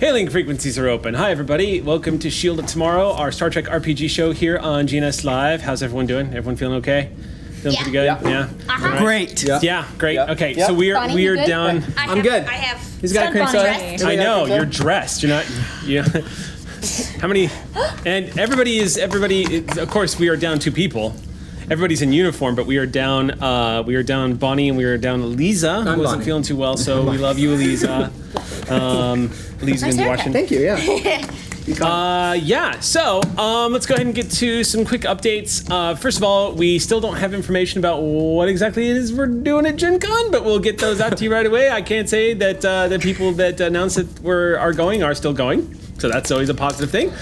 Hailing frequencies are open. Hi, everybody. Welcome to Shield of Tomorrow, our Star Trek RPG show here on GNS Live. How's everyone doing? Everyone feeling okay? Feeling pretty good? Yeah. Right. Great. Yeah, great. Okay, so we are down. I'm good. I have. He's got a cream soda. I know you're dressed. You're not. Yeah. How many? And everybody. Of course, we are down 2 people. Everybody's in uniform, but we are down. Bonnie and we are down Eliza, who wasn't feeling too well. So we love you, Eliza. Eliza's gonna be watching. Thank you. Yeah. So let's go ahead and get to some quick updates. First of all, we still don't have information about what exactly it is we're doing at Gen Con, but we'll get those out to you right away. I can't say that the people that announced that are going are still going, so that's always a positive thing.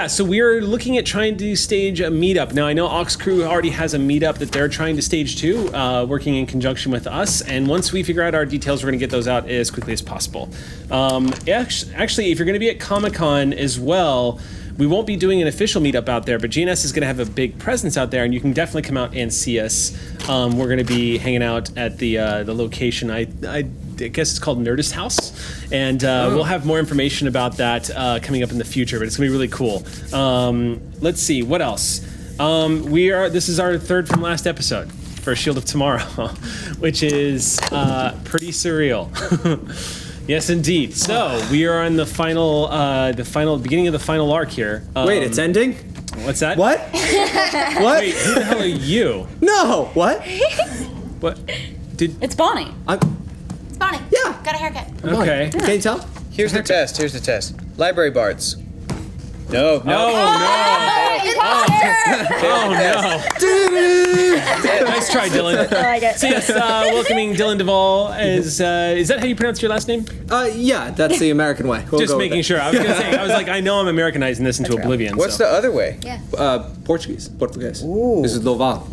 So we're looking at trying to stage a meetup. Now, I know Aux Crew already has a meetup that they're trying to stage too, working in conjunction with us. And once we figure out our details, we're going to get those out as quickly as possible. Actually, if you're going to be at Comic-Con as well, we won't be doing an official meetup out there, but GNS is going to have a big presence out there, and you can definitely come out and see us. We're going to be hanging out at the location. I guess it's called Nerdist House, and we'll have more information about that coming up in the future. But it's gonna be really cool. Let's see what else. This is our third from last episode for Shield of Tomorrow, which is pretty surreal. Yes, indeed. So we are on the final beginning of the final arc here. Wait, it's ending? What's that? What? What? Wait, who the hell are you? No. What? What? It's Bonnie. Bonnie. Yeah. Got a haircut. Okay. Can you tell? Here's the test. Library bards. No. Oh no! Nice try, Dylan. I like it. So yes, welcoming Dylan Duvall. Is that how you pronounce your last name? Yeah, that's the American way. We'll Just go with making it. sure. I was gonna say. I was like, I know I'm Americanizing this into oblivion. What's the other way? Yeah. Portuguese. This is Doval.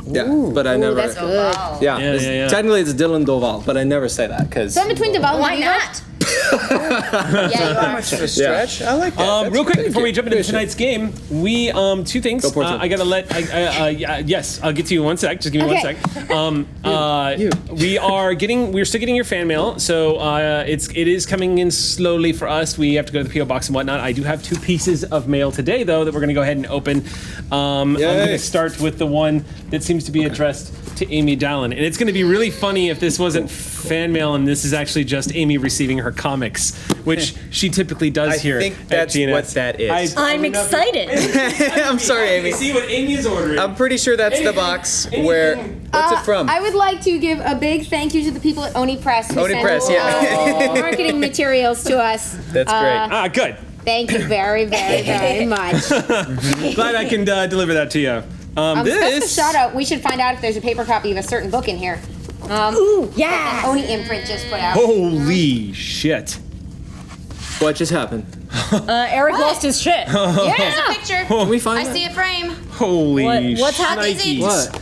Yeah, but I never. That's good. Yeah. Technically, it's Dylan Doval, but I never say that because. So in between Deval, Why not? Yeah, you are. Much of a stretch. I like that. Real quick before we jump into tonight's game, we 2 things. Go I gotta let. Yes, I'll get to you in 1 sec. Just give me 1 sec. We're still getting your fan mail, so it is coming in slowly for us. We have to go to the PO box and whatnot. I do have 2 pieces of mail today though that we're gonna go ahead and open. I'm gonna start with the one that seems to be addressed to Amy Dallin, and it's gonna be really funny if this wasn't fan mail and this is actually just Amy receiving her comics, which she typically does here. I think at that's GNS. what that is. I'm excited. I'm sorry, Amy. See what Amy is ordering. I'm pretty sure that's the box where. What's it from? I would like to give a big thank you to the people at Oni Press who Oni sent Press, yeah. marketing materials to us. That's great. Good. Thank you very, very, very much. Glad I can deliver that to you. Special shout out. We should find out if there's a paper copy of a certain book in here. Ooh, yeah. Oni imprint just put out. Holy shit. What just happened? Eric lost his shit. There's a picture. Can we find I that? see a frame. Holy What's happening? shnikes. What?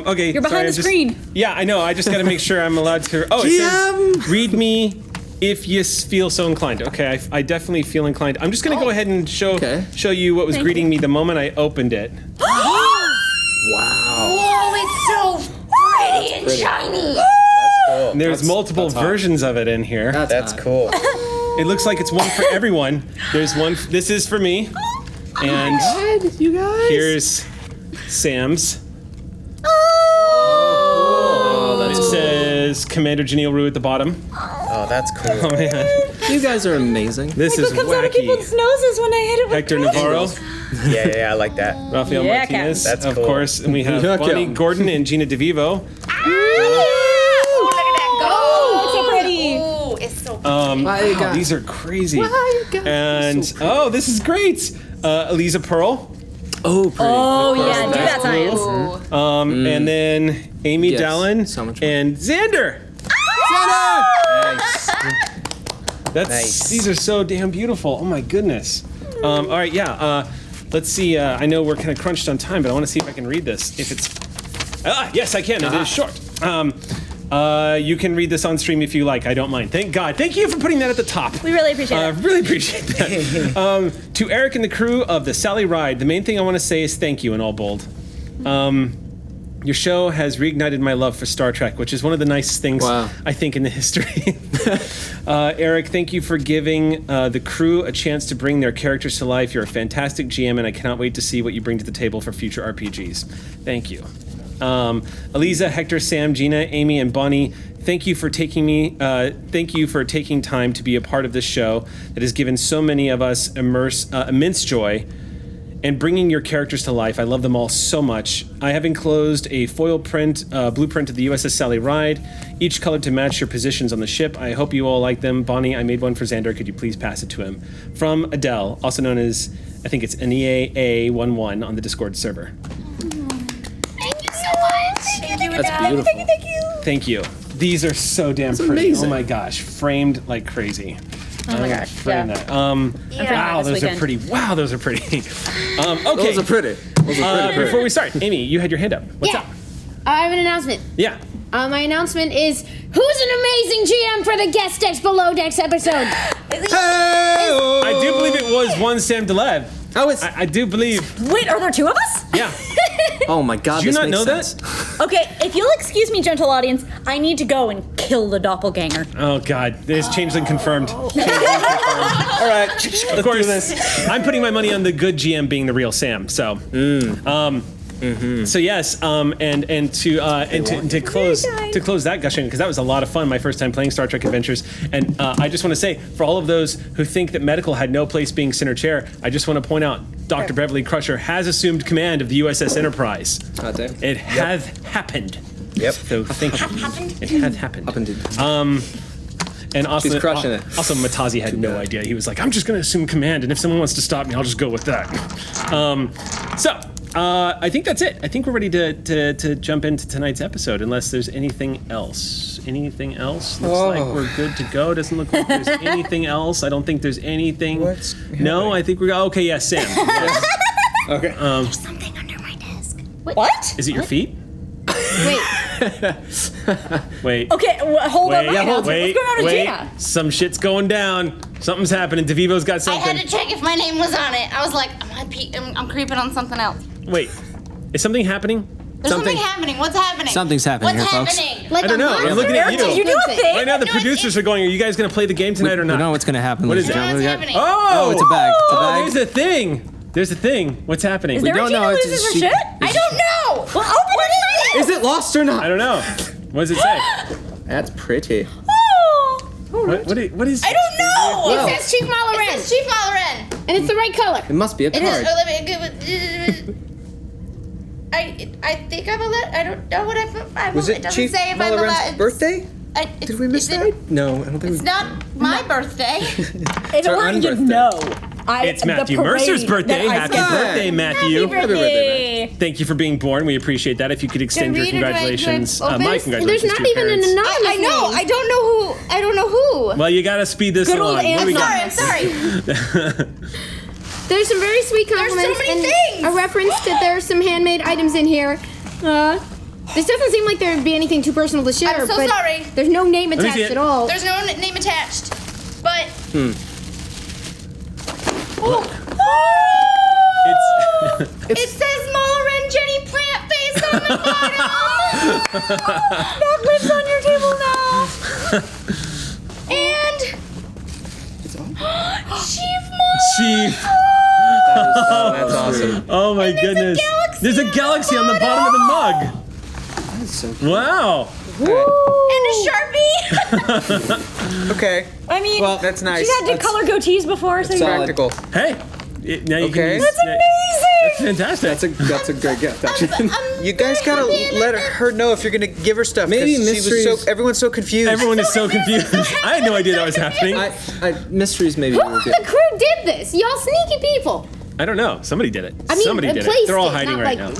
Okay. You're behind the screen. Yeah, I know. I just got to make sure I'm allowed to. Oh, it says, read me if you feel so inclined. Okay, I definitely feel inclined. I'm just going to go ahead and show you what was greeting me the moment I opened it. Wow. Oh, it's so pretty and shiny. That's cool. And there's multiple versions of it in here. That's cool. It looks like it's one for everyone. There's one. This is for me. And You guys. here's Sam's. Oh, It says Commander Janelle Rue at the bottom. Oh, that's cool. Oh man, You guys are amazing. this is What comes out of people's wacky. noses when I hit it with Hector Navarro, Yeah, I like that. Rafael Yeah, Martinez, That's of cool. course, and we have Yeah, Bonnie Cal. Gordon and Gina DeVivo. Oh, look at that go. Oh, it's so pretty. Oh, it's so pretty. Wow, these are crazy. And this is great. Eliza Pearl, Oh, pretty. Oh, yeah, do that science. and then Amy Yes, Dallin so much fun. and Xander. Nice. That's Nice. These are so damn beautiful. Oh my goodness. All right, let's see. I know we're kind of crunched on time, but I want to see if I can read this. If it's yes, I can. It is short. You can read this on stream if you like. I don't mind. Thank God. Thank you for putting that at the top. We really appreciate it. Really appreciate that. To Eric and the crew of the Sally Ride, the main thing I want to say is thank you in all bold. Your show has reignited my love for Star Trek, which is one of the nicest things Wow. I think in the history. Eric, thank you for giving the crew a chance to bring their characters to life. You're a fantastic GM, and I cannot wait to see what you bring to the table for future RPGs. Thank you. Eliza, Hector, Sam, Gina, Amy, and Bonnie, thank you for taking time to be a part of this show that has given so many of us immense joy and bringing your characters to life. I love them all so much. I have enclosed a foil blueprint of the USS Sally Ride, each colored to match your positions on the ship. I hope you all like them. Bonnie, I made one for Xander. Could you please pass it to him? From Adele, also known as, I think it's NEAA11 on the Discord server. Thank you so much. Thank you, That's Adele. beautiful. Thank you. Thank you. These are so damn pretty. amazing. Oh my gosh, framed like crazy. Oh my gosh. Frame Yeah. that. Yeah. Wow, This those are weekend. pretty. Wow, those are pretty. Okay. Those are pretty. Before we start, Amy, you had your hand up. What's Yeah. up? I have an announcement. Yeah. My announcement is, who's an amazing GM for the Guest Decks Below Decks episode? I do believe it was one Sam Delev. Oh, it's. I do believe. Wait, are there two of us? Yeah. Oh my God! Did you this not makes know sense. that? Okay, if you'll excuse me, gentle audience, I need to go and kill the doppelganger. Oh God, there's changeling confirmed. All right. Of course, I'm putting my money on the good GM being the real Sam. So, so yes, and to close that gushing, because that was a lot of fun. My first time playing Star Trek Adventures, and I just want to say, for all of those who think that medical had no place being center chair, I just want to point out, Dr. Beverly Crusher has assumed command of the USS Enterprise. God damn. It has happened. Yep. So thank you. It has happened. Up indeed. And also, She's crushing it. Also, Matazi had no idea. He was like, I'm just going to assume command, and if someone wants to stop me, I'll just go with that. I think that's it. I think we're ready to jump into tonight's episode, unless there's anything else. Anything else? Looks like we're good to go. Doesn't look like there's anything else. I don't think there's anything. What's No, I think we're okay. Yes, Sam. Yes. Okay. There's something under my desk. What? Is it your feet? Wait, Wait. Okay, hold on. Wait, What's going on with wait. Gina? Some shit's going down. Something's happening. DeVivo's got I something. had to check if my name was on it. I was like, I'm creeping on something else. Wait, is something happening? There's something happening. What's happening? Something's happening What's here, folks. happening? like I don't a know. monster? I'm looking at you. Did you do a thing? Right now, the No, producers are going, are you guys going to play the game tonight or not? We know what's going to happen. What is ladies it? and What's gentlemen. We got- happening? Oh! Oh, it's a bag. It's a Oh, bag. there's a thing. There's a thing. What's happening? Is there a don't Gina know, it's loses her just- shit? I don't know. Well, open it. Is it lost or not? I don't know. What does it say? That's pretty. Oh. What is? I don't know. It says Chief It Malaran, says Chief Malloran. and it's the right color. It must be a It is. card. Let me. I think I'm allowed. I don't know what I'm. Was it it doesn't Chief say if I'm Malloran's allowed. birthday? Did we miss that? No, I don't think It's we. not my birthday. If it our weren't, you'd unbirthday. know. It's the Matthew parade Mercer's birthday. that I Happy saw. birthday, Matthew. Happy birthday. Thank you for being born. We appreciate that. If you could extend your read it, do I congratulations, open? my There's congratulations not to your even an parents. anonymous I know. name. I don't know who. I don't know who. Well, you got to speed this Good old along. What do we got? I'm sorry. There's some very sweet compliments many and things. a reference that there's some handmade items in here. This doesn't seem like there'd be anything too personal to share, I'm so but sorry. there's no name me see attached it. at all. There's no name attached, but It's it says Mullerin Jenny Plant Face on the bottom. That lives on your table now. And Chief Chief. That's awesome. Oh my goodness. There's a galaxy on the bottom of the mug. That's so Wow. and a Sharpie. Okay. I mean, Well, that's nice. She's had to That's- color goatees before, so solid. you're Practical. Hey. Now you Okay. can use, That's That's fantastic. That's a great gift, actually. You guys gotta let her know if you're gonna give her stuff. 'cause Maybe she was mysteries- everyone's so confused. Everyone is so confused. I had no idea that was happening. Mysteries maybe Who will on get. the crew did this? Y'all sneaky people. I don't know. Somebody did it. I mean, Somebody did it. placed They're all it, hiding not right like-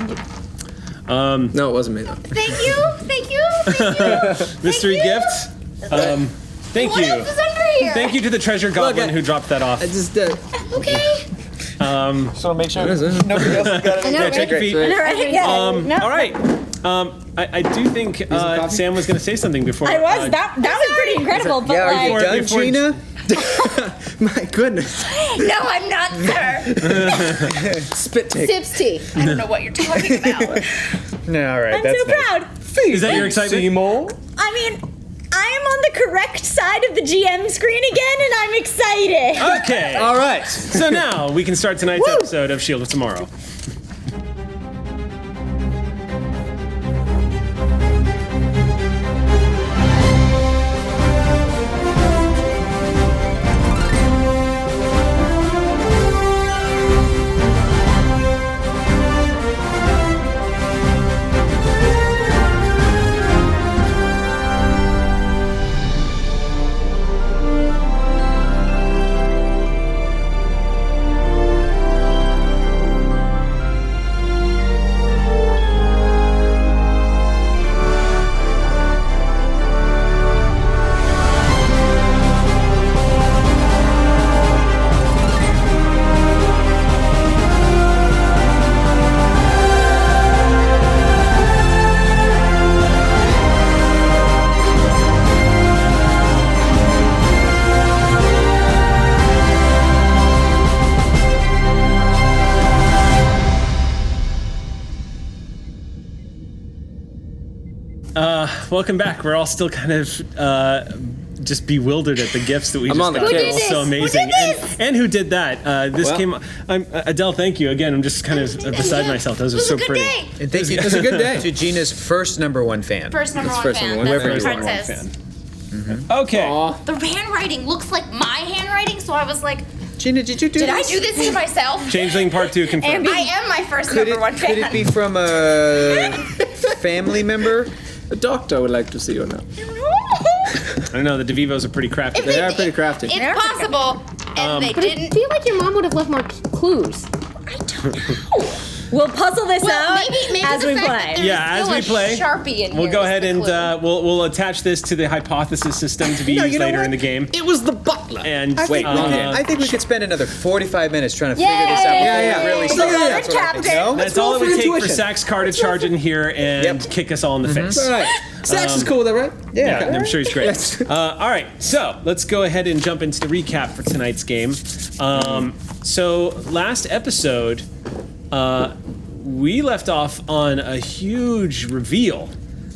now. No, it wasn't me though. Thank you. Thank you. Thank you. Mystery gift. Thank What you. else is under here? Thank you to the treasure goblin who dropped that off. I just Okay. Just wanna make sure What is it? nobody else has got it. I know, Yeah, right? check your feet. yeah. All right. I do think coffee? Sam was going to say something before. I was. That was pretty incredible, but Yeah, are you like, done, before- Gina? My goodness. No, I'm not, sir. Spit take. Sips tea. I don't know what you're talking about. No, all right. I'm that's so nice. proud. Is that your excitement? Seymour? I mean, I am on the correct side of the GM screen again, and I'm excited. Okay. All right. So now we can start tonight's episode of Shield of Tomorrow. Welcome back. We're all still kind of just bewildered at the gifts that we I'm just on the got. kick. It was so amazing. And who did that? This Well- came. Adele, thank you again. I'm just kind of beside myself. Those are so pretty. Day. And thank you. It was a good day. To Gina's first #1 fan. First number That's one first fan. number one. That's Whoever what you the are. card says. Okay. Aw. The handwriting looks like my handwriting, so I was like, Gina, did you do did I this? do this to myself? Changeling Part 2 confirmed. I am my first Could number one it, fan. could it be from a family member? The doctor would like to see you now. I don't know. The DeVivos are pretty crafty. They are pretty crafty. It's possible, and they But I didn't. feel like your mom would have left more clues. I don't know. We'll puzzle this out maybe as the we fact play. that there's Yeah, as still we a play, Sharpie in we'll here go is ahead the and clue. we'll attach this to the hypothesis system to be used later in the game. It was the butler. And I think, I think we could spend another 45 minutes trying to figure this out before Yeah. we really Yeah, start. yeah, yeah. That's what I think. Captain. No? that's all it roll would for take for intuition. Sax Car to charge in here and Yep. kick us all in the face. All right. Sax is cool with that, right? Yeah. I'm sure he's great. Yes. All right, so let's go ahead and jump into the recap for tonight's game. So last episode, we left off on a huge reveal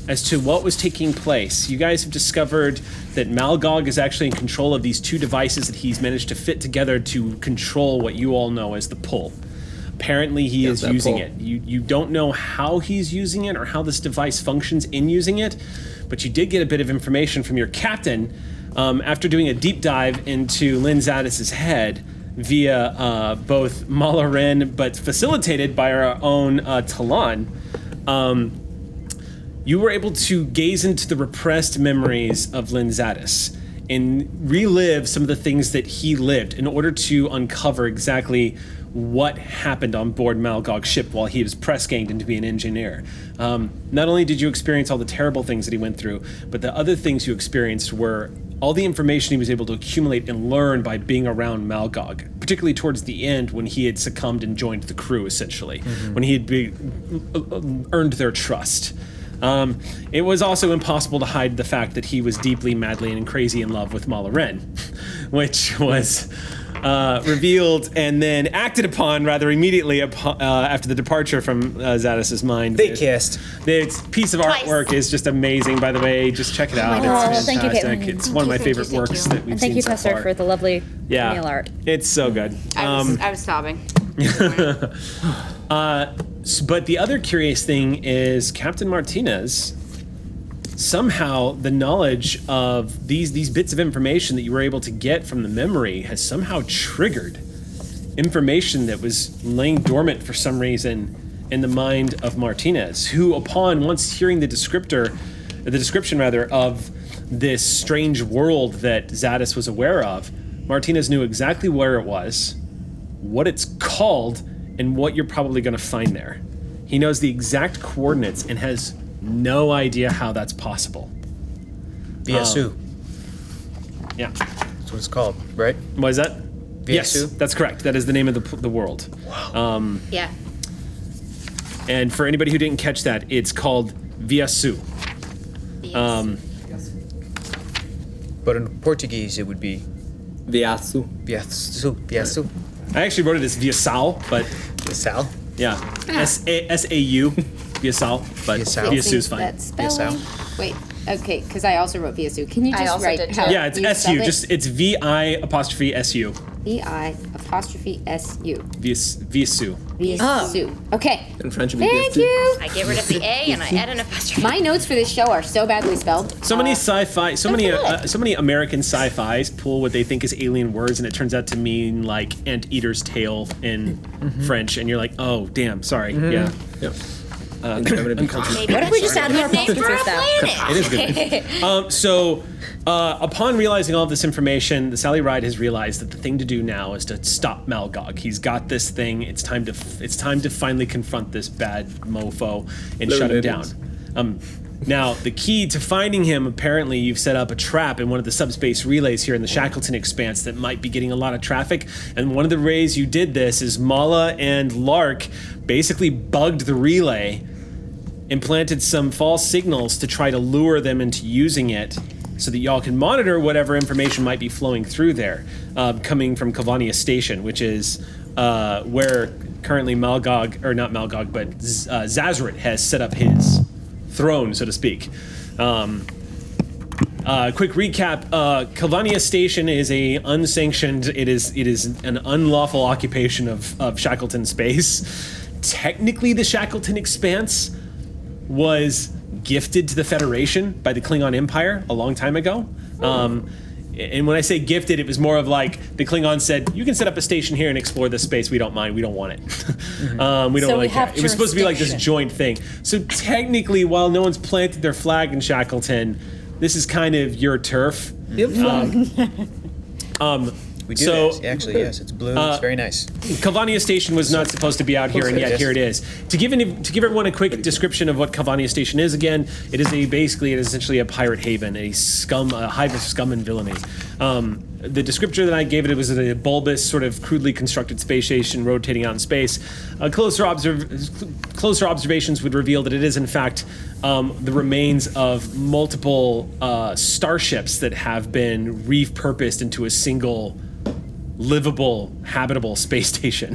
as to what was taking place. You guys have discovered that Malgog is actually in control of these two devices that he's managed to fit together to control what you all know as the pull. Apparently he is that using pull. it. You don't know how he's using it or how this device functions in using it, but you did get a bit of information from your captain after doing a deep dive into Lynn Zadis's head via both Malarin, but facilitated by our own Talon. You were able to gaze into the repressed memories of Lynn Zadis and relive some of the things that he lived in order to uncover exactly what happened on board Malgog's ship while he was press-ganged into being an engineer. Not only did you experience all the terrible things that he went through, but the other things you experienced were all the information he was able to accumulate and learn by being around Malgog, particularly towards the end when he had succumbed and joined the crew, essentially, when he had earned their trust. It was also impossible to hide the fact that he was deeply, madly, and crazy in love with Malarin, which was revealed and then acted upon rather immediately after the departure from Zadis's mind. They kissed. This piece of artwork is just amazing, by the way. Just check it out. It's thank you, fantastic. Caitlin. It's one of my favorite works that we've And seen thank you, so Tester, far. for the lovely Yeah, nail art. it's so good. I was sobbing. But the other curious thing is Captain Martinez, somehow the knowledge of these bits of information that you were able to get from the memory has somehow triggered information that was laying dormant for some reason in the mind of Martinez, who upon once hearing the description of this strange world that Zadis was aware of, Martinez knew exactly where it was, what it's called, and what you're probably going to find there. He knows the exact coordinates and has no idea how that's possible. VSU. Yeah. That's what it's called, right? What is that? Yes, VSU? that's correct. That is the name of the world. Yeah. And for anybody who didn't catch that, it's called VSU. But in Portuguese, it would be Viasu. Biasu. I actually wrote it as Viasau, but Sal. yeah, S-A-U, Viasau, but Viasau. Viasu's fine. That spelling. Wait, okay, because I also wrote Viasu. Can you I just also write did how too. Yeah, it's you S-U, spelled it? just it's V-I-apostrophe-S-U. V-I-apostrophe-S-U. Viasu. Viasu. Okay. In French, it'd be Thank Viasu. you. I get rid of the A and I add an apostrophe. My notes for this show are so badly spelled. So many sci-fi, so many American sci-fis pull what they think is alien words, and it turns out to mean like anteater's tail in French, and you're like, oh, damn, sorry, yeah. Yep. Uncultured. Maybe What if we just add more name for apostrophes a though? planet? It is good. So, upon realizing all of this information, the Sally Ride has realized that the thing to do now is to stop Malgog. He's got this thing. It's time to finally confront this bad mofo and shut him down. Now, the key to finding him, apparently, you've set up a trap in one of the subspace relays here in the Shackleton Expanse that might be getting a lot of traffic. And one of the ways you did this is Mala and Lark basically bugged the relay, implanted some false signals to try to lure them into using it so that y'all can monitor whatever information might be flowing through there, coming from Kavania Station, which is where currently Malgog, or not Malgog, but Zazaret has set up his throne, so to speak. Quick recap: Kavania Station is a unsanctioned. It is an unlawful occupation of Shackleton space. Technically, the Shackleton Expanse was gifted to the Federation by the Klingon Empire a long time ago. And when I say gifted, it was more of like the Klingons said, "You can set up a station here and explore this space. We don't mind. We don't want it. We don't So really we care." have It was supposed to be like this jurisdiction. joint thing. So technically, while no one's planted their flag in Shackleton, this is kind of your turf. Yep. We do So- this. Actually, yes. It's blue. It's very nice. Kavania Station was not supposed to be out here, and yet Yes. here it is. To give everyone a quick description of what Kavania Station is, again, it is essentially a pirate haven, a hive of scum and villainy. The descriptor that I gave it was a bulbous, sort of crudely constructed space station rotating out in space. Closer observations would reveal that it is, in fact, the remains of multiple starships that have been repurposed into a single livable, habitable space station.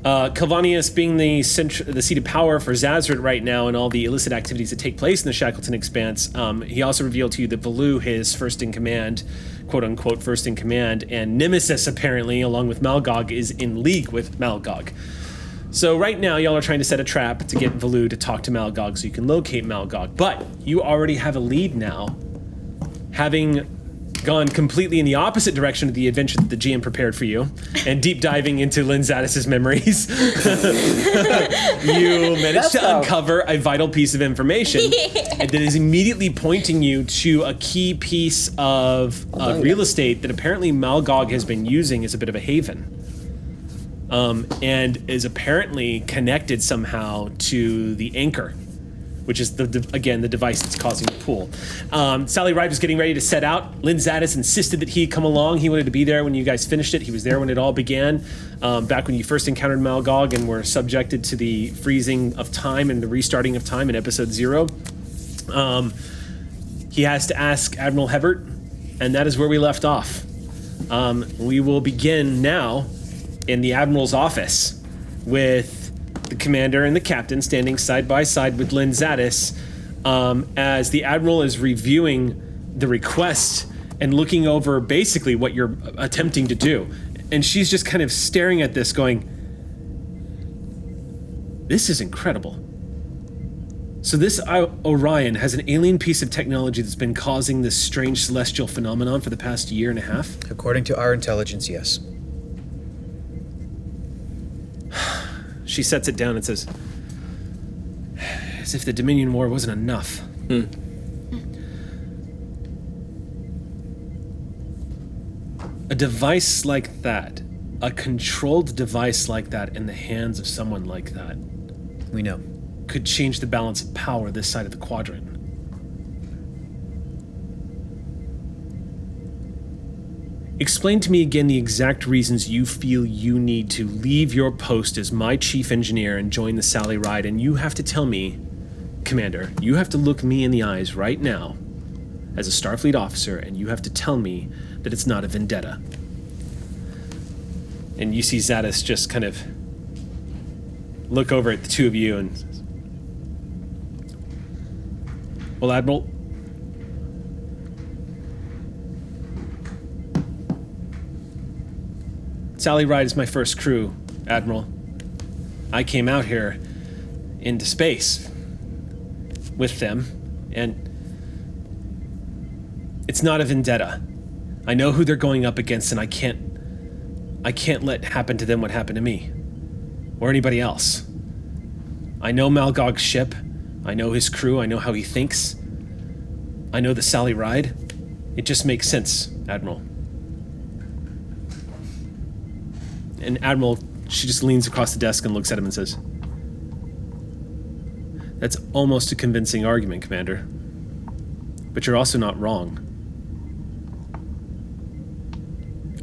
Kavanius being the seat of power for Zazaret right now and all the illicit activities that take place in the Shackleton Expanse, he also revealed to you that Valu, his first in command, quote-unquote first in command, and Nemesis, apparently, along with Malgog, is in league with Malgog. So right now, y'all are trying to set a trap to get Valu to talk to Malgog so you can locate Malgog. But you already have a lead now, having gone completely in the opposite direction of the adventure that the GM prepared for you, and deep diving into Lynn Zadis' memories. You managed to uncover a vital piece of information that is immediately pointing you to a key piece of real estate that apparently Malgog has been using as a bit of a haven. And is apparently connected somehow to the anchor, which is the device that's causing the pool. Sally Ride was getting ready to set out. Lynn Zadis insisted that he come along. He wanted to be there when you guys finished it. He was there when it all began, back when you first encountered Malgog and were subjected to the freezing of time and the restarting of time in episode 0. He has to ask Admiral Hebert, and that is where we left off. We will begin now in the Admiral's office with the commander and the captain standing side by side with Lynn Zadis, as the Admiral is reviewing the request and looking over basically what you're attempting to do. And she's just kind of staring at this going, "This is incredible. So this Orion has an alien piece of technology that's been causing this strange celestial phenomenon for the past year and a half?" According to our intelligence, yes. She sets it down and says, "As if the Dominion War wasn't enough. A device like that, a controlled device like that in the hands of someone like that, We know. could change the balance of power this side of the quadrant. Explain to me again the exact reasons you feel you need to leave your post as my chief engineer and join the Sally Ride, and you have to tell me, Commander, you have to look me in the eyes right now as a Starfleet officer, and you have to tell me that it's not a vendetta. And you see Zadis just kind of look over at the two of you and says, well, Admiral, Sally Ride is my first crew, Admiral. I came out here into space with them, and it's not a vendetta. I know who they're going up against, and I can't let happen to them what happened to me, or anybody else. I know Malgog's ship. I know his crew. I know how he thinks. I know the Sally Ride. It just makes sense, Admiral. And Admiral, she just leans across the desk and looks at him and says, that's almost a convincing argument, Commander. But you're also not wrong.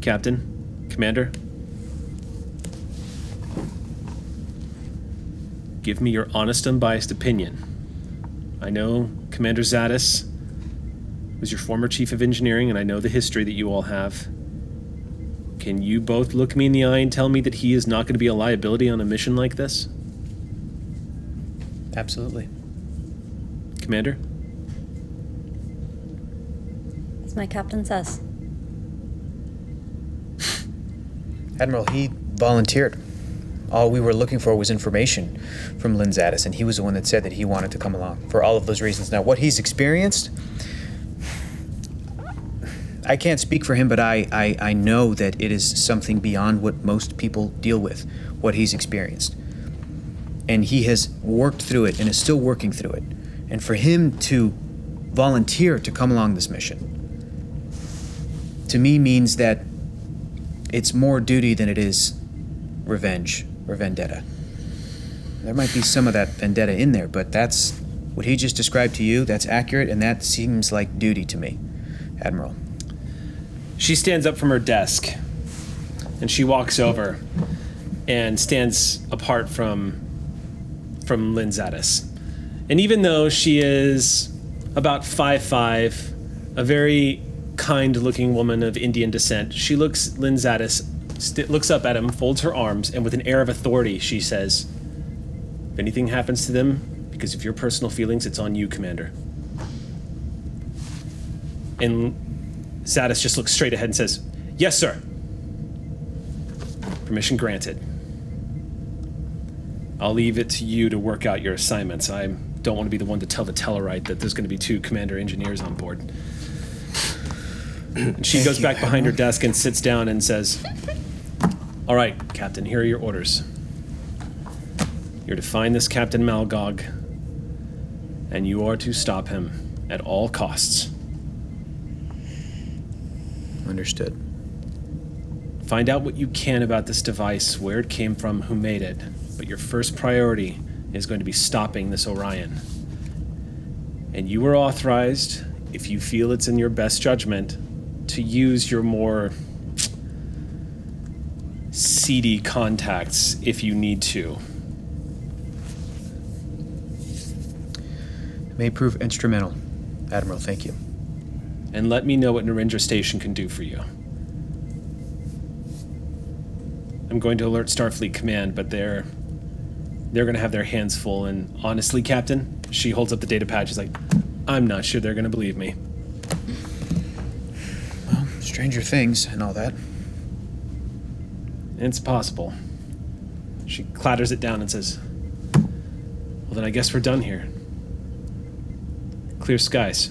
Captain, Commander, give me your honest, unbiased opinion. I know Commander Zadis was your former chief of engineering, and I know the history that you all have. Can you both look me in the eye and tell me that he is not going to be a liability on a mission like this? Absolutely. Commander? As my captain says. Admiral, he volunteered. All we were looking for was information from Lynn Zadis, and he was the one that said that he wanted to come along for all of those reasons. Now, what he's experienced, I can't speak for him, but I know that it is something beyond what most people deal with, what he's experienced. And he has worked through it and is still working through it. And for him to volunteer to come along this mission, to me means that it's more duty than it is revenge or vendetta. There might be some of that vendetta in there, but that's what he just described to you. That's accurate, and that seems like duty to me, Admiral. She stands up from her desk, and she walks over and stands apart from Lynn Zadis. And even though she is about 5'5", a very kind-looking woman of Indian descent, she looks Lynn Zadis, looks up at him, folds her arms, and with an air of authority, she says, if anything happens to them, because of your personal feelings, it's on you, Commander. And Zadis just looks straight ahead and says, yes, sir. Permission granted. I'll leave it to you to work out your assignments. I don't want to be the one to tell the Tellarite that there's going to be 2 commander engineers on board. And she goes back behind her desk and sits down and says, all right, Captain, here are your orders. You're to find this Captain Malgog, and you are to stop him at all costs. Understood. Find out what you can about this device, where it came from, who made it. But your first priority is going to be stopping this Orion. And you are authorized, if you feel it's in your best judgment, to use your more seedy contacts if you need to. May prove instrumental, Admiral. Thank you. And let me know what Narendra Station can do for you. I'm going to alert Starfleet Command, but they're going to have their hands full, and honestly, Captain, she holds up the data pad, she's like, I'm not sure they're going to believe me. Well, stranger things and all that. It's possible. She clatters it down and says, well, then I guess we're done here. Clear skies.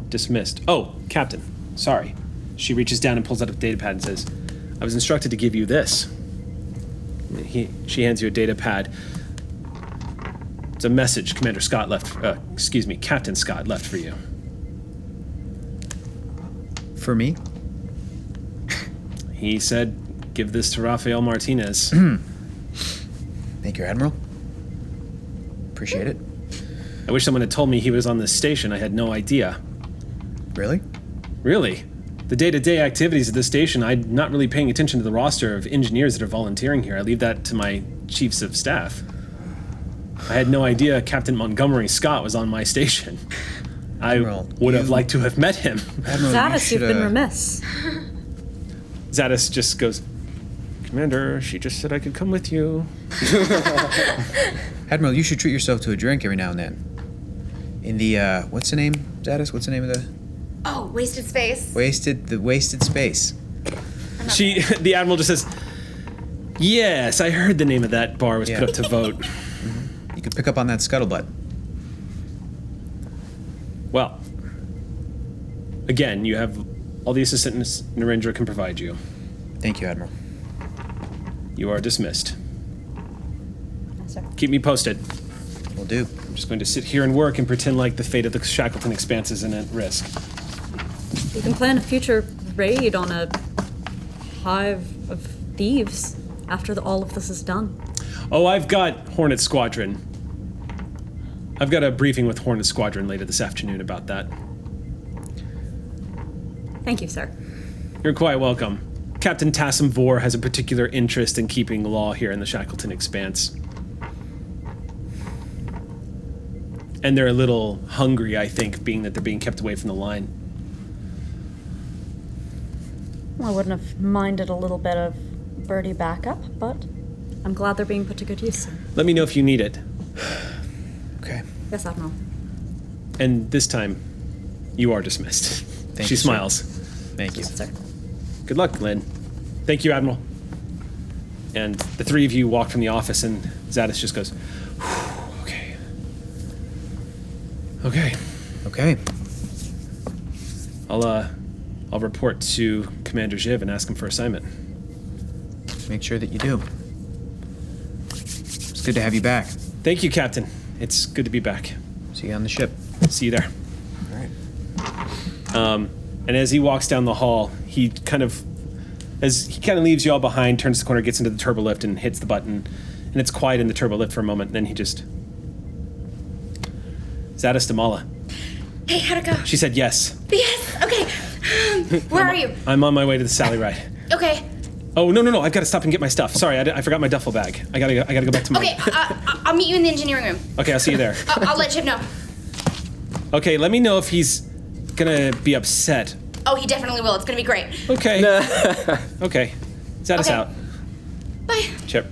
Dismissed. Oh, Captain, sorry. She reaches down and pulls out a data pad and says, I was instructed to give you this. She hands you a data pad. It's a message Captain Scott left for you. For me? He said, give this to Rafael Martinez. Thank you, Admiral. Appreciate it. I wish someone had told me he was on this station. I had no idea. Really? Really? The day-to-day activities of this station, I'm not really paying attention to the roster of engineers that are volunteering here. I leave that to my chiefs of staff. I had no idea Captain Montgomery Scott was on my station. I Admiral, would have liked to have met him. Admiral, Zadis, you've been should, remiss. Zadis just goes, Commander, she just said I could come with you. Admiral, you should treat yourself to a drink every now and then. In the, what's the name, Zadis? What's the name of the... Oh, wasted space. Wasted space. The Admiral just says, yes, I heard the name of that bar was put up to vote. You could pick up on that scuttlebutt. Well, again, you have all the assistance Narendra can provide you. Thank you, Admiral. You are dismissed. Yes, sir. Keep me posted. Will do. I'm just going to sit here and work and pretend like the fate of the Shackleton Expanse isn't at risk. We can plan a future raid on a hive of thieves after all of this is done. Oh, I've got Hornet Squadron. I've got a briefing with Hornet Squadron later this afternoon about that. Thank you, sir. You're quite welcome. Captain Tassim Vor has a particular interest in keeping law here in the Shackleton Expanse. And they're a little hungry, I think, being that they're being kept away from the line. Well, I wouldn't have minded a little bit of birdie backup, but I'm glad they're being put to good use. Let me know if you need it. Okay. Yes, Admiral. And this time, you are dismissed. Thank She you, sir. smiles. Thank you. Yes, sir. Good luck, Lynn. Thank you, Admiral. And the three of you walk from the office, and Zadis just goes, "Whew, okay. Okay. Okay. I'll report to Commander Ziv and ask him for assignment." Make sure that you do. It's good to have you back. Thank you, Captain. It's good to be back. See you on the ship. See you there. All right. And as he walks down the hall, he kind of leaves you all behind, turns the corner, gets into the turbo lift, and hits the button. And it's quiet in the turbo lift for a moment, and then he just... Zadis Damala. Hey, how'd it go? She said yes. Yes. Okay. Where are you? I'm on my way to the Sally Ride. Okay. Oh, no, I've got to stop and get my stuff. Sorry, I forgot my duffel bag. I gotta go back to my... Okay. I'll meet you in the engineering room. Okay, I'll see you there. I'll let Chip know. Okay, let me know if he's gonna be upset. Oh, he definitely will. It's gonna be great. Okay. Okay. Zadis Okay. out. Bye. Chip.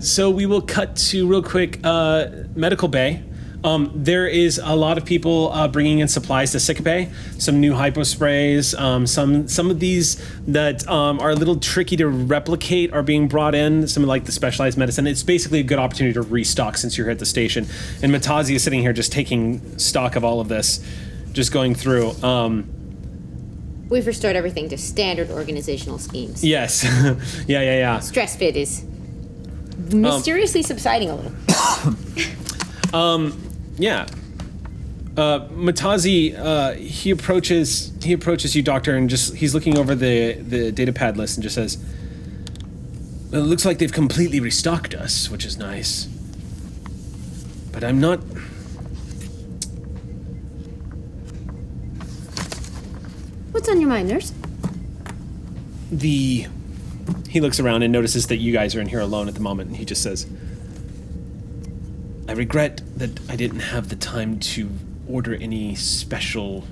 So we will cut to real quick medical bay. There is a lot of people bringing in supplies to sick bay. Some new hypo sprays. Some of these that are a little tricky to replicate are being brought in. Some of like the specialized medicine. It's basically a good opportunity to restock since you're here at the station. And Matazi is sitting here just taking stock of all of this, just going through. We've restored everything to standard organizational schemes. Yes. Yeah. Stress fit is mysteriously subsiding a little. Yeah. Matazi, he approaches you, Doctor, and he's looking over the data pad list and just says, "Well, it looks like they've completely restocked us, which is nice. But I'm not..." What's on your mind, nurse? He looks around and notices that you guys are in here alone at the moment, and he just says, "I regret that I didn't have the time to order any special...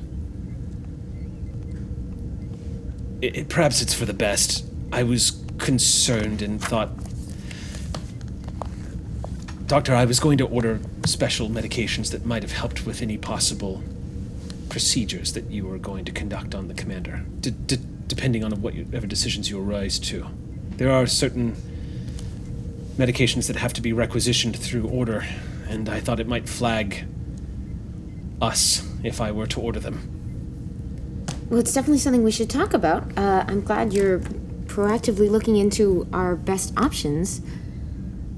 Perhaps it's for the best. I was concerned and thought... Doctor, I was going to order special medications that might have helped with any possible procedures that you were going to conduct on the commander, depending on whatever decisions you arise to. There are certain medications that have to be requisitioned through order, and I thought it might flag us if I were to order them." Well, it's definitely something we should talk about. I'm glad you're proactively looking into our best options,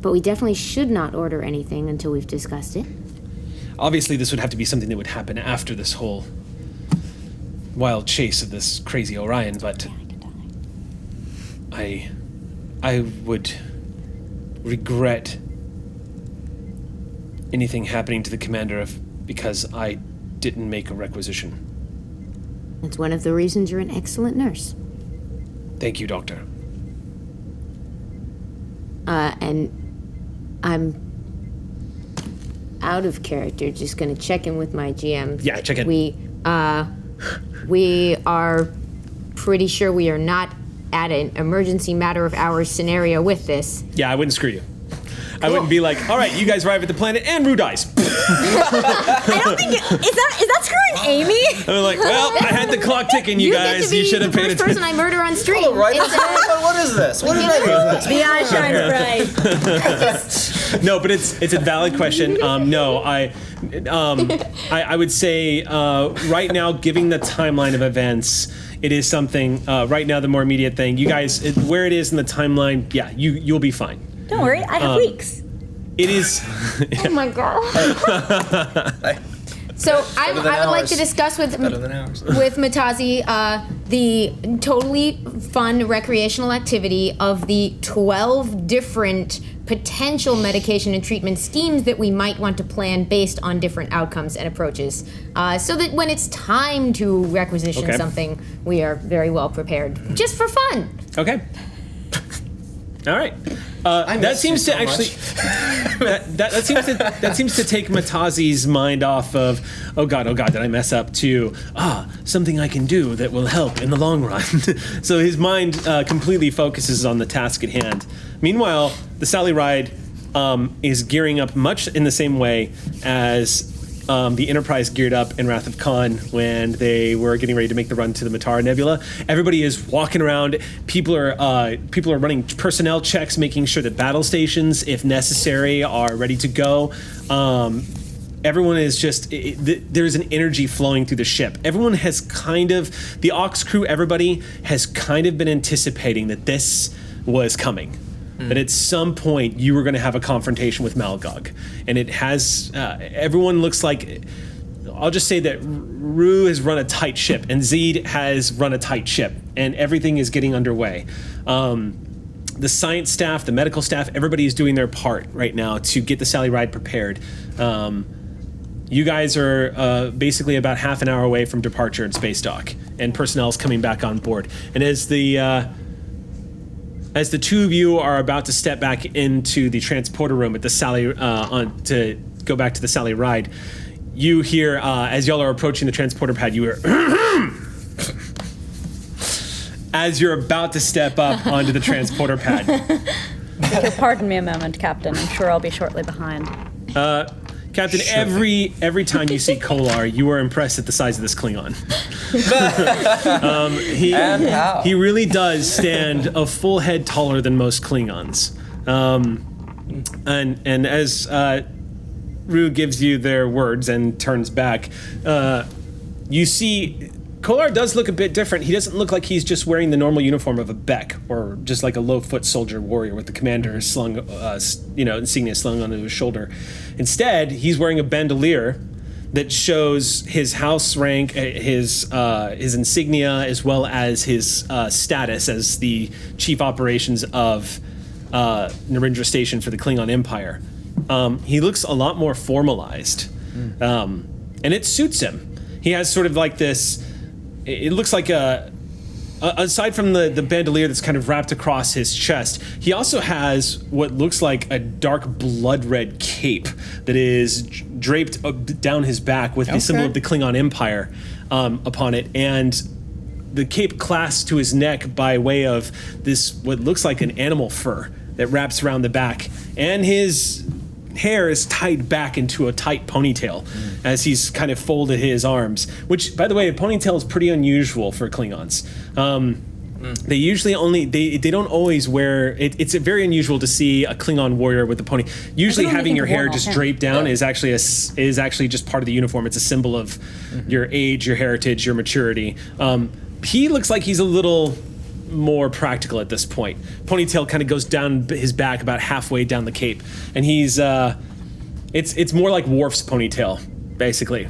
but we definitely should not order anything until we've discussed it. Obviously, this would have to be something that would happen after this whole wild chase of this crazy Orion, but I would regret anything happening to the commander because I didn't make a requisition. It's one of the reasons you're an excellent nurse. Thank you, Doctor. And I'm out of character, just gonna check in with my GM. Yeah, check in. We are pretty sure we are not at an emergency matter of hours scenario with this. Yeah, I wouldn't screw you. I wouldn't be like, all right, you guys arrive at the planet and Rue dies. I don't think is that screwing Amy? I'm like, well, I had the clock ticking, you get guys. to be You should have the paid first attention. person I murder on stream. Right? It's, What is this? What is this? The eye shines bright. No, but it's a valid question. No, I would say right now, giving the timeline of events, it is something. Right now, the more immediate thing, you guys, where it is in the timeline, yeah, you'll be fine. Don't worry, I have weeks. It is. oh my god. So I would like to discuss with Better than ours. with Matazi the totally fun recreational activity of the 12 different potential medication and treatment schemes that we might want to plan based on different outcomes and approaches, so that when it's time to requisition something, we are very well prepared, just for fun. Okay. All right. That seems to actually that seems to take Matazi's mind off of oh god did I mess up to something I can do that will help in the long run. So his mind completely focuses on the task at hand. Meanwhile, the Sally Ride is gearing up much in the same way as the Enterprise geared up in Wrath of Khan when they were getting ready to make the run to the Matara Nebula. Everybody is walking around. People are running personnel checks, making sure that battle stations, if necessary, are ready to go. Everyone is just, there's an energy flowing through the ship. Everyone has the Aux crew, everybody has kind of been anticipating that this was coming. That at some point you were going to have a confrontation with Malgog. And it has, everyone looks like, I'll just say that Rue has run a tight ship and Zeed has run a tight ship and everything is getting underway. The science staff, the medical staff, everybody is doing their part right now to get the Sally Ride prepared. You guys are basically about half an hour away from departure at Space Dock and personnel is coming back on board. And as the two of you are about to step back into the transporter room at the Sally to go back to the Sally Ride, you hear as y'all are approaching the transporter pad, you hear as you're about to step up onto the transporter pad. If you'll pardon me a moment, Captain. I'm sure I'll be shortly behind. Captain, every time you see Kolar, you are impressed at the size of this Klingon. He really does stand a full head taller than most Klingons. And as Rue gives you their words and turns back, you see Kolar does look a bit different. He doesn't look like he's just wearing the normal uniform of a Beck or just like a low-foot soldier warrior with the commander slung, insignia slung onto his shoulder. Instead, he's wearing a bandolier that shows his house rank, his insignia, as well as his status as the chief operations of Narendra Station for the Klingon Empire. He looks a lot more formalized, and it suits him. He has sort of like this. It looks like aside from the bandolier that's kind of wrapped across his chest, he also has what looks like a dark blood red cape that is draped down his back with the symbol of the Klingon Empire upon it, and the cape clasps to his neck by way of this what looks like an animal fur that wraps around the back, and his hair is tied back into a tight ponytail as he's kind of folded his arms, which, by the way, a ponytail is pretty unusual for Klingons. They usually they don't always wear it. It's very unusual to see a Klingon warrior with a pony. Usually having your hair just draped down is actually just part of the uniform. It's a symbol of your age, your heritage, your maturity. He looks like he's a little more practical at this point. Ponytail kind of goes down his back about halfway down the cape, and he's it's more like Worf's ponytail, basically,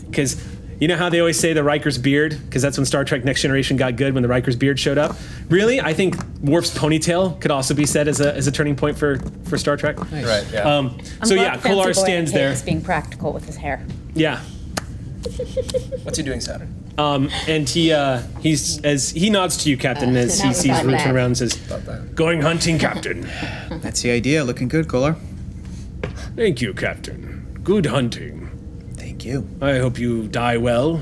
because you know how they always say the Riker's beard, because that's when Star Trek Next Generation got good, when the Riker's beard showed up. Really, I think Worf's ponytail could also be said as a turning point for Star Trek. Nice. Right. Yeah. So yeah, Kolar stands there. He's being practical with his hair. Yeah. What's he doing, Saturn? And he's as he nods to you, Captain, as he sees Rue turn around and says, "Going hunting, Captain." That's the idea. Looking good, Kolar. Thank you, Captain. Good hunting. Thank you. I hope you die well.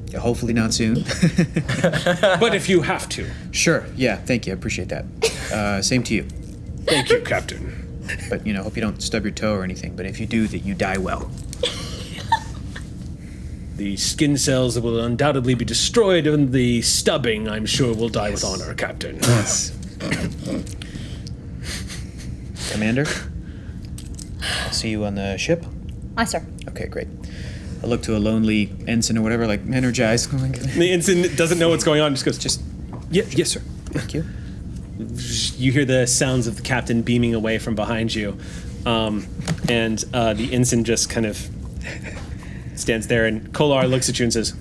Yeah, hopefully not soon. But if you have to. Sure. Yeah. Thank you. I appreciate that. Same to you. Thank you, Captain. But hope you don't stub your toe or anything. But if you do, that you die well. The skin cells will undoubtedly be destroyed, and the stubbing, I'm sure, will die with honor, Captain. Yes. Commander, I'll see you on the ship. Aye, sir. Okay, great. I look to a lonely ensign or whatever, like, energized. The ensign doesn't know what's going on, just goes, yes, sir. Thank you. You hear the sounds of the captain beaming away from behind you, and the ensign just kind of stands there, and Kolar looks at you and says,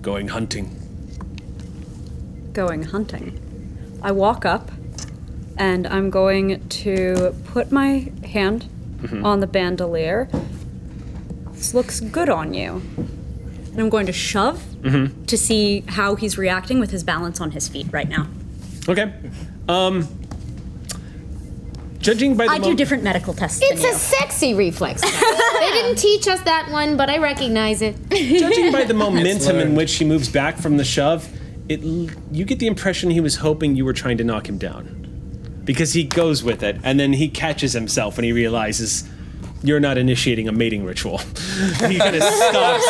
"Going hunting." Going hunting. I walk up, and I'm going to put my hand on the bandolier. This looks good on you. And I'm going to shove to see how he's reacting with his balance on his feet right now. Okay. Judging by the I do different medical tests than It's you. a sexy reflex. They didn't teach us that one, but I recognize it. Judging by the momentum in which he moves back from the shove, you get the impression he was hoping you were trying to knock him down. Because he goes with it, and then he catches himself when he realizes you're not initiating a mating ritual. He kind of stops,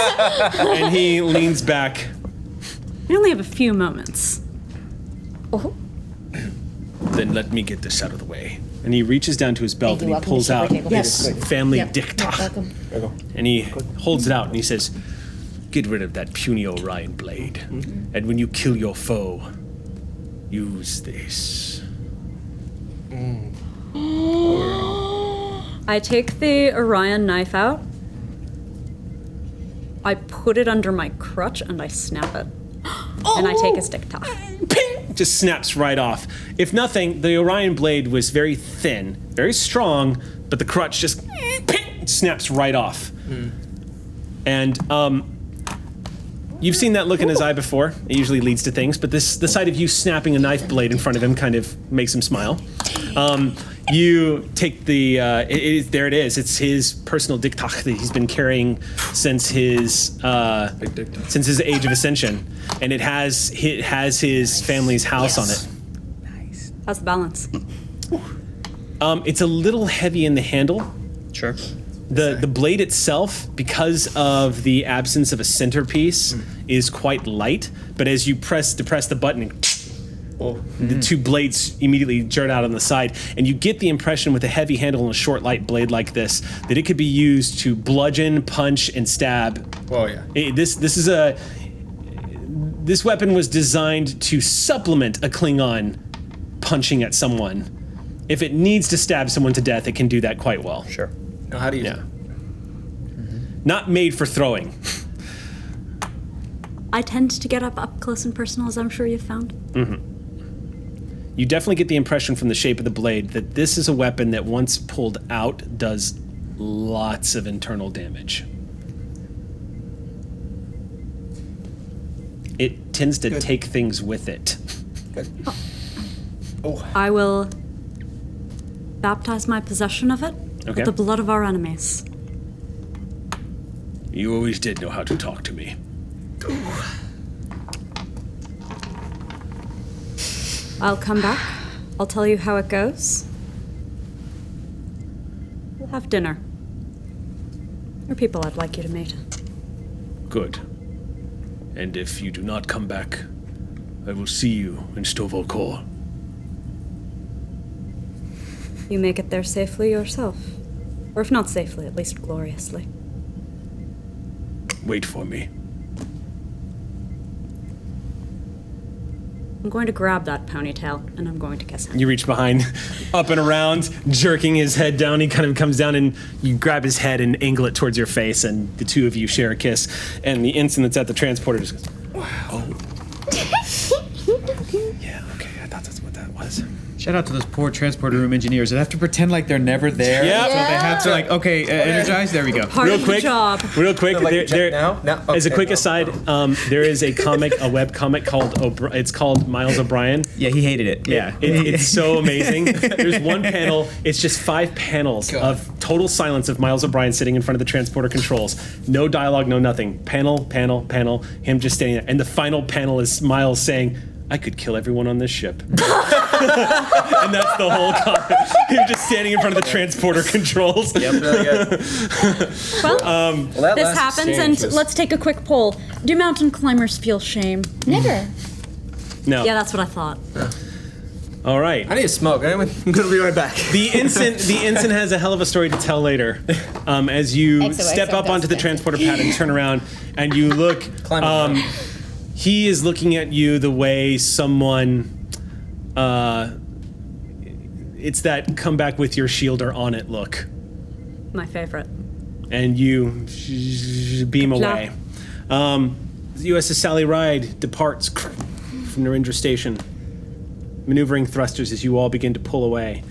and he leans back. We only have a few moments. Then let me get this out of the way. And he reaches down to his belt and he Welcome to pulls out Super Table. his family Yep. dicta. Welcome. And he holds it out and he says, "Get rid of that puny Orion blade. And when you kill your foe, use this." I take the Orion knife out. I put it under my crutch and I snap it. And I take a stick tough. Ping! Just snaps right off. If nothing, the Orion blade was very thin, very strong, but the crutch just ping, snaps right off. And you've seen that look in his eye before. It usually leads to things, but the sight of you snapping a knife blade in front of him kind of makes him smile. You take the, there it is. It's his personal diktach that he's been carrying since his age of ascension, and it has his family's house on it. How's the balance? It's a little heavy in the handle. Sure. The blade itself, because of the absence of a centerpiece, is quite light. But as you depress the button, the two blades immediately jut out on the side, and you get the impression with a heavy handle and a short, light blade like this that it could be used to bludgeon, punch, and stab. Oh yeah. This weapon was designed to supplement a Klingon punching at someone. If it needs to stab someone to death, it can do that quite well. Sure. Know how to use Yeah. it. Not made for throwing. I tend to get up close and personal, as I'm sure you've found. You definitely get the impression from the shape of the blade that this is a weapon that once pulled out does lots of internal damage. It tends to take things with it. I will baptize my possession of it Okay. with the blood of our enemies. You always did know how to talk to me. I'll come back. I'll tell you how it goes. We'll have dinner. There are people I'd like you to meet. Good. And if you do not come back, I will see you in Stovall. You make it there safely yourself. Or if not safely, at least gloriously. Wait for me. I'm going to grab that ponytail, and I'm going to kiss him. You reach behind, up and around, jerking his head down. He kind of comes down and you grab his head and angle it towards your face, and the two of you share a kiss. And the ensign that's at the transporter just goes, "Wow." Oh. Yeah, okay, I thought that's what that was. Shout out to those poor transporter room engineers that have to pretend like they're never there. Yeah. So they have to energize. There we go. Part Real of quick, the job. real quick. Now? As a Okay, quick no. aside, there is a comic, a web comic called it's called Miles O'Brien. Yeah, he hated it. Yeah, it's so amazing. There's one panel. It's just 5 panels of total silence of Miles O'Brien sitting in front of the transporter controls. No dialogue, no nothing. Panel, panel, panel. Him just standing there. And the final panel is Miles saying, "I could kill everyone on this ship." And that's the whole comic. Him just standing in front of the transporter controls. Yep, really good. Well, that this last happens, exchange and was- let's take a quick poll. Do mountain climbers feel shame? Never. No. Yeah, that's what I thought. All right. I need to smoke. I'm gonna be right back. The ensign has a hell of a story to tell later. As you XOXO step up onto the does transporter pad and turn around, and you look, Climb up. he is looking at you the way someone. It's that come back with your shield or on it look, My favorite. and you beam away. The USS Sally Ride departs from Narendra Station, maneuvering thrusters as you all begin to pull away.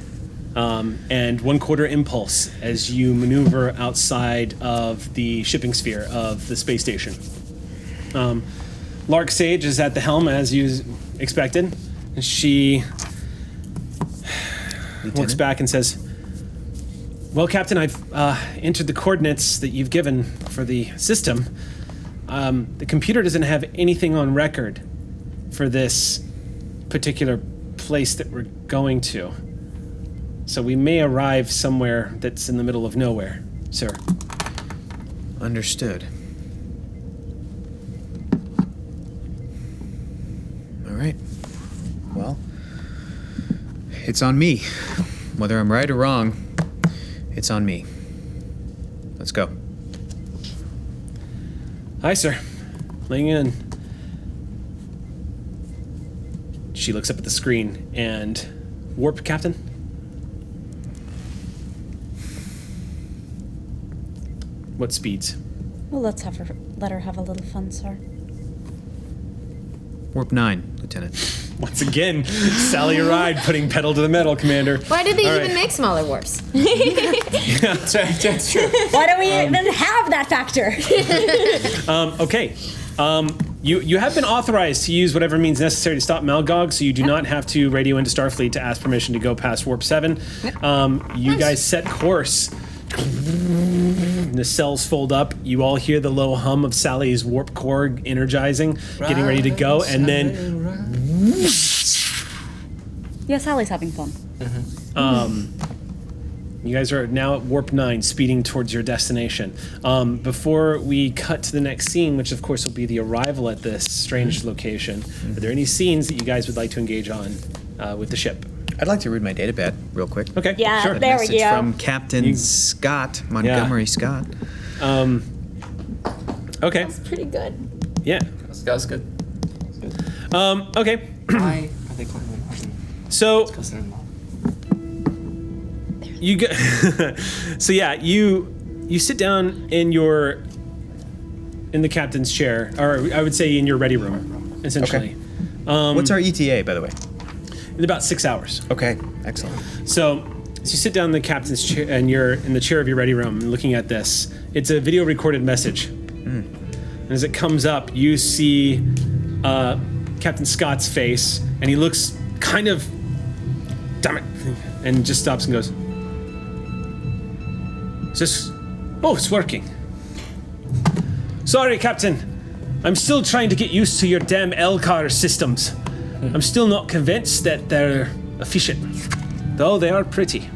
And 1/4 impulse as you maneuver outside of the shipping sphere of the space station. Lark Sage is at the helm as you expected. She looks back and says, "Well, Captain, I've entered the coordinates that you've given for the system. The computer doesn't have anything on record for this particular place that we're going to. So we may arrive somewhere that's in the middle of nowhere, sir." Understood. All right. Well, it's on me. Whether I'm right or wrong, it's on me. Let's go. "Hi, sir. Laying in." She looks up at the screen and, "Warp, Captain?" "What speeds?" Well, let her have a little fun, sir. Warp 9, Lieutenant. Once again, Sally Ride putting pedal to the metal, Commander. Why did they All even right. make smaller warps? That's true. Why do we even have that factor? Okay. You have been authorized to use whatever means necessary to stop Malgog, so you do not have to radio into Starfleet to ask permission to go past Warp 7. You guys set course. The cells fold up. You all hear the low hum of Sally's warp core energizing, getting ready to go, and then Yeah, Sally's having fun. you guys are now at Warp 9, speeding towards your destination. Before we cut to the next scene, which of course will be the arrival at this strange location, are there any scenes that you guys would like to engage on with the ship? I'd like to read my datapad real quick. Okay, Yeah, sure. there we Message go. from Captain Scott, Montgomery Scott. Okay, Pretty good. yeah. That's good. Okay, Why are they climbing? so Because they're in love. you go. So yeah, you sit down in the captain's chair, or I would say in your ready room, essentially. What's our ETA, by the way? In about 6 hours. Okay, excellent. So as you sit down in the captain's chair, and you're in the chair of your ready room and looking at this, it's a video recorded message. And as it comes up, you see Captain Scott's face, and he looks kind of, damn it, and just stops and goes, "Is this, oh, it's working. Sorry, Captain. I'm still trying to get used to your damn LCAR systems. I'm still not convinced that they're efficient, though they are pretty.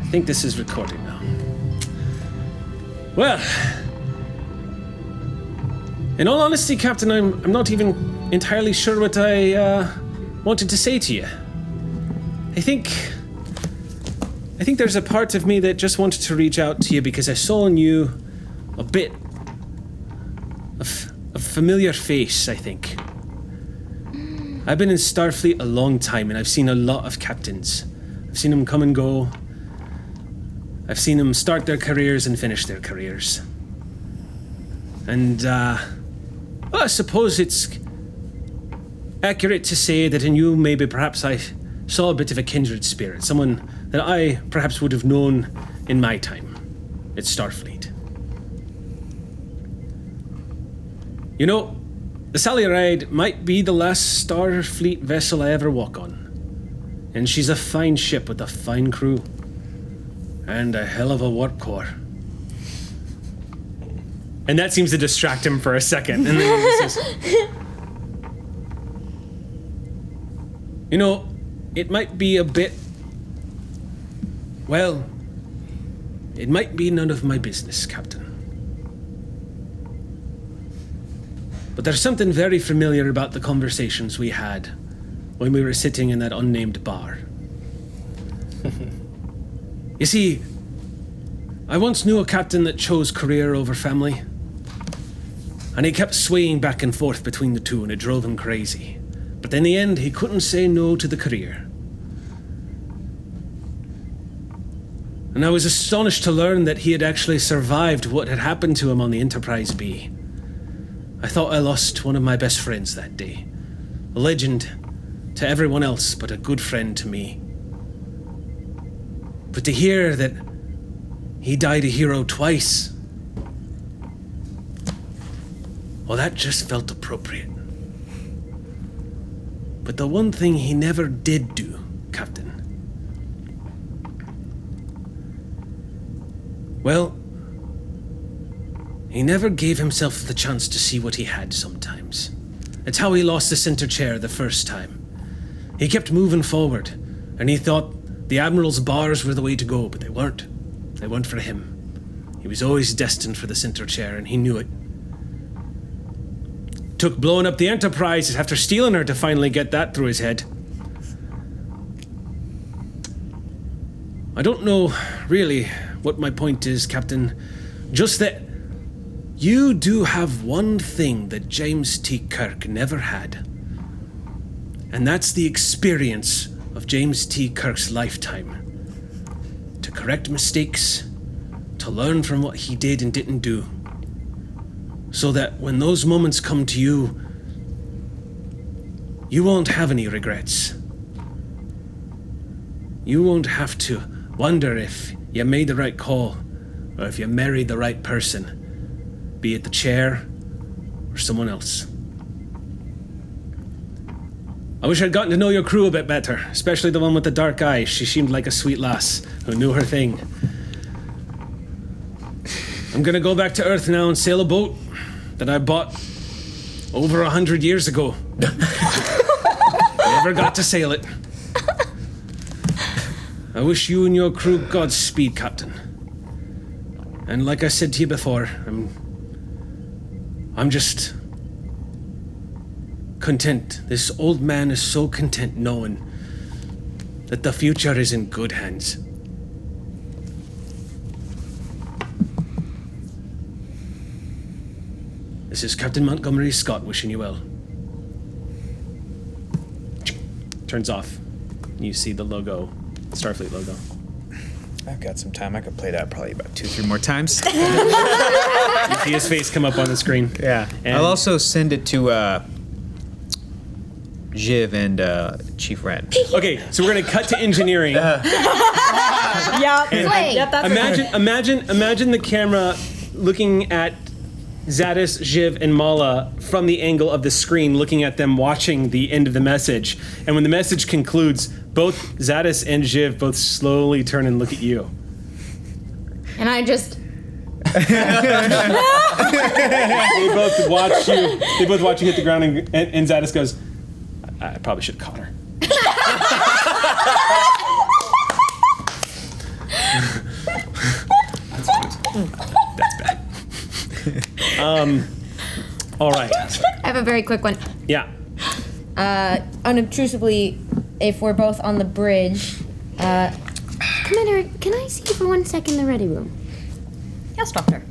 I think this is recording now. Well, in all honesty, Captain, I'm not even entirely sure what I wanted to say to you. I think there's a part of me that just wanted to reach out to you because I saw in you a bit of a familiar face, I think. I've been in Starfleet a long time, and I've seen a lot of captains. I've seen them come and go. I've seen them start their careers and finish their careers. And, well, I suppose it's accurate to say that in you, maybe perhaps I saw a bit of a kindred spirit, someone that I perhaps would have known in my time at Starfleet. You know, the Sally Ride might be the last Starfleet vessel I ever walk on. And she's a fine ship with a fine crew. And a hell of a warp core. And that seems to distract him for a second. And then he says, you know, it might be a bit... Well, it might be none of my business, Captain. But there's something very familiar about the conversations we had when we were sitting in that unnamed bar. You see, I once knew a captain that chose career over family. And he kept swaying back and forth between the two, and it drove him crazy. But in the end, he couldn't say no to the career. And I was astonished to learn that he had actually survived what had happened to him on the Enterprise B. I thought I lost one of my best friends that day. A legend to everyone else, but a good friend to me. But to hear that he died a hero twice, well, that just felt appropriate. But the one thing he never did do, Captain, well, he never gave himself the chance to see what he had sometimes. It's how he lost the center chair the first time. He kept moving forward, and he thought the Admiral's bars were the way to go, but they weren't. They weren't for him. He was always destined for the center chair, and he knew it. Took blowing up the Enterprise after stealing her to finally get that through his head. I don't know, really, what my point is, Captain. Just that you do have one thing that James T. Kirk never had. And that's the experience of James T. Kirk's lifetime. To correct mistakes, to learn from what he did and didn't do. So that when those moments come to you, you won't have any regrets. You won't have to wonder if you made the right call, or if you married the right person, be it the chair or someone else. I wish I'd gotten to know your crew a bit better, especially the one with the dark eyes. She seemed like a sweet lass who knew her thing. I'm gonna go back to Earth now and sail a boat that I bought over 100 years ago. Never got to sail it. I wish you and your crew Godspeed, Captain. And like I said to you before, I'm just content. This old man is so content knowing that the future is in good hands. This is Captain Montgomery Scott wishing you well. Turns off. You see the logo, Starfleet logo. I've got some time. I could play that probably about 2-3 more times. You see his face come up on the screen. Yeah. And I'll also send it to Jiv and Chief Red. Okay, so we're gonna cut to engineering. Yep. Play. Yep, that's Imagine the camera looking at Zadis, Jiv, and Mala from the angle of the screen, looking at them watching the end of the message. And when the message concludes, both Zadis and Jiv both slowly turn and look at you. And I just. They both watch you. They both watch you hit the ground, and Zadis goes, I probably should have caught her. That's bad. All right. I have a very quick one. Yeah. Unobtrusively, if we're both on the bridge, Commander, can I see you for 1 second in the ready room? Yes, Doctor.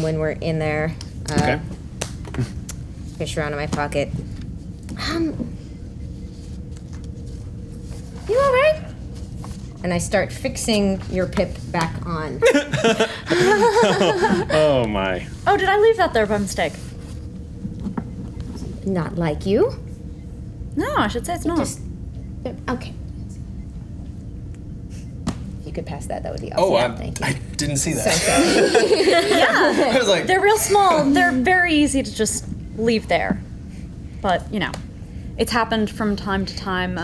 when we're in there, Okay. fish around in my pocket. You all right? And I start fixing your pip back on. Oh my. Oh, did I leave that there by mistake? not like you. No, I should say it's not. Just okay. If you could pass that, that would be awesome. Oh, Thank you. I didn't see that. Yeah. I was like, They're real small. They're very easy to just leave there. But, you know, it's happened from time to time.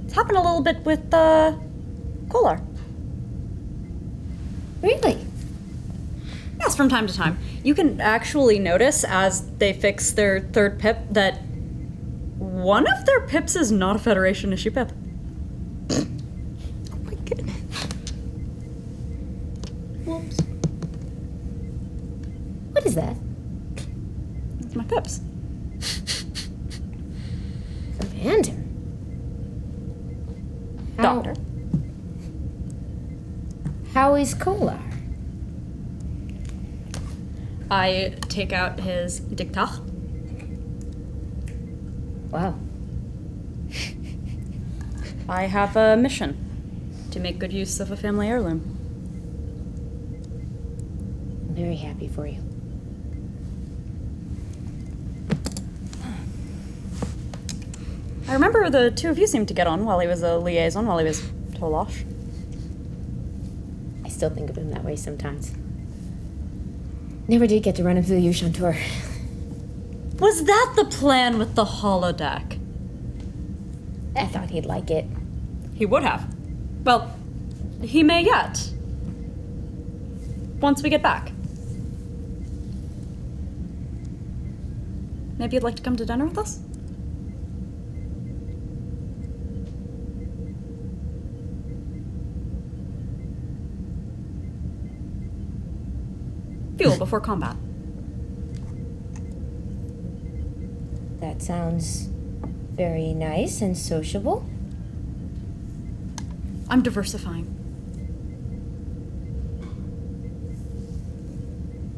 It's happened a little bit with Kolar. Really? Yes, from time to time. You can actually notice as they fix their third pip that one of their pips is not a Federation issue pip. Oh my goodness. Whoops. What is that? That's my pips. Commander. Doctor. How is Kolar? I take out his diktach. Wow. I have a mission to make good use of a family heirloom. I'm very happy for you. I remember the two of you seemed to get on while he was a liaison, while he was Tolosh. I still think of him that way sometimes. Never did get to run him through the Yushan tour. Was that the plan with the holodeck? I thought he'd like it. He would have. Well, he may yet. Once we get back. Maybe you'd like to come to dinner with us? Fuel before combat. That sounds very nice and sociable. I'm diversifying.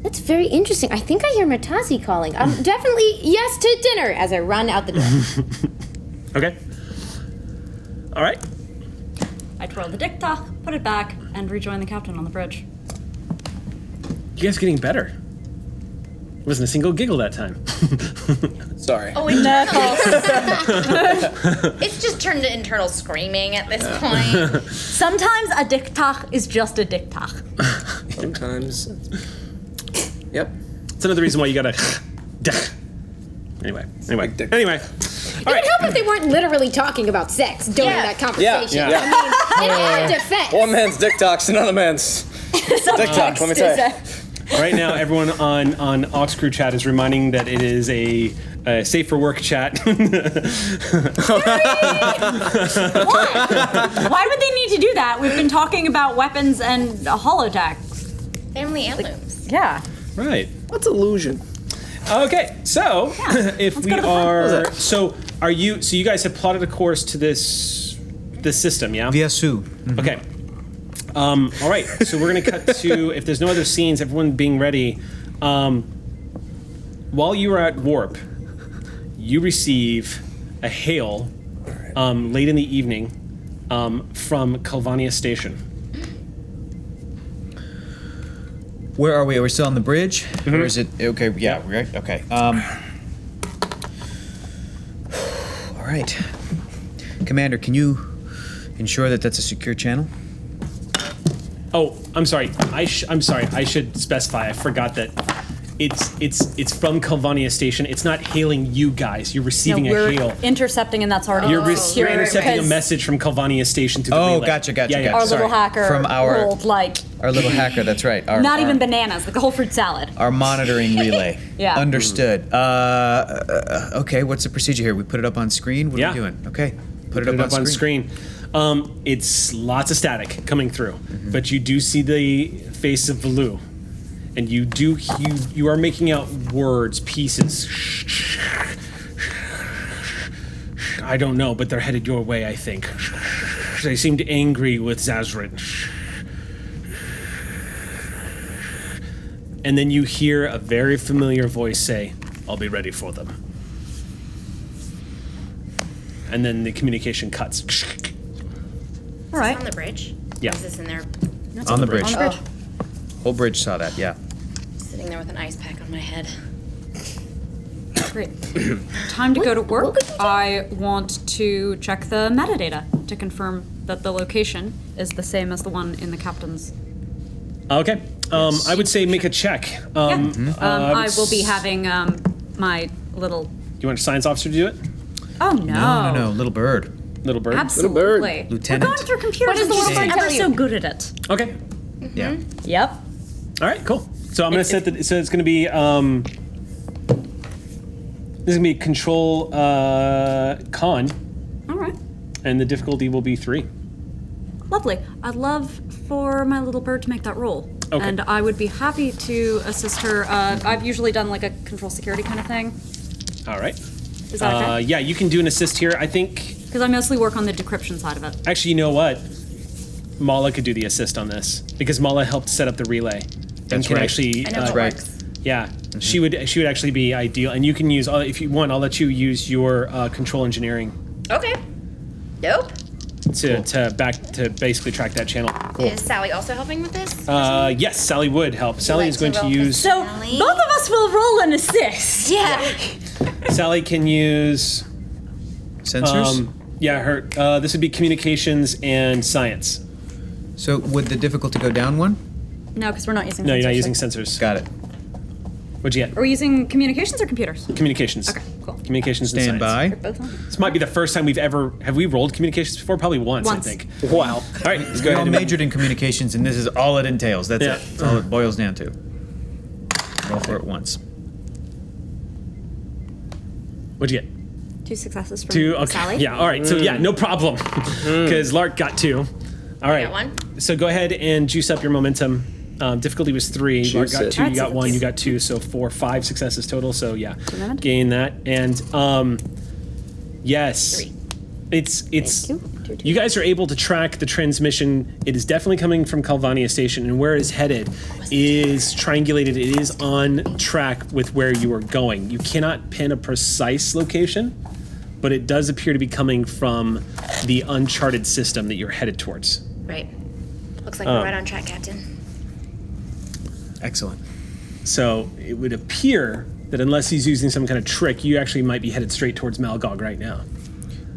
That's very interesting. I think I hear Matazi calling. Definitely yes to dinner as I run out the door. Okay. All right. I twirl the diktach, put it back, and rejoin the captain on the bridge. You guys are getting better. Wasn't a single giggle that time. sorry. Oh, it's just turned to internal screaming at this point. Sometimes a diktach is just a diktach. Sometimes. Yep. It's another reason why you gotta. Anyway. All It right. would help if they weren't literally talking about sex during that conversation. Yeah. I mean, in our defense. One man's dick talks, another man's dick talk, let me tell you. Right now, everyone on Aux Crew chat is reminding that it is a safe for work chat. Why? Why would they need to do that? We've been talking about weapons and holodecks. Family heirlooms. Yeah. Right. What's illusion? Okay. So, if we go to the are, so are you? So you guys have plotted a course to this system, yeah? Viasu. Okay. All right. So we're gonna cut to, if there's no other scenes, everyone being ready. While you are at warp, you receive a hail late in the evening from Calvania Station. Where are we? Are we still on the bridge? Or is it okay? Yeah, right. Okay. All right. Commander, can you ensure that that's a secure channel? Oh, I'm sorry. I'm sorry. I should specify. I forgot that it's from Calvania Station. It's not hailing you guys. You're receiving a hail. Intercepting, and that's already You're intercepting a message from Calvania Station to the relay. Gotcha. Yeah. Our Sorry. little hacker From our rolled like our little hacker. That's right. not even bananas, like a whole fruit salad. Our monitoring relay. Yeah. Understood. Okay. What's the procedure here? We put it up on screen. What are we doing? Okay. Put it up on screen. It's lots of static coming through, but you do see the face of Valu, and you are making out words, pieces. I don't know, but they're headed your way, I think. They seemed angry with Zazrit. And then you hear a very familiar voice say, "I'll be ready for them." And then the communication cuts. All right. On the bridge. Yeah. Is this in there? On the bridge. On the bridge. Whole bridge saw that. Yeah. Sitting there with an ice pack on my head. Great. Time to go to work. I want to check the metadata to confirm that the location is the same as the one in the captain's. Okay. I would say make a check. I will be having my little. Do you want a science officer to do it? Oh no! No, little bird. Little bird. Absolutely. Lieutenant. We're going through computers. What does the and little she's bird ever tell you? so good at it. Okay. Yeah. Yep. All right. Cool. So I'm gonna set that. So it's gonna be. This is gonna be control con, All right. and the difficulty will be 3. Lovely. I'd love for my little bird to make that roll. Okay. And I would be happy to assist her. I've usually done like a control security kind of thing. All right. Is that okay? Yeah, you can do an assist here. I think. Because I mostly work on the decryption side of it. Actually, you know what? Mala could do the assist on this because Mala helped set up the relay. And That's can right. actually. I know how it right. works. Yeah, she would actually be ideal, and you can use if you want. I'll let you use your control engineering Okay. Nope. to basically track that channel. Is Sally also helping with this? Yes, Sally would help. Sally like is going to to roll for use. So both of us will roll an assist. Yeah. Sally can use. Sensors? Yeah, her. This would be communications and science. So would the difficulty go down one? No, because we're not using. No, you're not sensors, using so- sensors. Got it. What'd you get? Are we using communications or computers? Communications. Okay, cool. Communications and Stand science. by. Both on. This might be the first time we've ever. Have we rolled communications before? Probably once. Once. I think. Wow. All right, let's go We ahead all and majored in communications, and this is all it entails. That's Yeah. it. That's all it boils down to. Roll for it once. What'd you get? 2 successes from 2. Okay. Sally. Yeah. All right. So yeah, no problem. Because Lark got 2. All right. got 1. So go ahead and juice up your momentum. Difficulty was 3. Lark Juice got it. 2. You That's got 1. it. You got 2. So 4, 5 successes total. So yeah, momentum. gain that. And yes, 3. it's Thank you. you guys are able to track the transmission. It is definitely coming from Calvania Station, and where it is headed is triangulated. It is on track with where you are going. You cannot pin a precise location, but it does appear to be coming from the uncharted system that you're headed towards. Right. Looks like we're right on track, Captain. Excellent. So it would appear that unless he's using some kind of trick, you actually might be headed straight towards Malgog right now.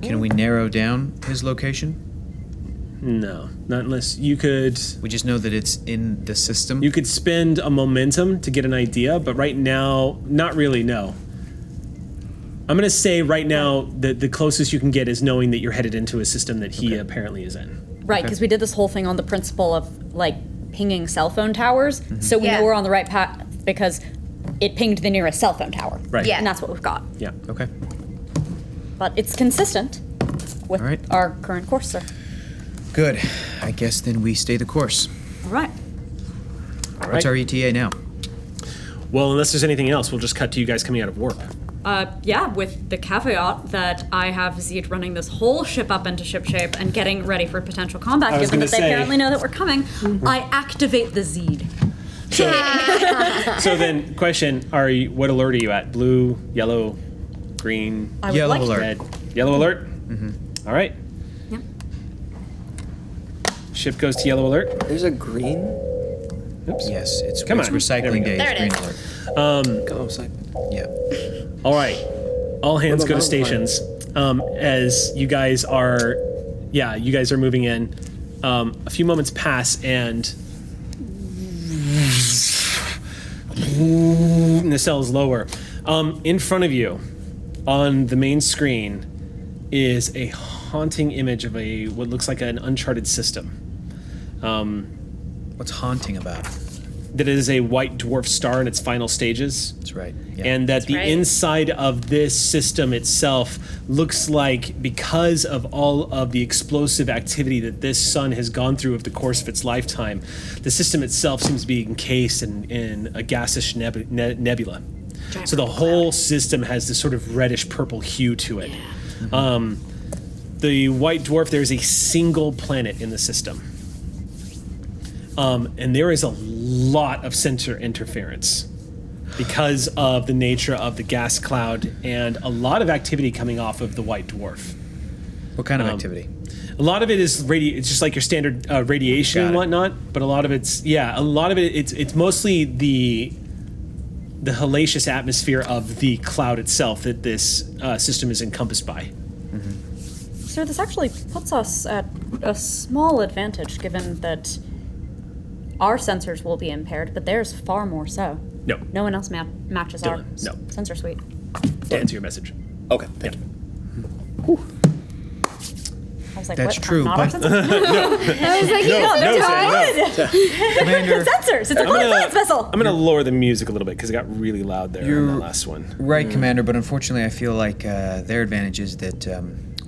Can we narrow down his location? No, not unless you could. We just know that it's in the system. You could spend a momentum to get an idea, but right now, not really. No. I'm gonna say right now that the closest you can get is knowing that you're headed into a system that he apparently is in. Right, because we did this whole thing on the principle of like pinging cell phone towers, so we Yeah. know we're on the right path because it pinged the nearest cell phone tower. Right. Yeah. And that's what we've got. Yeah. Okay. But it's consistent with All right. our current course, sir. Good. I guess then we stay the course. All right. All What's right. our ETA now? Well, unless there's anything else, we'll just cut to you guys coming out of warp. Yeah, with the caveat that I have Zed running this whole ship up into ship shape and getting ready for potential combat, I was given gonna that they say- apparently know that we're coming. I activate the Zed. So then, question: what alert are you at? Blue, yellow, green, I would Yellow like alert. red? Yellow alert. Mm-hmm. All right. Yep. Ship goes to yellow alert. There's a green. Oops. Yes, it's Come on. recycling There we go. day. There it Green is. alert. Oh, it's like Yeah. All right. All hands What go to about stations. As you guys are, you guys are moving in. A few moments pass, and the cell is lower. In front of you, on the main screen, is a haunting image of what looks like an uncharted system. What's haunting about it? That it is a white dwarf star in its final stages. That's right. Yeah. And that the right. inside of this system itself looks like, because of all of the explosive activity that this sun has gone through over the course of its lifetime, the system itself seems to be encased in a gaseous nebula. So the whole system has this sort of reddish purple hue to it. The white dwarf, there's a single planet in the system. And there is a lot of sensor interference because of the nature of the gas cloud and a lot of activity coming off of the white dwarf. What kind of activity? A lot of it is it's just like your standard radiation Got and it. whatnot, but a lot of it's mostly the hellacious atmosphere of the cloud itself that this system is encompassed by. So this actually puts us at a small advantage, given that our sensors will be impaired, but theirs far more so. No. No one else matches our Dylan, no. sensor suite. To answer your message. Okay, thank you. I was like, That's what? true, Not but- our sensors? I was like, Commander, Sensors! It's a science vessel! I'm gonna lower the music a little bit because it got really loud there on You're- the last one. right, Commander, but unfortunately I feel like their advantage is that,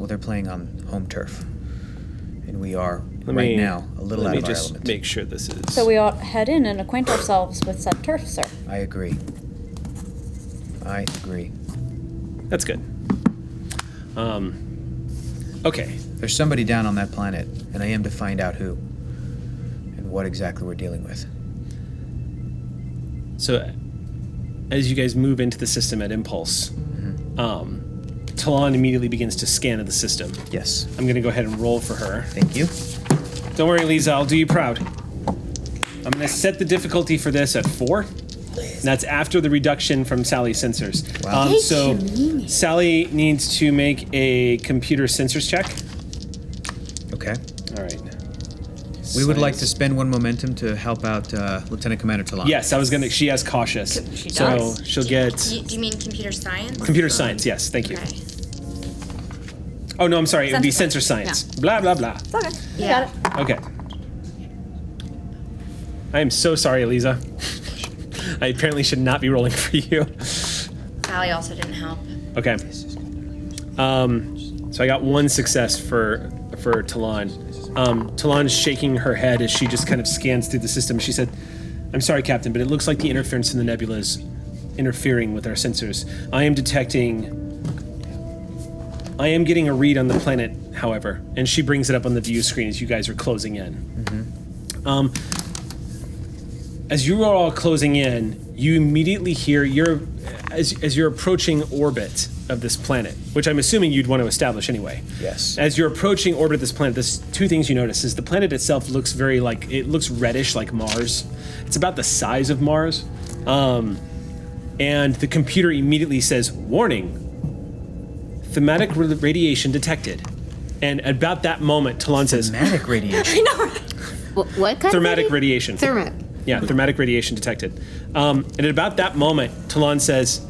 they're playing on home turf. And we are, now, a little out of our just element. make sure this is. So we ought head in and acquaint ourselves with said turf, sir. I agree. That's good. Okay. There's somebody down on that planet, and I am to find out who and what exactly we're dealing with. So, as you guys move into the system at Impulse, Talon immediately begins to scan the system. Yes. I'm gonna go ahead and roll for her. Thank you. Don't worry, Lisa, I'll do you proud. I'm gonna set the difficulty for this at 4. And that's after the reduction from Sally's sensors. Wow. So Sally needs to make a computer sensors check. Okay. All right. We would like to spend 1 momentum to help out Lieutenant Commander Talon. Yes, I was gonna. She has cautious. She so does. she'll get Do you mean computer science? computer science. Yes, thank you. Okay. Oh no, I'm sorry. It would be Sensor sensor science. science. Blah blah blah. It's okay. You Yeah. got it. Okay. I am so sorry, Eliza. I apparently should not be rolling for you. Sally also didn't help. Okay. So I got 1 success for Talon. Talon's shaking her head as she just kind of scans through the system. She said, "I'm sorry, Captain, but it looks like the interference in the nebula is interfering with our sensors. I am getting a read on the planet, however." And she brings it up on the view screen as you guys are closing in. As you are all closing in, you immediately hear as you're approaching orbit of this planet, which I'm assuming you'd want to establish anyway. Yes. As you're approaching orbit of this planet, there's 2 things you notice. Is the planet itself looks very it looks reddish like Mars. It's about the size of Mars. And the computer immediately says, "Warning, thematic radiation detected." And about that moment, Talon says, Thematic radiation. what kind "Thermatic of radiation." Thermatic. Yeah, thermatic radiation detected. And at about that moment, Talon says,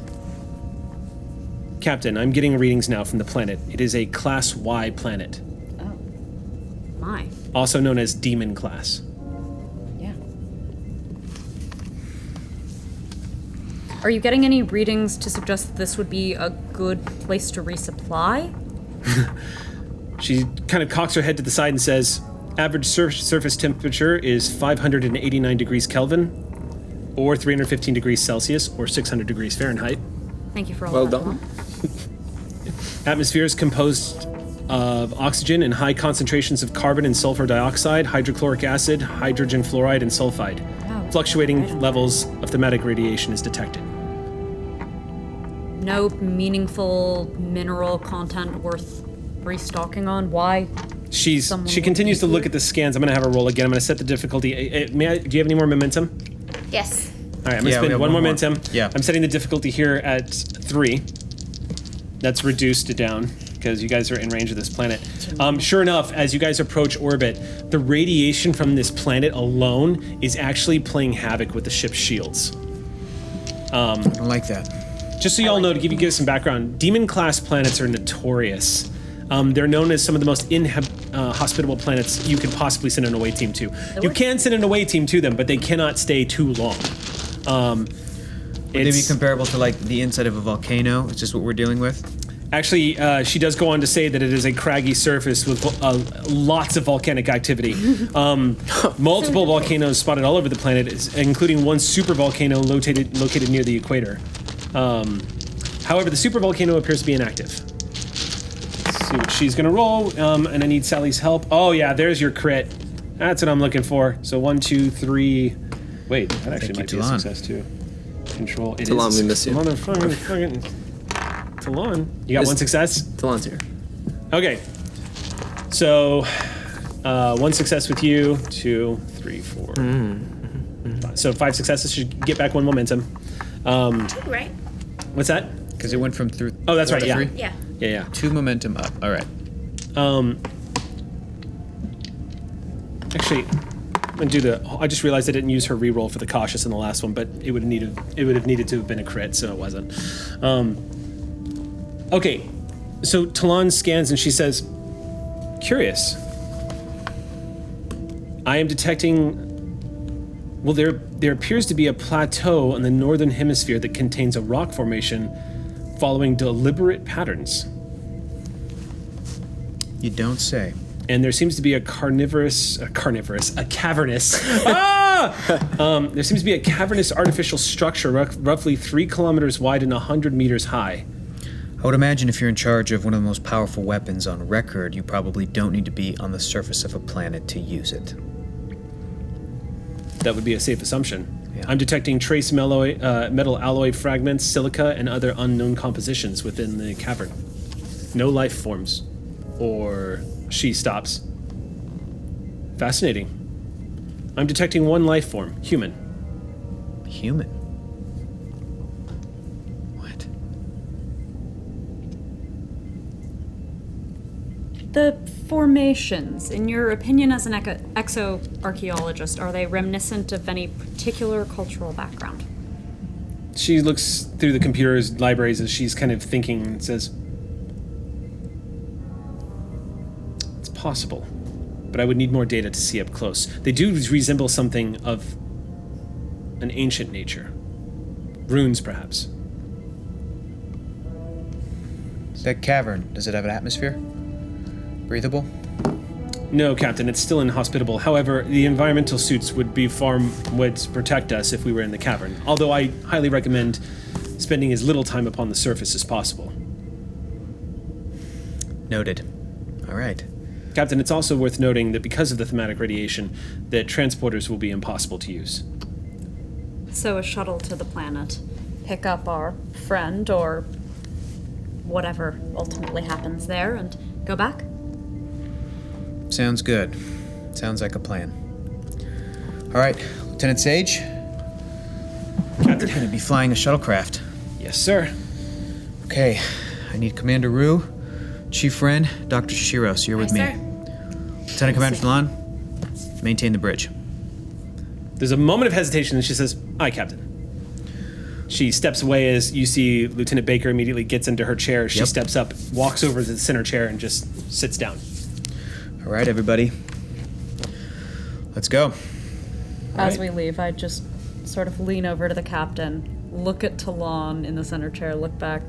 "Captain, I'm getting readings now from the planet. It is a Class Y planet, Oh. My. also known as Demon Class." Yeah. Are you getting any readings to suggest that this would be a good place to resupply? She kind of cocks her head to the side and says, "Average surface temperature is 589 degrees Kelvin, or 315 degrees Celsius, or 600 degrees Fahrenheit. Thank you for all Well that. done. Atmosphere is composed of oxygen and high concentrations of carbon and sulfur dioxide, hydrochloric acid, hydrogen fluoride, and sulfide. Wow. Fluctuating levels of thematic radiation is detected." No meaningful mineral content worth restocking on? Why? She Someone continues to would look at the scans. I'm going to have her roll again. I'm going to set the difficulty. Do you have any more momentum? Yes. All right, I'm going to Yeah, we spend have one one more. momentum. Yeah. I'm setting the difficulty here at 3. That's reduced it down because you guys are in range of this planet. Sure enough, as you guys approach orbit, the radiation from this planet alone is actually playing havoc with the ship's shields. I don't like that. Just so you all know, to give you some background, Demon-class planets are notorious. They're known as some of the most hospitable planets you could possibly send an away team to. You can send an away team to them, but they cannot stay too long. Would they be comparable to like the inside of a volcano? Is this what we're dealing with? Actually, she does go on to say that it is a craggy surface with lots of volcanic activity. Multiple volcanoes spotted all over the planet, including one supervolcano located near the equator. However, the supervolcano appears to be inactive. Let's see what she's gonna roll, and I need Sally's help. Oh yeah, there's your crit. That's what I'm looking for. So 1, 2, 3. Wait, that actually might be a Talon. success too. Control. It Talon, is. we miss you. Motherfucking Talon. You got Miss- 1 success? Talon's here. Okay. So, 1 success with you. 2, 3, 4. 5. So 5 successes should get back 1 momentum. Right? What's that? Because it went from through. Oh, that's right. Yeah. 3? Yeah. Yeah. 2 momentum up. All right. Actually, I'm gonna do I just realized I didn't use her reroll for the cautious in the last one, but it would have needed to have been a crit, so it wasn't. Okay, so Talon scans and she says, "Curious. I am detecting. Well, there appears to be a plateau on the northern hemisphere that contains a rock formation following deliberate patterns. You don't say. And there seems to be a cavernous. There seems to be a cavernous artificial structure roughly 3 kilometers wide and 100 meters high. I would imagine if you're in charge of one of the most powerful weapons on record, you probably don't need to be on the surface of a planet to use it. That would be a safe assumption. Yeah. I'm detecting trace metal alloy fragments, silica, and other unknown compositions within the cavern. No life forms. Or she stops. Fascinating. I'm detecting one life form, human. Human? What? The formations, in your opinion as an exo-archaeologist, are they reminiscent of any particular cultural background? She looks through the computer's libraries as she's kind of thinking and says, "It's possible, but I would need more data to see up close. They do resemble something of an ancient nature. Runes, perhaps." That cavern, does it have an atmosphere? Breathable? No, Captain, it's still inhospitable. However, the environmental suits would protect us if we were in the cavern, although I highly recommend spending as little time upon the surface as possible. Noted. All right. Captain, it's also worth noting that because of the thematic radiation, that transporters will be impossible to use. So a shuttle to the planet, pick up our friend or whatever ultimately happens there, and go back? Sounds good. Sounds like a plan. All right, Lieutenant Sage. Captain. You're going to be flying a shuttlecraft. Yes, sir. Okay, I need Commander Rue, Chief Wren, Dr. Shiros. You're with me. Sir. Lieutenant Commander Talon, maintain the bridge. There's a moment of hesitation, and she says, "Aye, Captain." She steps away as you see Lieutenant Baker immediately gets into her chair. She steps up, walks over to the center chair, and just sits down. All right, everybody. Let's go. As we leave, I just sort of lean over to the captain, look at Talon in the center chair, look back.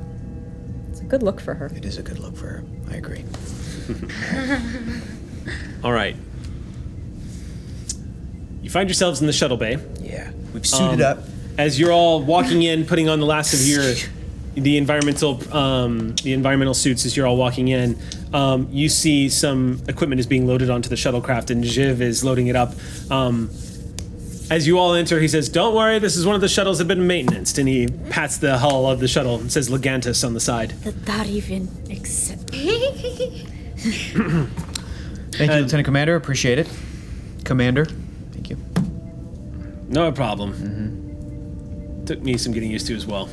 It's a good look for her. It is a good look for her. I agree. All right. You find yourselves in the shuttle bay. Yeah, we've suited up. As you're all walking in, putting on the last of the environmental suits. As you're all walking in, you see some equipment is being loaded onto the shuttlecraft, and Jiv is loading it up. As you all enter, he says, "Don't worry, this is one of the shuttles that have been maintenanced," and he pats the hull of the shuttle and says Legantus on the side. That even accept. Thank you, Lieutenant Commander. Appreciate it. Commander, thank you. No problem. Took me some getting used to as well.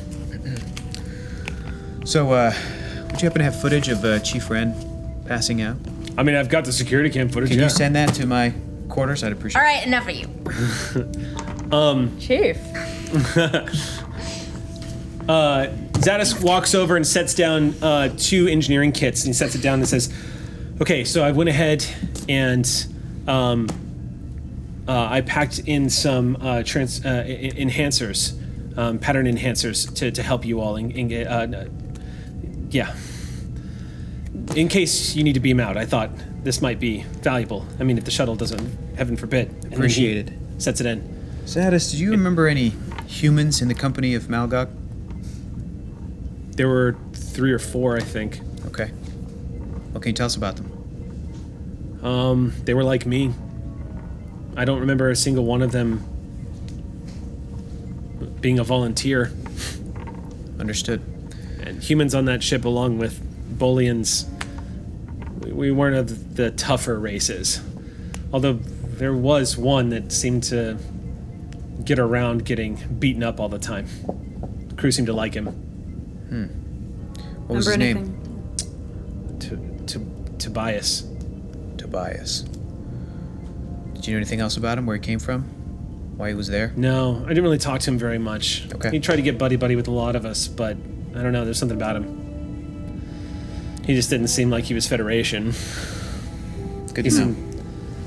So, would you happen to have footage of Chief Wren passing out? I mean, I've got the security cam footage. Can yeah. you send that to my quarters? I'd appreciate All it. right, enough of you. Chief. Zadis walks over and sets down 2 engineering kits, and he sets it down and says, "Okay, so I went ahead and I packed in some enhancers, pattern enhancers to help you all. In case you need to beam out, I thought this might be valuable. I mean, if the shuttle doesn't, heaven forbid." And Appreciate then he it. Sets it in. Zadis, do you remember any humans in the company of Malgog? There were 3 or 4, I think. Okay. What can you tell us about them? They were like me. I don't remember a single one of them being a volunteer. Understood. And humans on that ship, along with Bolians, we weren't of the tougher races. Although there was one that seemed to get around getting beaten up all the time. crew seemed to like him. What was his name? Tobias. Tobias. Did you know anything else about him? Where he came from? Why he was there? No, I didn't really talk to him very much. Okay. He tried to get buddy-buddy with a lot of us, but I don't know, there's something about him. He just didn't seem like he was Federation. Good to know.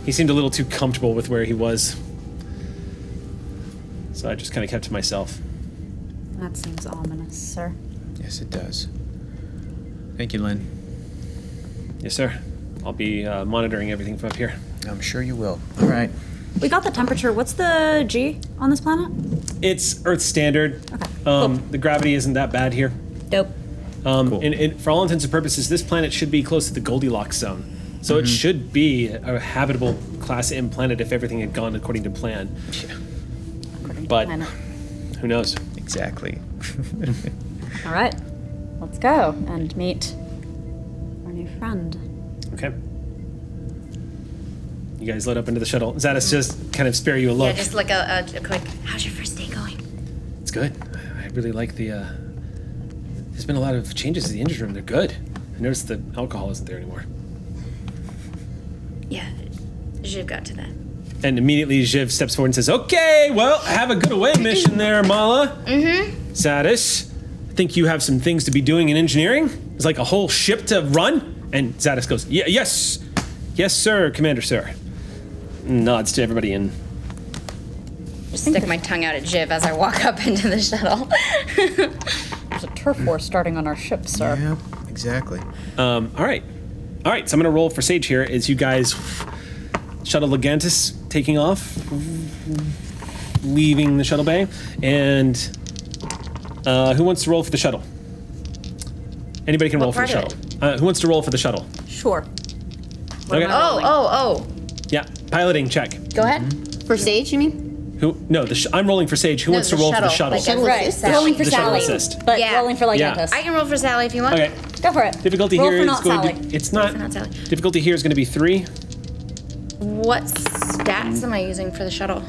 He seemed a little too comfortable with where he was. So I just kind of kept to myself. That seems ominous, sir. Yes, it does. Thank you, Lynn. Yes, sir. I'll be monitoring everything from up here. I'm sure you will. All right. We got the temperature. What's the G on this planet? It's Earth standard. Okay. The gravity isn't that bad here. Dope. And for all intents and purposes, this planet should be close to the Goldilocks zone. So it should be a habitable Class M planet if everything had gone according to plan. Yeah. But who knows? Exactly. All right. Let's go and meet our new friend. Okay. You guys load up into the shuttle. Zadis just kind of spare you a look. Yeah, just like a quick, how's your first day going? It's good. I really like the, there's been a lot of changes to the engine room. They're good. I noticed the alcohol isn't there anymore. Yeah, Jiv got to that. And immediately Jiv steps forward and says, okay, well, have a good away mission there, Mala. Mm-hmm. Zadis, I think you have some things to be doing in engineering. There's like a whole ship to run. And Zadis goes, yes. Yes, sir, Commander, sir. Nods to everybody and Just stick my tongue out at Jiv as I walk up into the shuttle. There's a turf war starting on our ship, sir. Yeah, exactly. all right, so I'm gonna roll for Sage here as you guys shuttle Legantus taking off, leaving the shuttle bay, and who wants to roll for the shuttle? Anybody can roll for the part shuttle. of Who wants to roll for the shuttle? Sure. Okay. Oh. Yeah, piloting check. Go ahead. For Sage, you mean? Who? No, I'm rolling for Sage. Who wants to roll for the shuttle? Like Right. assist Sally. Rolling for The shuttle Sally, assist. but Yeah. rolling for Yeah. Legantus. I can roll for Sally if you want. Okay. Go for it. Difficulty Roll here for is not going Sally. to. It's not. For not Sally. Difficulty here is going to be 3. What stats am I using for the shuttle?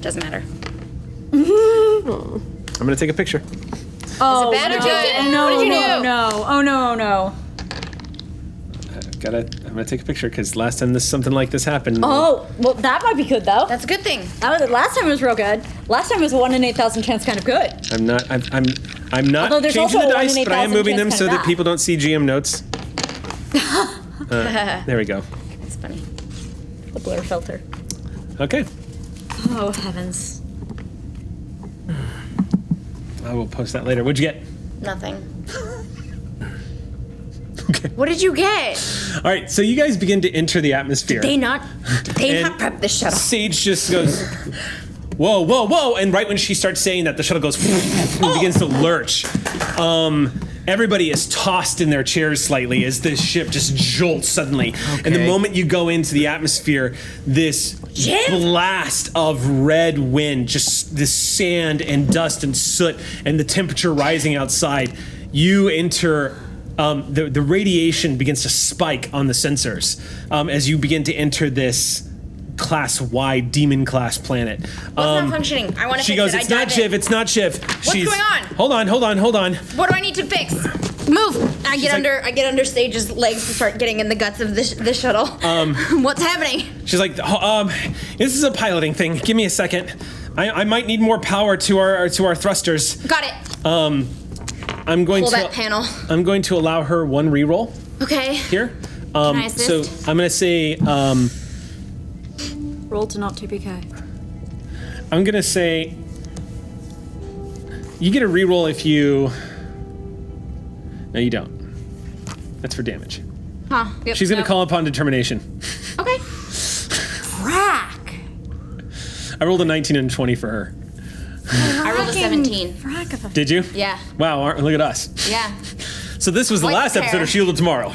Doesn't matter. I'm going to take a picture. Oh, bad or no. good? No, What did you no, do? no. Oh, no, no. I'm going to take a picture because last time something like this happened. Oh, well, that might be good, though. That's a good thing. Last time it was real good. Last time was a 1 in 8,000 chance kind of good. I'm not Although there's changing also the a 1 in dice, but I am 8,000 moving them chance so kinda that bad. people don't see GM notes. There we go. That's funny. The blur filter. Okay. Oh, heavens. I will post that later. What'd you get? Nothing. Okay. What did you get? All right, so you guys begin to enter the atmosphere. Did they not And prep the shuttle? Sage just goes, whoa, whoa, whoa. And right when she starts saying that, the shuttle goes and begins to lurch. Everybody is tossed in their chairs slightly as this ship just jolts suddenly. And the moment you go into the atmosphere, this blast of red wind, just this sand and dust and soot and the temperature rising outside, you enter. The radiation begins to spike on the sensors as you begin to enter this class-wide demon-class planet. What's not functioning? I want to She fix goes, it. it's not Shiv, it's not Shiv. What's going on? Hold on. What do I need to fix? Move! I get under Sage's legs to start getting in the guts of the shuttle. What's happening? She's like, this is a piloting thing. Give me a second. I might need more power to our thrusters. Got it. I'm going Pull to that panel. I'm going to allow her 1 reroll Okay. here. Can I assist? So I'm gonna say Roll to not TPK. I'm gonna say you get a reroll if you. No, you don't. That's for damage. Huh. Yep, She's gonna no. call upon determination. Okay. Frack! I rolled a 19 and a 20 for her. I rolled a 17. Frack of a... Did you? Yeah. Wow, look at us. Yeah. So this was the Like last the episode pair. of Shield of Tomorrow. All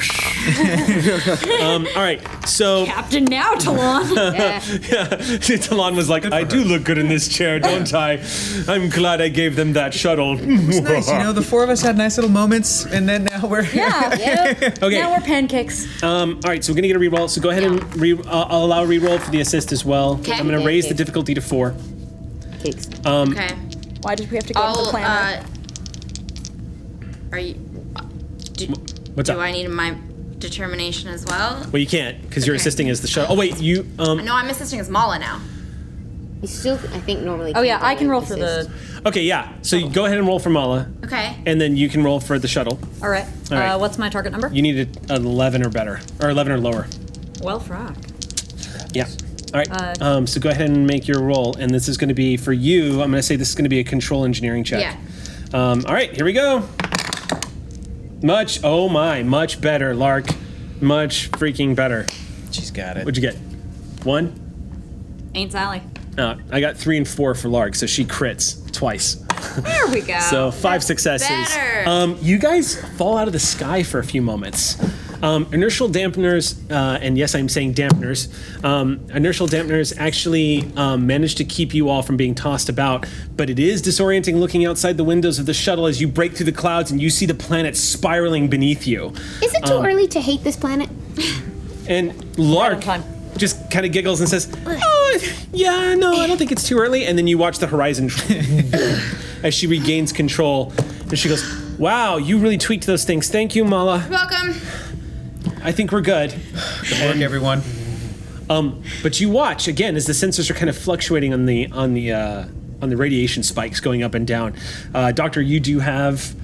right, so Captain now, Talon. Talon was like, I do look good in this chair, don't I? I'm glad I gave them that shuttle. It's nice, you know, the 4 of us had nice little moments, and then now we're... Yeah. Okay. Now we're pancakes. All right, so we're gonna get a reroll. So go ahead and I'll allow a reroll for the assist as well. Okay. I'm gonna raise the difficulty to 4. cakes. Okay. Why did we have to go to the planet? Are you? What's Do up? I need my determination as well? Well, you can't because you're assisting as the shuttle. Oh wait, you. No, I'm assisting as Mala now. You still, I think, normally. Oh yeah, can't I can roll assist. for the. Okay, yeah. So you go ahead and roll for Mala, Okay. and then you can roll for the shuttle. All right. All right. What's my target number? You need an 11 or better, or 11 or lower. Well, frack. Yeah. All right. So go ahead and make your roll, and this is going to be for you. I'm going to say this is going to be a control engineering check. Yeah. All right, here we go. Much better, Lark. Much freaking better. She's got it. What'd you get? 1? Ain't Sally. I got 3 and 4 for Lark, so she crits twice. There we go. So 5 successes. better. You guys fall out of the sky for a few moments. Inertial dampeners, and yes, I'm saying dampeners. Inertial dampeners actually manage to keep you all from being tossed about, but it is disorienting looking outside the windows of the shuttle as you break through the clouds and you see the planet spiraling beneath you. Is it too early to hate this planet? And Lark time. just kind of giggles and says, "Oh, yeah, no, I don't think it's too early." And then you watch the horizon as she regains control, and she goes, "Wow, you really tweaked those things. Thank you, Mala. Welcome. I think we're good." Good work, everyone. But you watch again as the sensors are kind of fluctuating on the radiation spikes going up and down. Doctor, you do have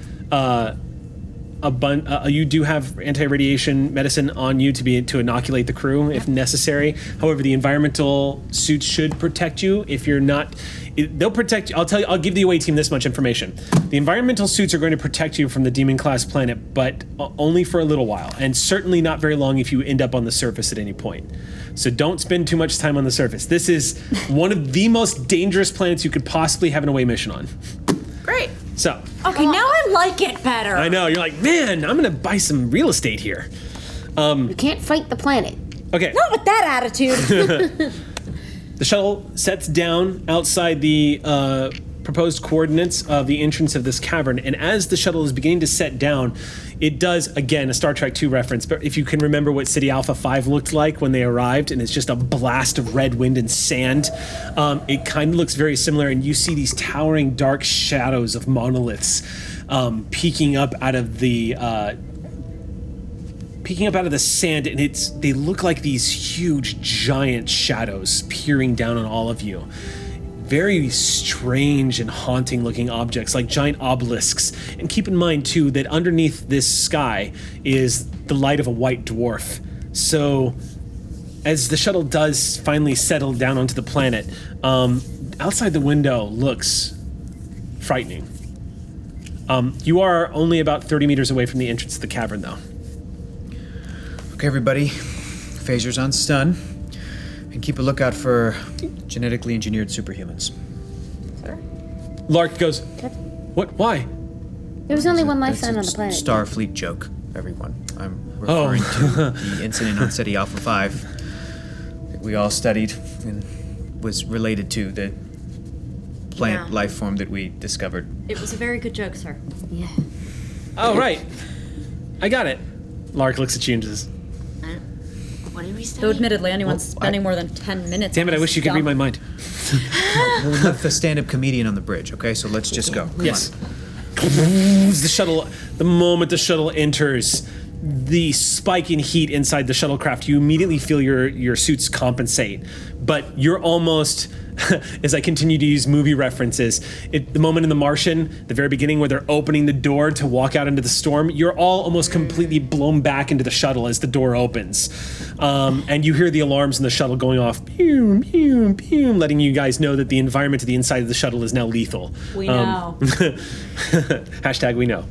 you do have anti-radiation medicine on you to inoculate the crew if necessary. However, the environmental suits should protect you. If you're not, they'll protect you. I'll give the away team this much information. The environmental suits are going to protect you from the demon class planet, but only for a little while, and certainly not very long if you end up on the surface at any point. So don't spend too much time on the surface. This is one of the most dangerous planets you could possibly have an away mission on. Great. So, Okay, now I like it better. I know, you're like, man, I'm gonna buy some real estate here. You can't fight the planet. Okay. Not with that attitude. The shuttle sets down outside the proposed coordinates of the entrance of this cavern, and as the shuttle is beginning to set down, it does, again, a Star Trek II reference, but if you can remember what City Alpha 5 looked like when they arrived, and it's just a blast of red wind and sand, it kind of looks very similar, and you see these towering dark shadows of monoliths peeking up out of the sand, and they look like these huge giant shadows peering down on all of you. Very strange and haunting looking objects like giant obelisks. And keep in mind too that underneath this sky is the light of a white dwarf. So as the shuttle does finally settle down onto the planet, outside the window looks frightening. You are only about 30 meters away from the entrance to the cavern though. Okay, everybody. Phasers on stun. And keep a lookout for genetically engineered superhumans. Lark goes, "What? Why?" There was only one life That's sign a on the planet. Starfleet joke, everyone. I'm referring to the incident on City Alpha 5 that we all studied and was related to the plant life form that we discovered. It was a very good joke, sir. Yeah. Oh, right. I got it. Lark looks at you and says, What did we study? Though admittedly, anyone Well, spending more than 10 minutes "Damn it, on I wish you could read my mind." We'll let the stand-up comedian on the bridge, okay? So let's just go. Come Yes. The moment the shuttle enters, the spike in heat inside the shuttlecraft, you immediately feel your suits compensate. But you're almost, as I continue to use movie references, the moment in The Martian, the very beginning where they're opening the door to walk out into the storm, you're all almost completely blown back into the shuttle as the door opens. And you hear the alarms in the shuttle going off, pew, pew, pew, letting you guys know that the environment to the inside of the shuttle is now lethal. We know. Hashtag we know.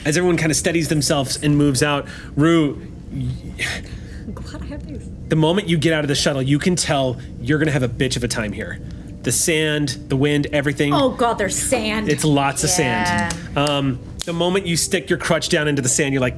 As everyone kind of steadies themselves and moves out, Rue, I'm glad I have these. the moment you get out of the shuttle, you can tell you're going to have a bitch of a time here. The sand, the wind, everything. Oh god, there's sand. It's lots of sand. The moment you stick your crutch down into the sand, you're like,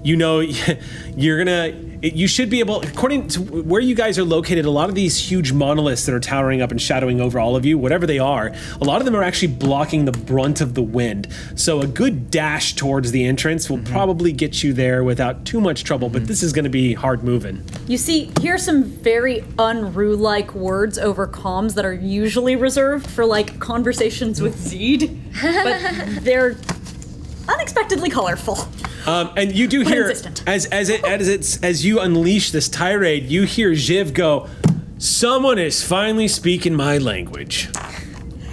you know, you should be able, according to where you guys are located, a lot of these huge monoliths that are towering up and shadowing over all of you, whatever they are, a lot of them are actually blocking the brunt of the wind. So a good dash towards the entrance will probably get you there without too much trouble, but this is going to be hard moving. You see, here's some very unRue-like words over comms that are usually reserved for, like, conversations with Zeed, but they're unexpectedly colorful. And you do hear, insistent. as you unleash this tirade, you hear Jiv go, "Someone is finally speaking my language."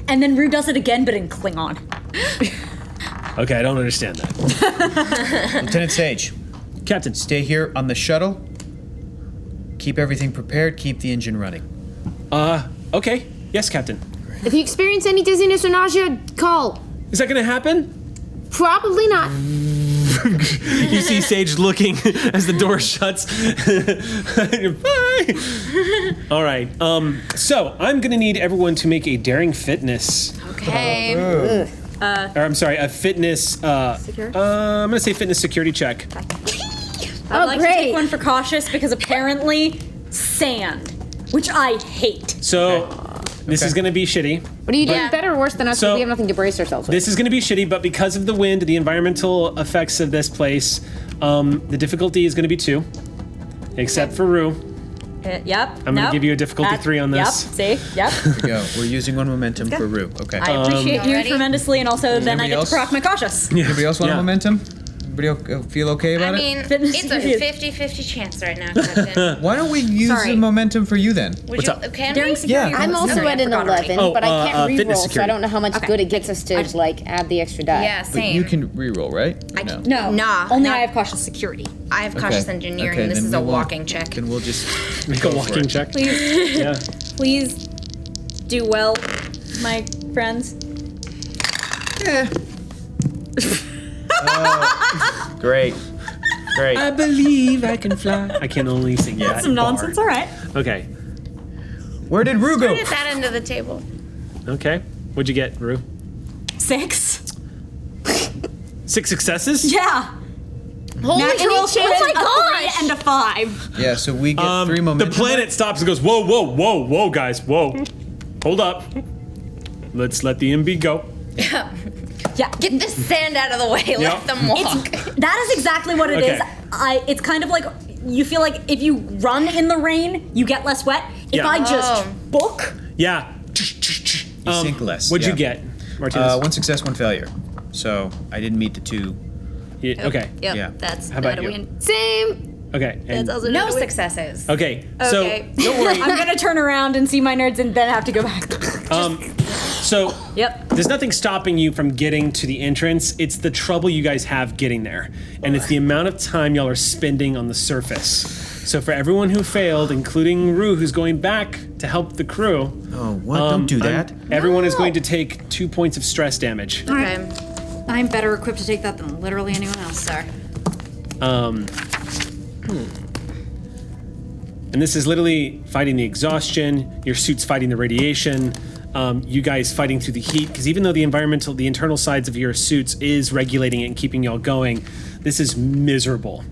And then Rue does it again, but in Klingon. Okay, I don't understand that. Lieutenant Sage, Captain. stay here on the shuttle. Keep everything prepared. Keep the engine running. Okay. Yes, Captain. If you experience any dizziness or nausea, call. Is that going to happen? Probably not. You see Sage looking as the door shuts. Bye. All right. So I'm gonna need everyone to make a daring fitness. Okay. Or I'm sorry, a fitness. Security? I'm gonna say fitness security check. I'd like to great. take one for cautious because apparently sand, which I hate. So this is gonna be shitty. What are you doing better or worse than us? So- Because we have nothing to brace ourselves with. This is gonna be shitty, but because of the wind, the environmental effects of this place, the difficulty is gonna be 2, except for Rue. Yep. I'm gonna give you a difficulty 3 on this. Yep. See. Yep. Here we go. We're using one momentum for Rue. Okay. I appreciate you Already? tremendously, and also then I Anybody get else? to proc my cautious. Anybody else want Yeah. a momentum? Everybody feel okay I about it? mean, Fitness it's a security. 50-50 chance right now, Captain. Why don't we use Sorry. the momentum for you then? Would What's you? up? Can Daring we? security. Yeah. I'm also Sorry, I at an forgot already. 11, but I can't fitness re-roll, so I security. don't know how much good it gets us to, like, add the extra die. Yeah, But same. you can re-roll, right? No. Nah, Only not- I have cautious security. I have cautious engineering. Okay, This then is we a won't. walking check. Then we'll just Make go a for walking it. check. Please, Yeah. please do well, my friends. Great. Great. I believe I can fly. I can only sing that. Some nonsense. All right. Okay. Where did Rue go? Put that into the table. Okay. What'd you get, Rue? 6. 6 successes? Yeah. Holy Natural shit! crit, Oh my a 3 gosh! and a 5. Yeah, so we get 3 The momentum. planet stops and goes, whoa, whoa, whoa, whoa, guys, whoa. Hold up. Let's let the MB go. Yeah. Get this sand out of the way. Let them walk. That is exactly what it Okay. is. It's kind of like you feel like if you run in the rain, you get less wet. If Yeah. I just book, Yeah. You sink less. What'd yeah. you get, Martinez? 1 success, 1 failure. So I didn't meet the 2. Yeah, okay. Yep, Yeah. that's How about not a you? win. Same. Okay. And, that's also No not a win. successes. okay. Okay. So don't worry. I'm gonna turn around and see my nerds and then have to go back. So Yep. there's nothing stopping you from getting to the entrance. It's the trouble you guys have getting there. And it's the amount of time y'all are spending on the surface. So for everyone who failed, including Rue, who's going back to help the crew, Oh, what? Don't do that. everyone is going to take 2 points of stress damage. Okay. I'm better equipped to take that than literally anyone else, sir. And this is literally fighting the exhaustion, your suit's fighting the radiation, you guys fighting through the heat, because even though the internal sides of your suits is regulating it and keeping y'all going, this is miserable.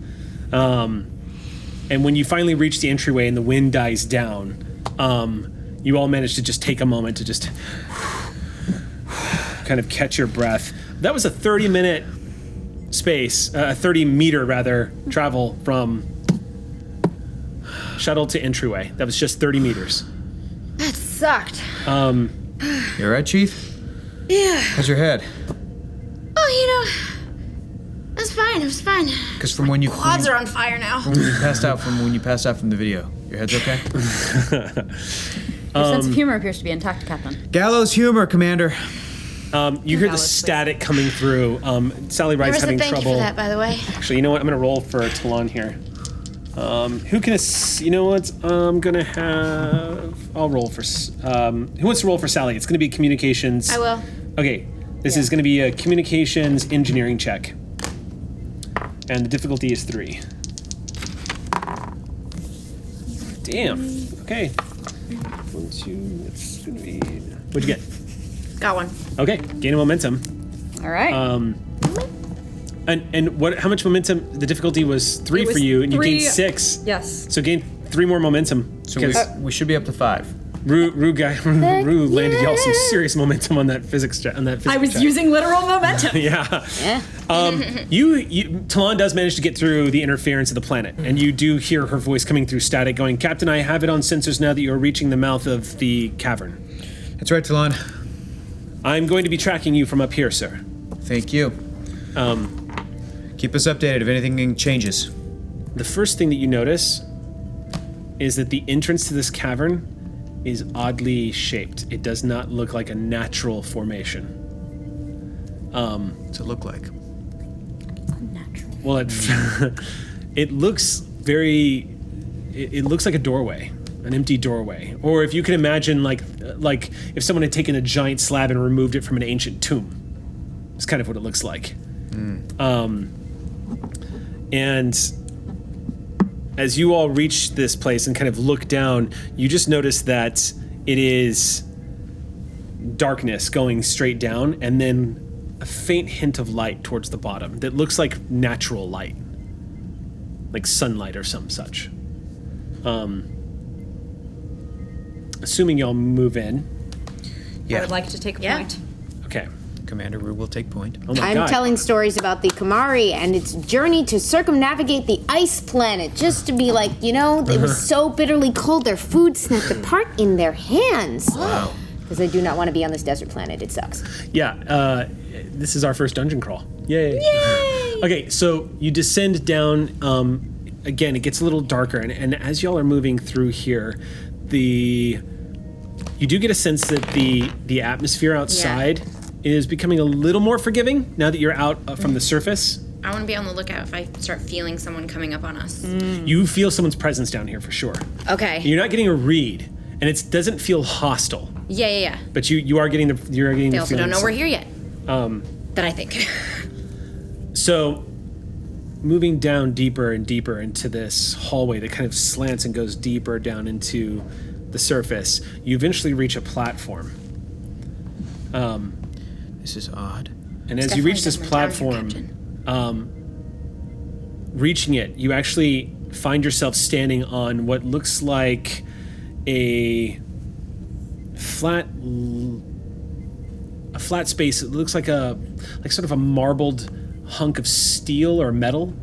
And when you finally reach the entryway and the wind dies down, you all manage to just take a moment to just kind of catch your breath. That was a 30-minute space, 30-meter rather, travel from shuttle to entryway. That was just 30 meters. That sucked. You all right, Chief? Yeah. How's your head? Oh, it was fine. It was fine. Because from when you Quads are on fire now. when you passed out from the video, your head's okay? Your sense of humor appears to be intact, Captain. Gallows humor, Commander. You hear the Valid, static coming through. Sally Ride's Marissa, having thank trouble. you for that, by the way. Actually, you know what? I'm gonna roll for Talon here. Who can? You know what? I'm gonna have. I'll roll for. Who wants to roll for Sally? It's gonna be communications. I will. Okay. This is gonna be a communications engineering check, and the difficulty is 3. Damn. Okay. 1, 2. It's gonna be. What'd you get? Got one. Okay. Gaining momentum. All right. And what? How much momentum? The difficulty was 3 It was for you, and you 3 gained 6. Yes. So gain 3 more momentum. So because we should be up to 5. Rue landed y'all some serious momentum on that physics check. I was using literal momentum. Yeah. Talon does manage to get through the interference of the planet, and you do hear her voice coming through static, going, "Captain, I have it on sensors now that you are reaching the mouth of the cavern. That's right, Talon. I'm going to be tracking you from up here, sir." Thank you. Keep us updated if anything changes. The first thing that you notice is that the entrance to this cavern is oddly shaped. It does not look like a natural formation. What's it look like? Well, it looks very. It looks like a doorway, an empty doorway, or if you can imagine, like if someone had taken a giant slab and removed it from an ancient tomb. It's kind of what it looks like. And as you all reach this place and kind of look down, you just notice that it is darkness going straight down, and then a faint hint of light towards the bottom that looks like natural light, like sunlight or some such. Assuming y'all move in. I would like to take a point. Okay. Commander Rue will take point. Oh my I'm God. telling stories about the Kamari and its journey to circumnavigate the ice planet, just to be like, it was so bitterly cold their food snapped apart in their hands. Wow. Because I do not want to be on this desert planet. It sucks. Yeah, this is our first dungeon crawl. Yay! Okay, so you descend down. Again, it gets a little darker, and as y'all are moving through here, you do get a sense that the atmosphere outside is becoming a little more forgiving now that you're out from the surface. I want to be on the lookout if I start feeling someone coming up on us. You feel someone's presence down here for sure. Okay. You're not getting a read, and it doesn't feel hostile. Yeah. But you are getting the They also don't know we're here yet. That I think. So, moving down deeper and deeper into this hallway that kind of slants and goes deeper down into the surface, you eventually reach a platform. This is odd. And as you reach this platform, reaching it, you actually find yourself standing on what looks like a flat space. It looks like sort of a marbled hunk of steel or metal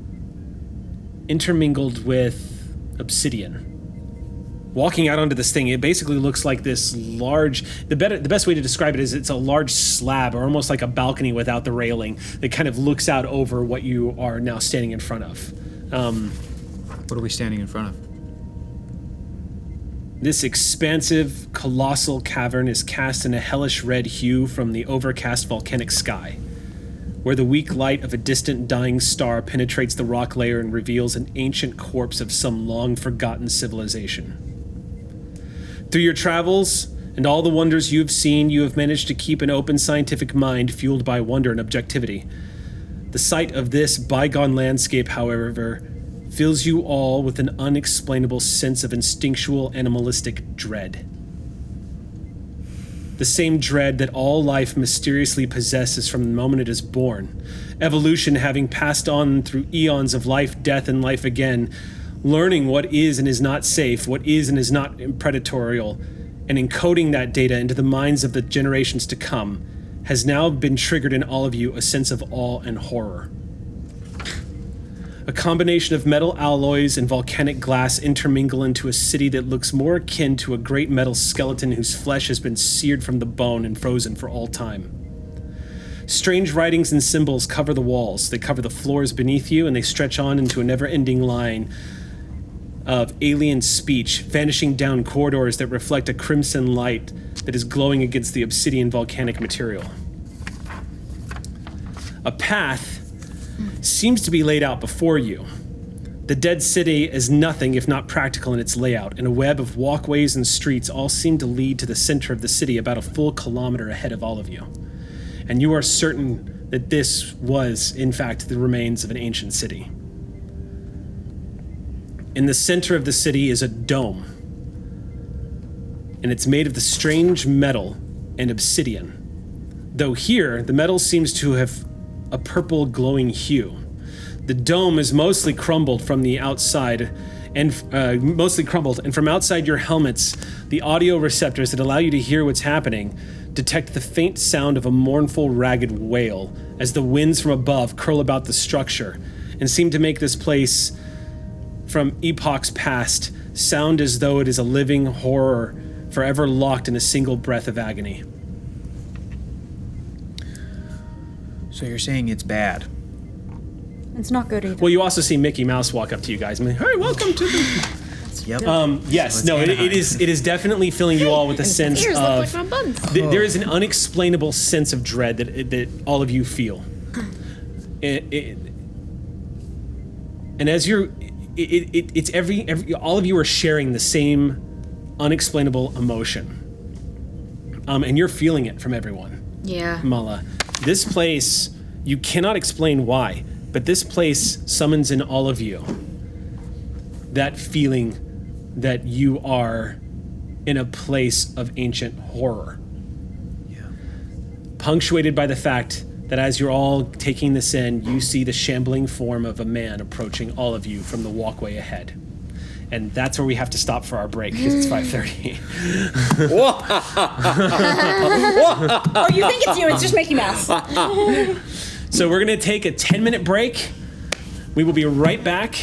intermingled with obsidian. Walking out onto this thing, it basically looks like this large. The best way to describe it is it's a large slab, or almost like a balcony without the railing, that kind of looks out over what you are now standing in front of. What are we standing in front of? This expansive, colossal cavern is cast in a hellish red hue from the overcast volcanic sky, where the weak light of a distant dying star penetrates the rock layer and reveals an ancient corpse of some long-forgotten civilization. Through your travels and all the wonders you have seen, you have managed to keep an open scientific mind fueled by wonder and objectivity. The sight of this bygone landscape, however, fills you all with an unexplainable sense of instinctual animalistic dread. The same dread that all life mysteriously possesses from the moment it is born. Evolution having passed on through eons of life, death, and life again, learning what is and is not safe, what is and is not predatorial, and encoding that data into the minds of the generations to come, has now been triggered in all of you a sense of awe and horror. A combination of metal alloys and volcanic glass intermingle into a city that looks more akin to a great metal skeleton whose flesh has been seared from the bone and frozen for all time. Strange writings and symbols cover the walls, they cover the floors beneath you, and they stretch on into a never-ending line of alien speech, vanishing down corridors that reflect a crimson light that is glowing against the obsidian volcanic material. A path seems to be laid out before you. The dead city is nothing if not practical in its layout, and a web of walkways and streets all seem to lead to the center of the city about a full kilometer ahead of all of you. And you are certain that this was, in fact, the remains of an ancient city. In the center of the city is a dome, and it's made of the strange metal and obsidian. Though here, the metal seems to have a purple glowing hue. The dome is mostly crumbled from the outside, and from outside your helmets, the audio receptors that allow you to hear what's happening detect the faint sound of a mournful, ragged wail as the winds from above curl about the structure and seem to make this place from epochs past sound as though it is a living horror forever locked in a single breath of agony. So you're saying it's bad? It's not good either. Well, you also see Mickey Mouse walk up to you guys and be like, "Hey, welcome to the..." Yep. Yes, no, it is definitely filling you all with a sense Ears of... look like my buns. There is an unexplainable sense of dread that all of you feel. And as you're... It's all of you are sharing the same unexplainable emotion. And you're feeling it from everyone. Yeah. Mala. This place, you cannot explain why, but this place summons in all of you that feeling that you are in a place of ancient horror. Yeah. Punctuated by the fact that as you're all taking this in, you see the shambling form of a man approaching all of you from the walkway ahead. And that's where we have to stop for our break, because it's 5:30. Oh, you think it's you, it's just Mickey Mouse. So we're gonna take a 10-minute break. We will be right back.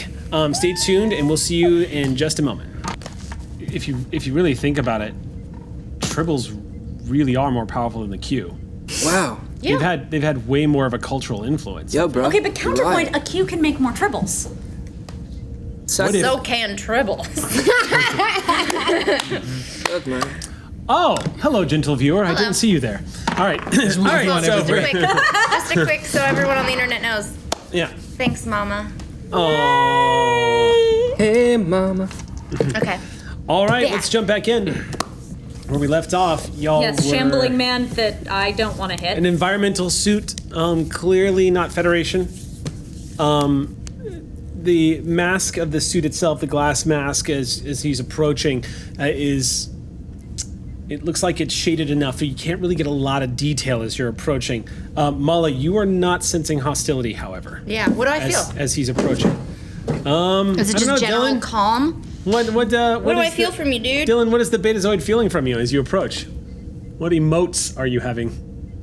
Stay tuned, and we'll see you in just a moment. If you really think about it, tribbles really are more powerful than the Q. Wow. Yeah. They've had way more of a cultural influence. Yo, bro. Okay, but you're counterpoint, right. a Q can make more tribbles. So can tribbles. Look, man. Oh, hello, gentle viewer. I didn't see you there. All right. All right. Just a quick, so everyone on the internet knows. Yeah. Thanks, Mama. Oh. Hey, mama. Okay. All right. Yeah. Let's jump back in. Where we left off, y'all Yes, were shambling man that I don't want to hit. an environmental suit, clearly not Federation. The mask of the suit itself, the glass mask, as he's approaching, it looks like it's shaded enough that you can't really get a lot of detail as you're approaching. Mala, you are not sensing hostility, however. Yeah. What do I feel? As he's approaching. Is it I don't just know, general Dylan? calm? What What do I is feel the- from you, dude? Dylan, what is the Betazoid feeling from you as you approach? What emotes are you having?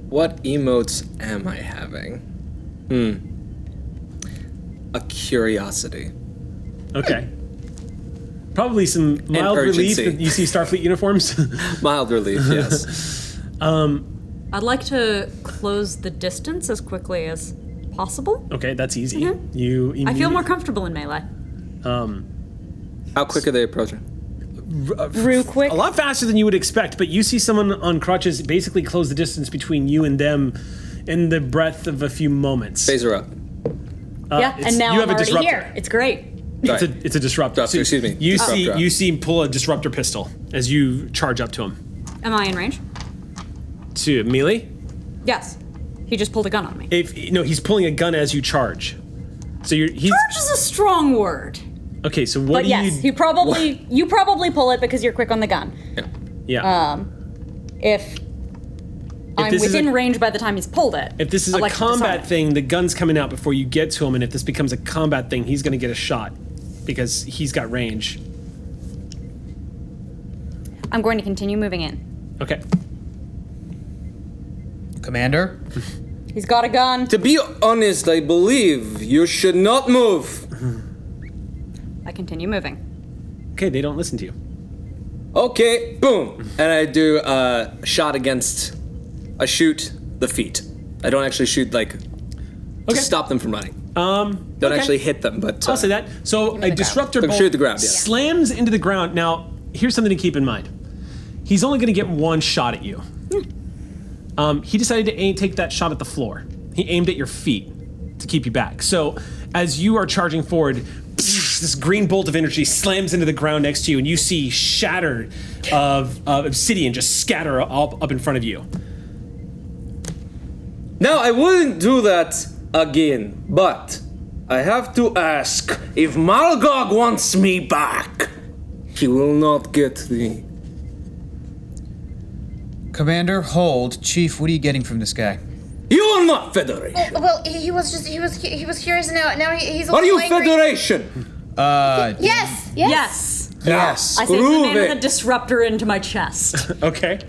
What emotes am I having? A curiosity. Okay. Probably some mild relief urgency. that you see Starfleet uniforms. Mild relief, yes. I'd like to close the distance as quickly as possible. Okay, that's easy. Mhm. You I feel more comfortable in melee. How quick are they approaching? Real quick. a lot faster than you would expect, but you see someone on crutches basically close the distance between you and them in the breadth of a few moments. Phaser up. Yeah, it's- and now you I'm have a already disruptor. here. It's great. It's a disruptor. Disruptor, excuse me. You Disruptor. see him pull a disruptor pistol as you charge up to him. Am I in range? To melee? Yes. He just pulled a gun on me. No, he's pulling a gun as you charge. So he's Charge is a strong word. okay. So what But do yes, you probably pull it because you're quick on the gun. Yeah. If I'm this is within a- range by the time he's pulled it. If this is I'd a like to disarm combat it. thing, the gun's coming out before you get to him, and if this becomes a combat thing, he's going to get a shot because he's got range. I'm going to continue moving in. Okay. Commander? He's got a gun. To be honest, I believe you should not move. I continue moving. Okay, they don't listen to you. Okay, boom. And I do a shot against. I shoot the feet. I don't actually shoot, like, to stop them from running. Don't okay. actually hit them, but. I'll say that. So a disruptor bolt Shoot the ground, yeah. slams into the ground. Now, here's something to keep in mind. He's only going to get one shot at you. He decided to take that shot at the floor. He aimed at your feet to keep you back. So as you are charging forward, this green bolt of energy slams into the ground next to you, and you see shattered of obsidian just scatter up in front of you. Now, I wouldn't do that again, but I have to ask if Malgog wants me back. He will not get the. Commander, hold. Chief, what are you getting from this guy? You are not Federation. Well, he was curious. Now he's a Are little you angry. Federation? Yes. Yes. Yes. I say the Prove name of it. the disruptor into my chest. Okay.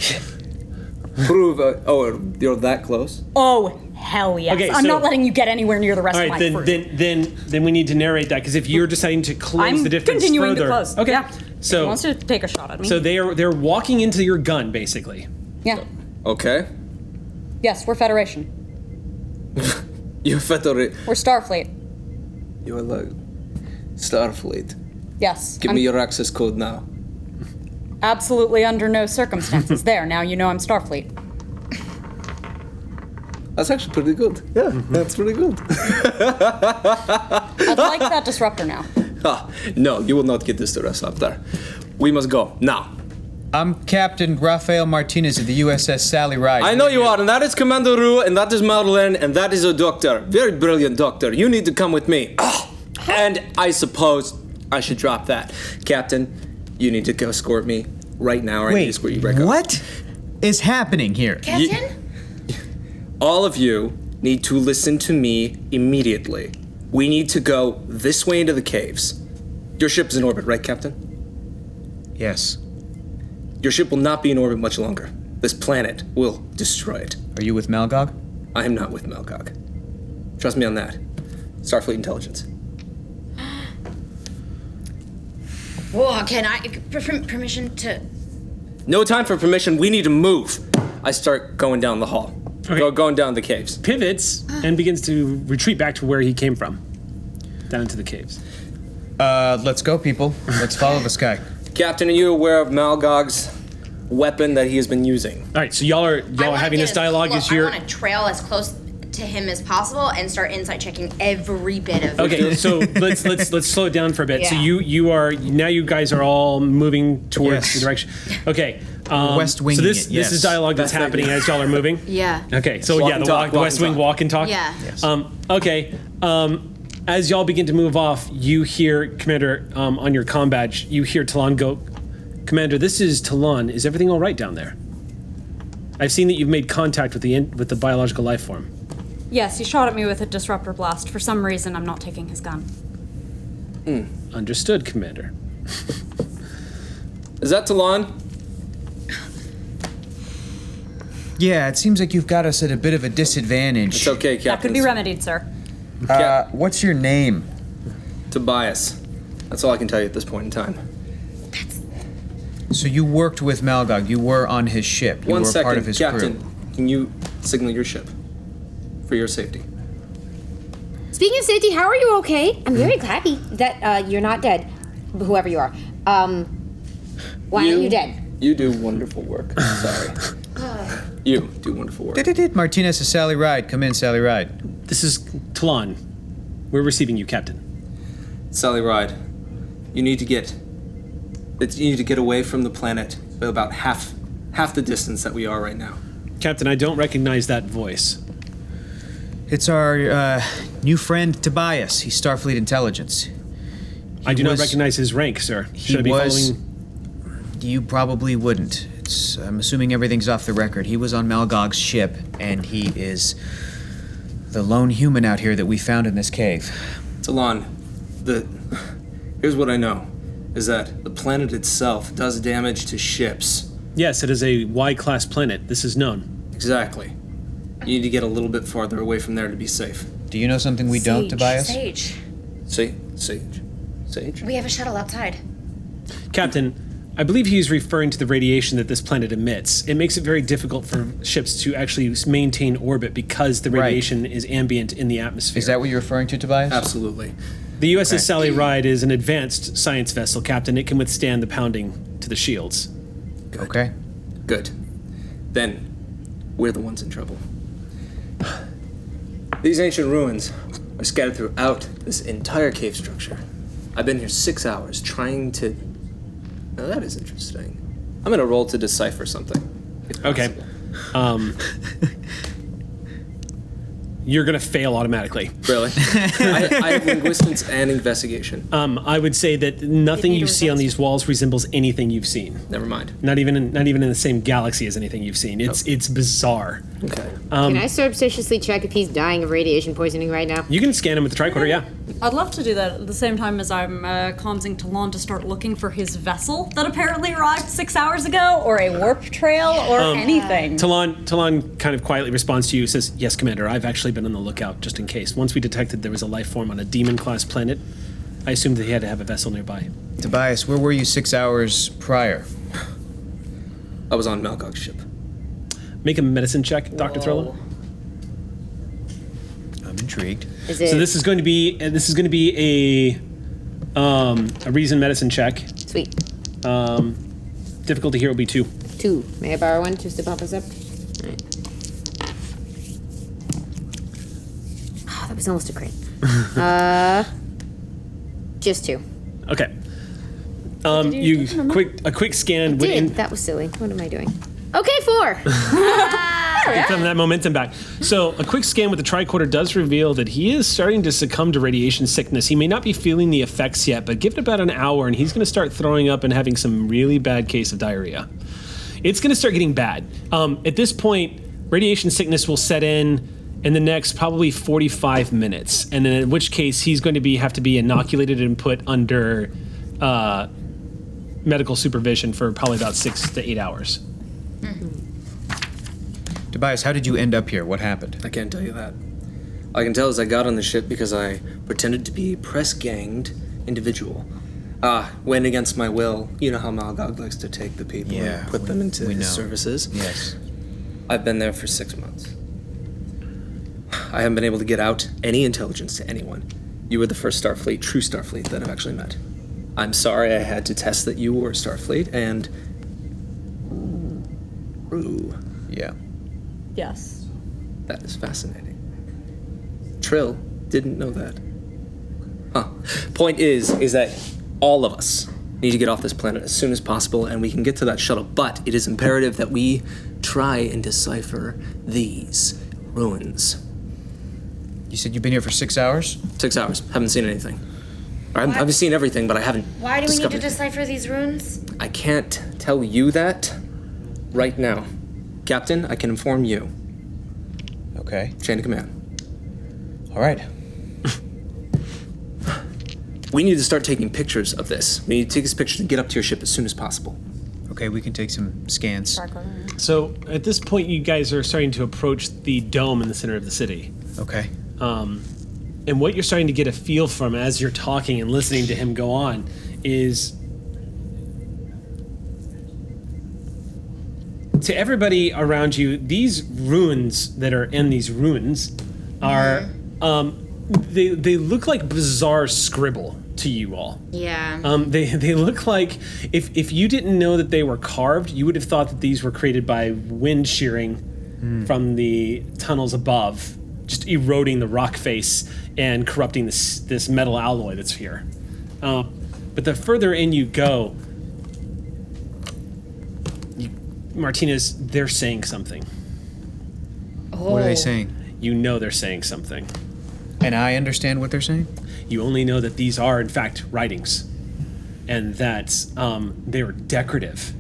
Prove it. Oh, you're that close? Oh, hell yes. Okay, I'm so- not letting you get anywhere near the rest All of right, my then fruit. we need to narrate that, because if you're deciding to close I'm the difference continuing further, to close. okay. Yeah. So he wants to take a shot at me. so they're walking into your gun basically. Yeah. Okay. Yes, we're Federation. You're Federation. We're Starfleet. You are like Starfleet. Yes. Give me your access code now. Absolutely under no circumstances. There, now you know I'm Starfleet. That's actually pretty good. Yeah, that's pretty good. I'd like that disruptor now. No, you will not get this to us up there. We must go now. I'm Captain Rafael Martinez of the USS Sally Ride. I know you are, and that is Commander Rue, and that is Madeline, and that is a doctor. Very brilliant doctor. You need to come with me. And I suppose I should drop that. Captain, you need to go escort me right now, or I need to Wait, escort you back up. what is happening here? Captain? All of you need to listen to me immediately. We need to go this way into the caves. Your ship is in orbit, right, Captain? Yes. Your ship will not be in orbit much longer. This planet will destroy it. Are you with Malgog? I am not with Malgog. Trust me on that. Starfleet intelligence. Whoa, can I permission to? No time for permission. We need to move. I start going down the hall. Okay. Going down the caves. Pivots and begins to retreat back to where he came from, down into the caves. Let's go, people. Let's follow this guy. Captain, are you aware of Malgog's weapon that he has been using? All right, so y'all are having this dialogue as I you're. want to trail as close to him as possible and start insight checking every bit of it. Okay, so let's slow it down for a bit. So Yeah. you guys are all moving towards Yes. the direction. Okay. West winging So this it, yes. is dialogue that's happening as y'all are moving. Yeah. Okay, so Walk yeah, and the talk, walk West and Wing talk. walk and talk. Yeah. Yes. Okay. As y'all begin to move off, you hear Commander on your comm badge. You hear Talon go, "Commander, this is Talon. Is everything all right down there? I've seen that you've made contact with the biological life form." Yes, he shot at me with a disruptor blast. For some reason, I'm not taking his gun. Understood, Commander. Is that Talon? Yeah, it seems like you've got us at a bit of a disadvantage. It's okay, Captain. That could be remedied, sir. What's your name? Tobias. That's all I can tell you at this point in time. So you worked with Malgog. You were on his ship. You One were second, part of his Captain. crew. Can you signal your ship for your safety? Speaking of safety, how are you okay? I'm very happy that you're not dead, whoever you are. Why aren't you dead? You do wonderful work. Sorry. You do wonderful work. Martinez of Sally Ride. Come in, Sally Ride. This is Talon. We're receiving you, Captain. Sally Ride, you need to get away from the planet by about half the distance that we are right now. Captain, I don't recognize that voice. It's our new friend Tobias. He's Starfleet Intelligence. I do not was- recognize his rank, sir. He Should I be was. following? You probably wouldn't. I'm assuming everything's off the record. He was on Malgog's ship, and he is the lone human out here that we found in this cave. Talon, here's what I know, is that the planet itself does damage to ships. Yes, it is a Y-class planet. This is known. Exactly. You need to get a little bit farther away from there to be safe. Do you know something we don't, Tobias? Sage. Sage? We have a shuttle outside. Captain, I believe he is referring to the radiation that this planet emits. It makes it very difficult for ships to actually maintain orbit because the Right. radiation is ambient in the atmosphere. Is that what you're referring to, Tobias? Absolutely. The USS Sally Ride is an advanced science vessel, Captain. It can withstand the pounding to the shields. Okay. Good. Then, we're the ones in trouble. These ancient ruins are scattered throughout this entire cave structure. I've been here 6 hours trying to... Now that is interesting. I'm gonna roll to decipher something. if Okay. possible. You're going to fail automatically. Really? I have linguistics and investigation. I would say that nothing you see on these walls resembles anything you've seen. Never mind. Not even in the same galaxy as anything you've seen. It's bizarre. Okay. Can I surreptitiously check if he's dying of radiation poisoning right now? You can scan him with the tricorder, yeah. I'd love to do that at the same time as I'm cleansing Talon to start looking for his vessel that apparently arrived 6 hours ago, or a warp trail, or anything. Talon kind of quietly responds to you, says, "Yes, Commander, I've actually been on the lookout just in case. Once we detected there was a life form on a demon-class planet, I assumed that he had to have a vessel nearby." Tobias, where were you 6 hours prior? I was on Malgog's ship. Make a medicine check, Dr. Thriller. I'm intrigued. Is it? So this is going to be a reason medicine check. Sweet. Difficulty here will be 2. 2. May I borrow one just to bump us up? All right. Oh, that was almost a crit. Just 2. Okay. A quick scan would That was silly. What am I doing? Okay, 4. Get some of that momentum back. So a quick scan with the tricorder does reveal that he is starting to succumb to radiation sickness. He may not be feeling the effects yet, but give it about an hour and he's going to start throwing up and having some really bad case of diarrhea. It's going to start getting bad. At this point, radiation sickness will set in the next probably 45 minutes, and then in which case he's going to have to be inoculated and put under medical supervision for probably about 6 to 8 hours. Tobias, how did you end up here? What happened? I can't tell you that. All I can tell is I got on the ship because I pretended to be a press-ganged individual. Went against my will. You know how Malgog likes to take the people and put them into his services? Yes. I've been there for 6 months. I haven't been able to get out any intelligence to anyone. You were the first true Starfleet that I've actually met. I'm sorry I had to test that you were Starfleet, and... Ooh. Yeah. Yes. That is fascinating. Trill didn't know that. Point is that all of us need to get off this planet as soon as possible, and we can get to that shuttle, but it is imperative that we try and decipher these ruins. You said you've been here for 6 hours? 6 hours. Haven't seen anything. I've seen everything, but I haven't Why do we need to discovered decipher these runes? I can't tell you that right now. Captain, I can inform you. Okay. Chain of command. All right. We need to start taking pictures of this. We need to take this picture and get up to your ship as soon as possible. Okay, we can take some scans. So at this point, you guys are starting to approach the dome in the center of the city. Okay. And what you're starting to get a feel from as you're talking and listening to him go on is, to everybody around you, these runes that are in these ruins are, they look like bizarre scribble to you all. Yeah. They look like, if you didn't know that they were carved, you would have thought that these were created by wind shearing from the tunnels above, just eroding the rock face and corrupting this metal alloy that's here. But the further in you go, Martinez, they're saying something. What are they saying? You know they're saying something. And I understand what they're saying? You only know that these are, in fact, writings. And that they were decorative.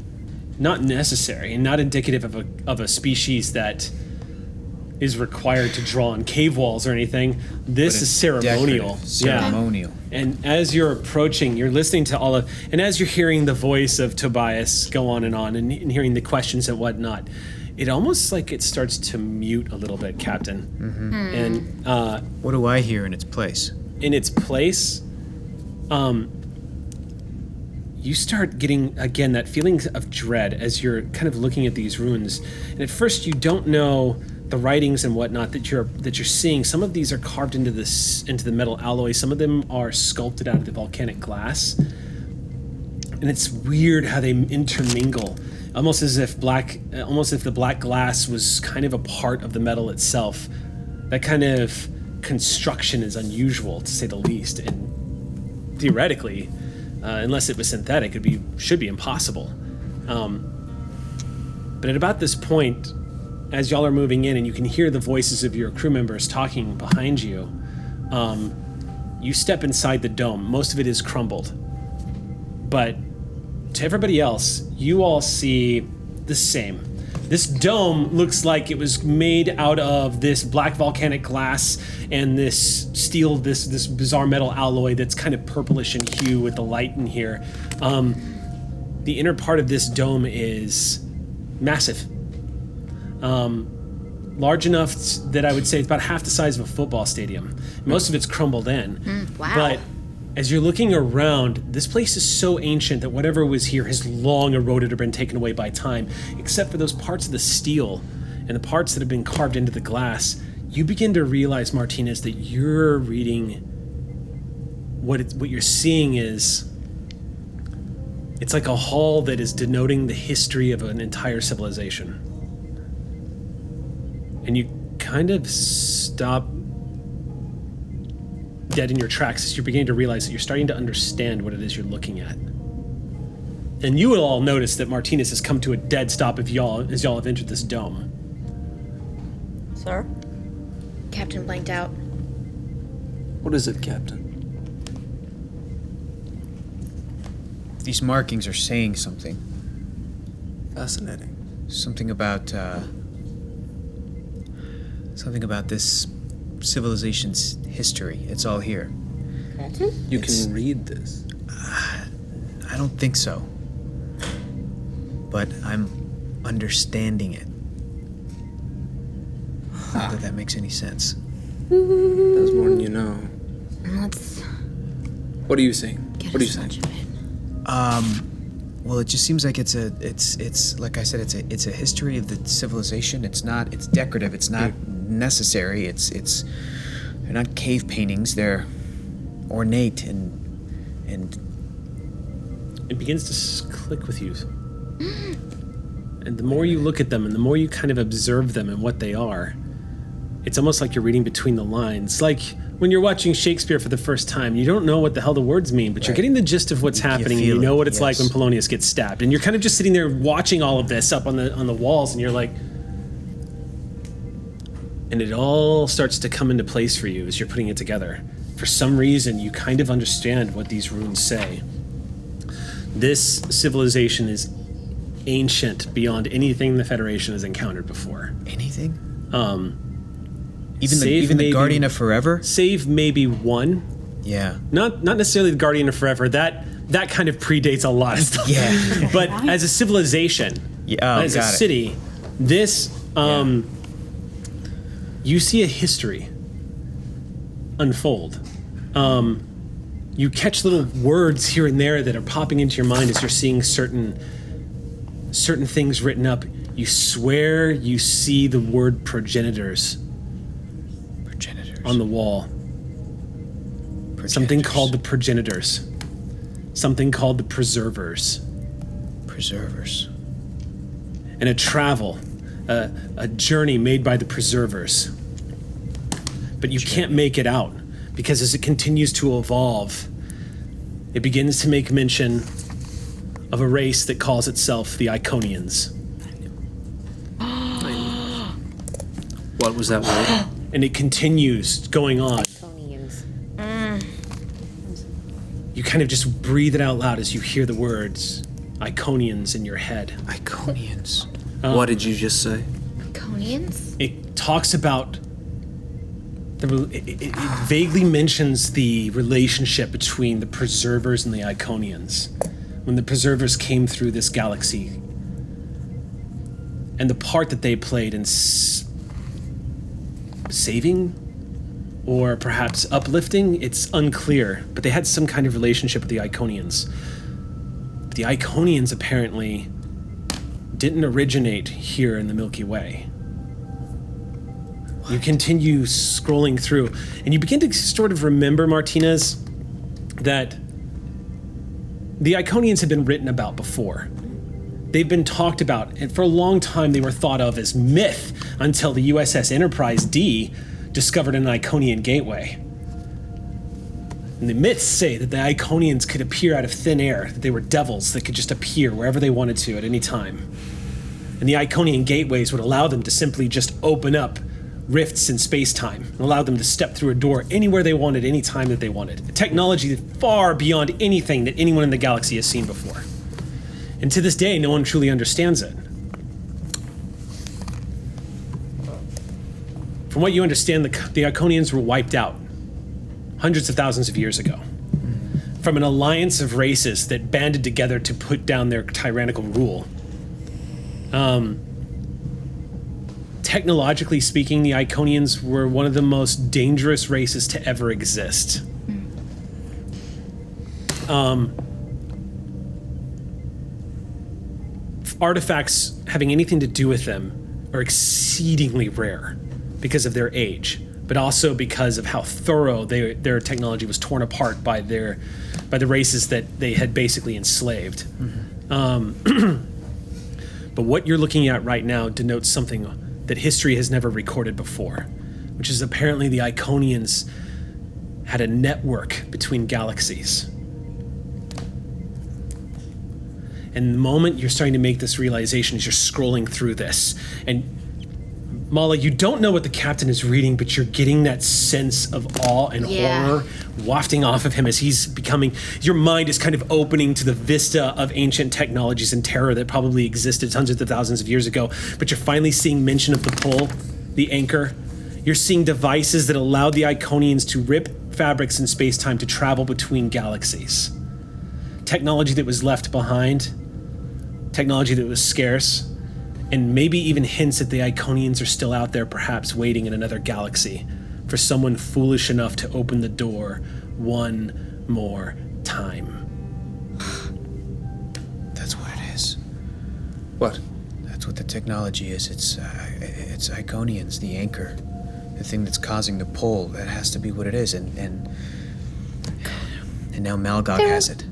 Not necessary, and not indicative of a species that is required to draw on cave walls or anything. This is ceremonial. Ceremonial. Yeah. And as you're approaching, you're listening to all of, and as you're hearing the voice of Tobias go on and hearing the questions and whatnot, it almost like it starts to mute a little bit, Captain. Mm-hmm. And what do I hear in its place? In its place, you start getting, again, that feeling of dread as you're kind of looking at these runes. And at first you don't know the writings and whatnot that you're seeing. Some of these are carved into the metal alloy. Some of them are sculpted out of the volcanic glass. And it's weird how they intermingle, almost as if the black glass was kind of a part of the metal itself. That kind of construction is unusual, to say the least, and theoretically, unless it was synthetic, should be impossible. But at about this point, as y'all are moving in and you can hear the voices of your crew members talking behind you, you step inside the dome. Most of it is crumbled. But to everybody else, you all see the same. This dome looks like it was made out of this black volcanic glass and this steel, this bizarre metal alloy that's kind of purplish in hue with the light in here. The inner part of this dome is massive. Large enough that I would say it's about half the size of a football stadium. Most of it's crumbled in. Wow. But as you're looking around, this place is so ancient that whatever was here has long eroded or been taken away by time, except for those parts of the steel and the parts that have been carved into the glass. You begin to realize, Martinez, that you're reading what you're seeing is, it's like a hall that is denoting the history of an entire civilization. And you kind of stop dead in your tracks as you're beginning to realize that you're starting to understand what it is you're looking at. And you will all notice that Martinez has come to a dead stop as y'all have entered this dome. Sir? Captain blanked out. What is it, Captain? These markings are saying something. Fascinating. Something about this civilization's history. It's all here. You can read this. I don't think so. But I'm understanding it. Not that makes any sense. That's more than you know. Let's What are you seeing? get What are as you saying? much of it. Well, it just seems like it's like I said, it's a history of the civilization. It's decorative. It's not necessary. They're not cave paintings. They're ornate and It begins to click with you. And the more you look at them and the more you kind of observe them and what they are, it's almost like you're reading between the lines. Like when you're watching Shakespeare for the first time, you don't know what the hell the words mean, but you're getting the gist of what's happening, and you know what it's like when Polonius gets stabbed. And you're kind of just sitting there watching all of this up on the walls, and you're like... And it all starts to come into place for you as you're putting it together. For some reason, you kind of understand what these runes say. This civilization is ancient beyond anything the Federation has encountered before. anything. Even the Guardian of Forever. Save maybe one. Yeah. Not necessarily the Guardian of Forever. That kind of predates a lot of stuff. Yeah. But as a civilization, as a city, this you see a history unfold. You catch little words here and there that are popping into your mind as you're seeing certain things written up. You swear you see the word progenitors on the wall. Something called the progenitors. Something called the preservers. And a travel, a journey made by the preservers. But you can't make it out, because as it continues to evolve, it begins to make mention of a race that calls itself the Iconians. What was that word? And it continues going on. You kind of just breathe it out loud as you hear the words Iconians in your head. Iconians. What did you just say? Iconians? It talks about it vaguely mentions the relationship between the Preservers and the Iconians when the Preservers came through this galaxy, and the part that they played in saving or perhaps uplifting. It's unclear, but they had some kind of relationship with the Iconians. But the Iconians apparently didn't originate here in the Milky Way. You continue scrolling through, and you begin to sort of remember, Martinez, that the Iconians had been written about before. They've been talked about, and for a long time they were thought of as myth until the USS Enterprise D discovered an Iconian gateway. And the myths say that the Iconians could appear out of thin air, that they were devils that could just appear wherever they wanted to at any time. And the Iconian gateways would allow them to simply just open up rifts in space-time and allow them to step through a door anywhere they wanted, any time that they wanted. A technology far beyond anything that anyone in the galaxy has seen before. And to this day, no one truly understands it. From what you understand, the Iconians were wiped out hundreds of thousands of years ago from an alliance of races that banded together to put down their tyrannical rule. Technologically speaking, the Iconians were one of the most dangerous races to ever exist. Artifacts having anything to do with them are exceedingly rare because of their age, but also because of how thorough their technology was torn apart by the races that they had basically enslaved. But what you're looking at right now denotes something that history has never recorded before, which is apparently the Iconians had a network between galaxies. And the moment you're starting to make this realization is you're scrolling through this. And Mala, you don't know what the captain is reading, but you're getting that sense of awe and horror wafting off of him as he's becoming, your mind is kind of opening to the vista of ancient technologies and terror that probably existed hundreds of thousands of years ago. But you're finally seeing mention of the pull, the anchor. You're seeing devices that allowed the Iconians to rip fabrics in space-time to travel between galaxies. Technology that was left behind, technology that was scarce, and maybe even hints that the Iconians are still out there, perhaps waiting in another galaxy for someone foolish enough to open the door one more time. That's what it is. What? That's what the technology is. It's Iconians, the anchor. The thing that's causing the pull. That has to be what it is. And now Malgog has it.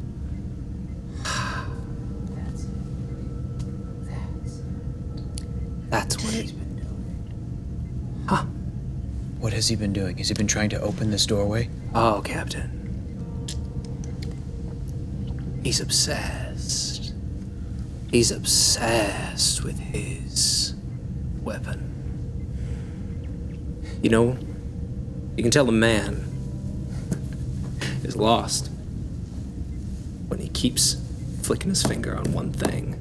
That's what he's been doing. Huh. What has he been doing? Has he been trying to open this doorway? Oh, Captain. He's obsessed. He's obsessed with his weapon. You know, you can tell a man is lost when he keeps flicking his finger on one thing.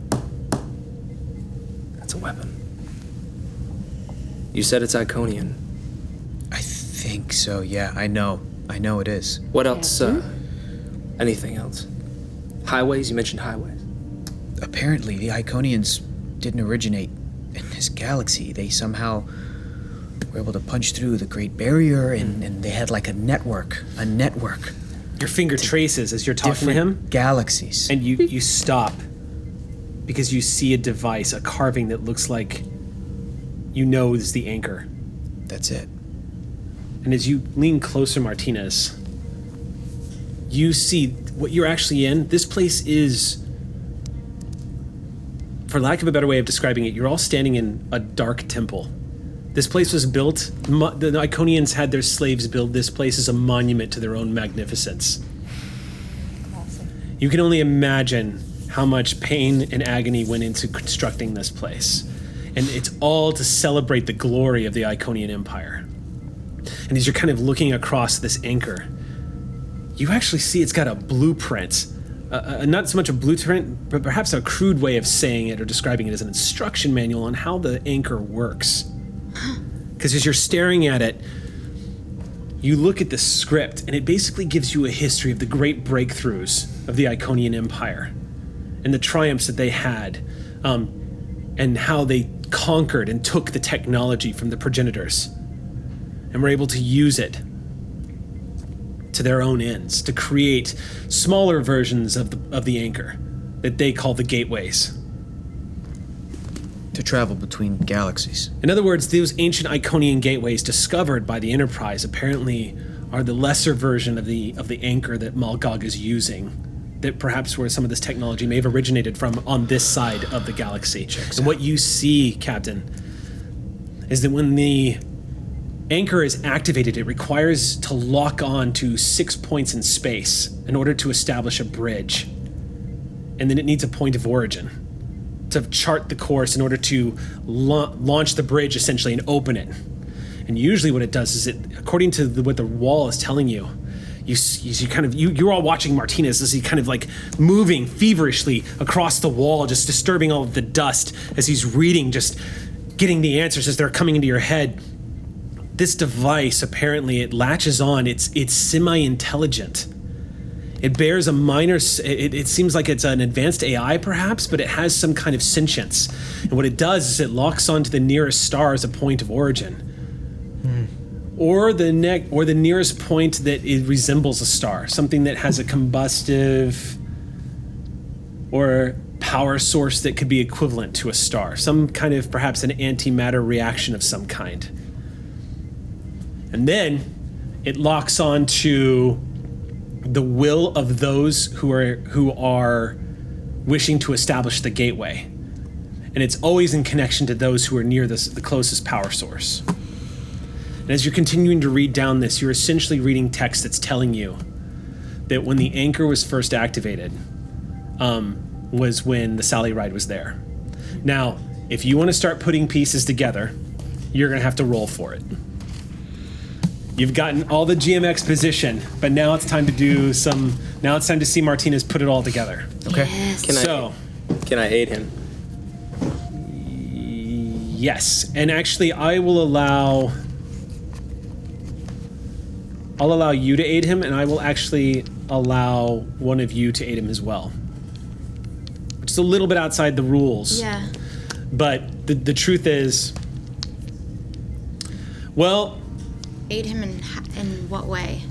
That's a weapon. You said it's Iconian. I think so, yeah. I know it is. What else? Anything else? Highways? You mentioned highways. Apparently, the Iconians didn't originate in this galaxy. They somehow were able to punch through the Great Barrier, and they had like a network. Your finger traces as you're talking to him. Galaxies. And you stop because you see a device, a carving that looks like is the anchor. That's it. And as you lean closer, Martinez, you see what you're actually in. This place is, for lack of a better way of describing it, you're all standing in a dark temple. This place was built, the Iconians had their slaves build this place as a monument to their own magnificence. Classic. You can only imagine how much pain and agony went into constructing this place. And it's all to celebrate the glory of the Iconian Empire. And as you're kind of looking across this anchor, you actually see it's got a blueprint. Not so much a blueprint, but perhaps a crude way of saying it or describing it as an instruction manual on how the anchor works. Because as you're staring at it, you look at the script, and it basically gives you a history of the great breakthroughs of the Iconian Empire and the triumphs that they had, and how they conquered and took the technology from the progenitors and were able to use it to their own ends, to create smaller versions of the anchor that they call the gateways. To travel between galaxies. In other words, those ancient Iconian gateways discovered by the Enterprise apparently are the lesser version of the anchor that Malgog is using, that perhaps where some of this technology may have originated from on this side of the galaxy. And what you see, Captain, is that when the anchor is activated, it requires to lock on to 6 points in space in order to establish a bridge. And then it needs a point of origin to chart the course in order to launch the bridge essentially and open it. And usually what it does is according to what the wall is telling you, you're all watching Martinez as he kind of like moving feverishly across the wall, just disturbing all of the dust as he's reading, just getting the answers as they're coming into your head. This device, apparently, it latches on. It's semi-intelligent. It bears a minor. It seems like it's an advanced AI, perhaps, but it has some kind of sentience. And what it does is it locks onto the nearest star as a point of origin, or the nearest point that it resembles a star, something that has a combustive or power source that could be equivalent to a star, some kind of perhaps an antimatter reaction of some kind. And then it locks on to the will of those who are wishing to establish the gateway. And it's always in connection to those who are near the closest power source. And as you're continuing to read down this, you're essentially reading text that's telling you that when the anchor was first activated, was when the Sally Ride was there. Now, if you want to start putting pieces together, you're going to have to roll for it. You've gotten all the GM exposition, but now it's time to see Martinez put it all together. Okay. Yes. Can I aid him? Yes, and actually I will allow you to aid him, and I will actually allow one of you to aid him as well. Which is a little bit outside the rules. Yeah. But the truth is, well, Aid him in what way?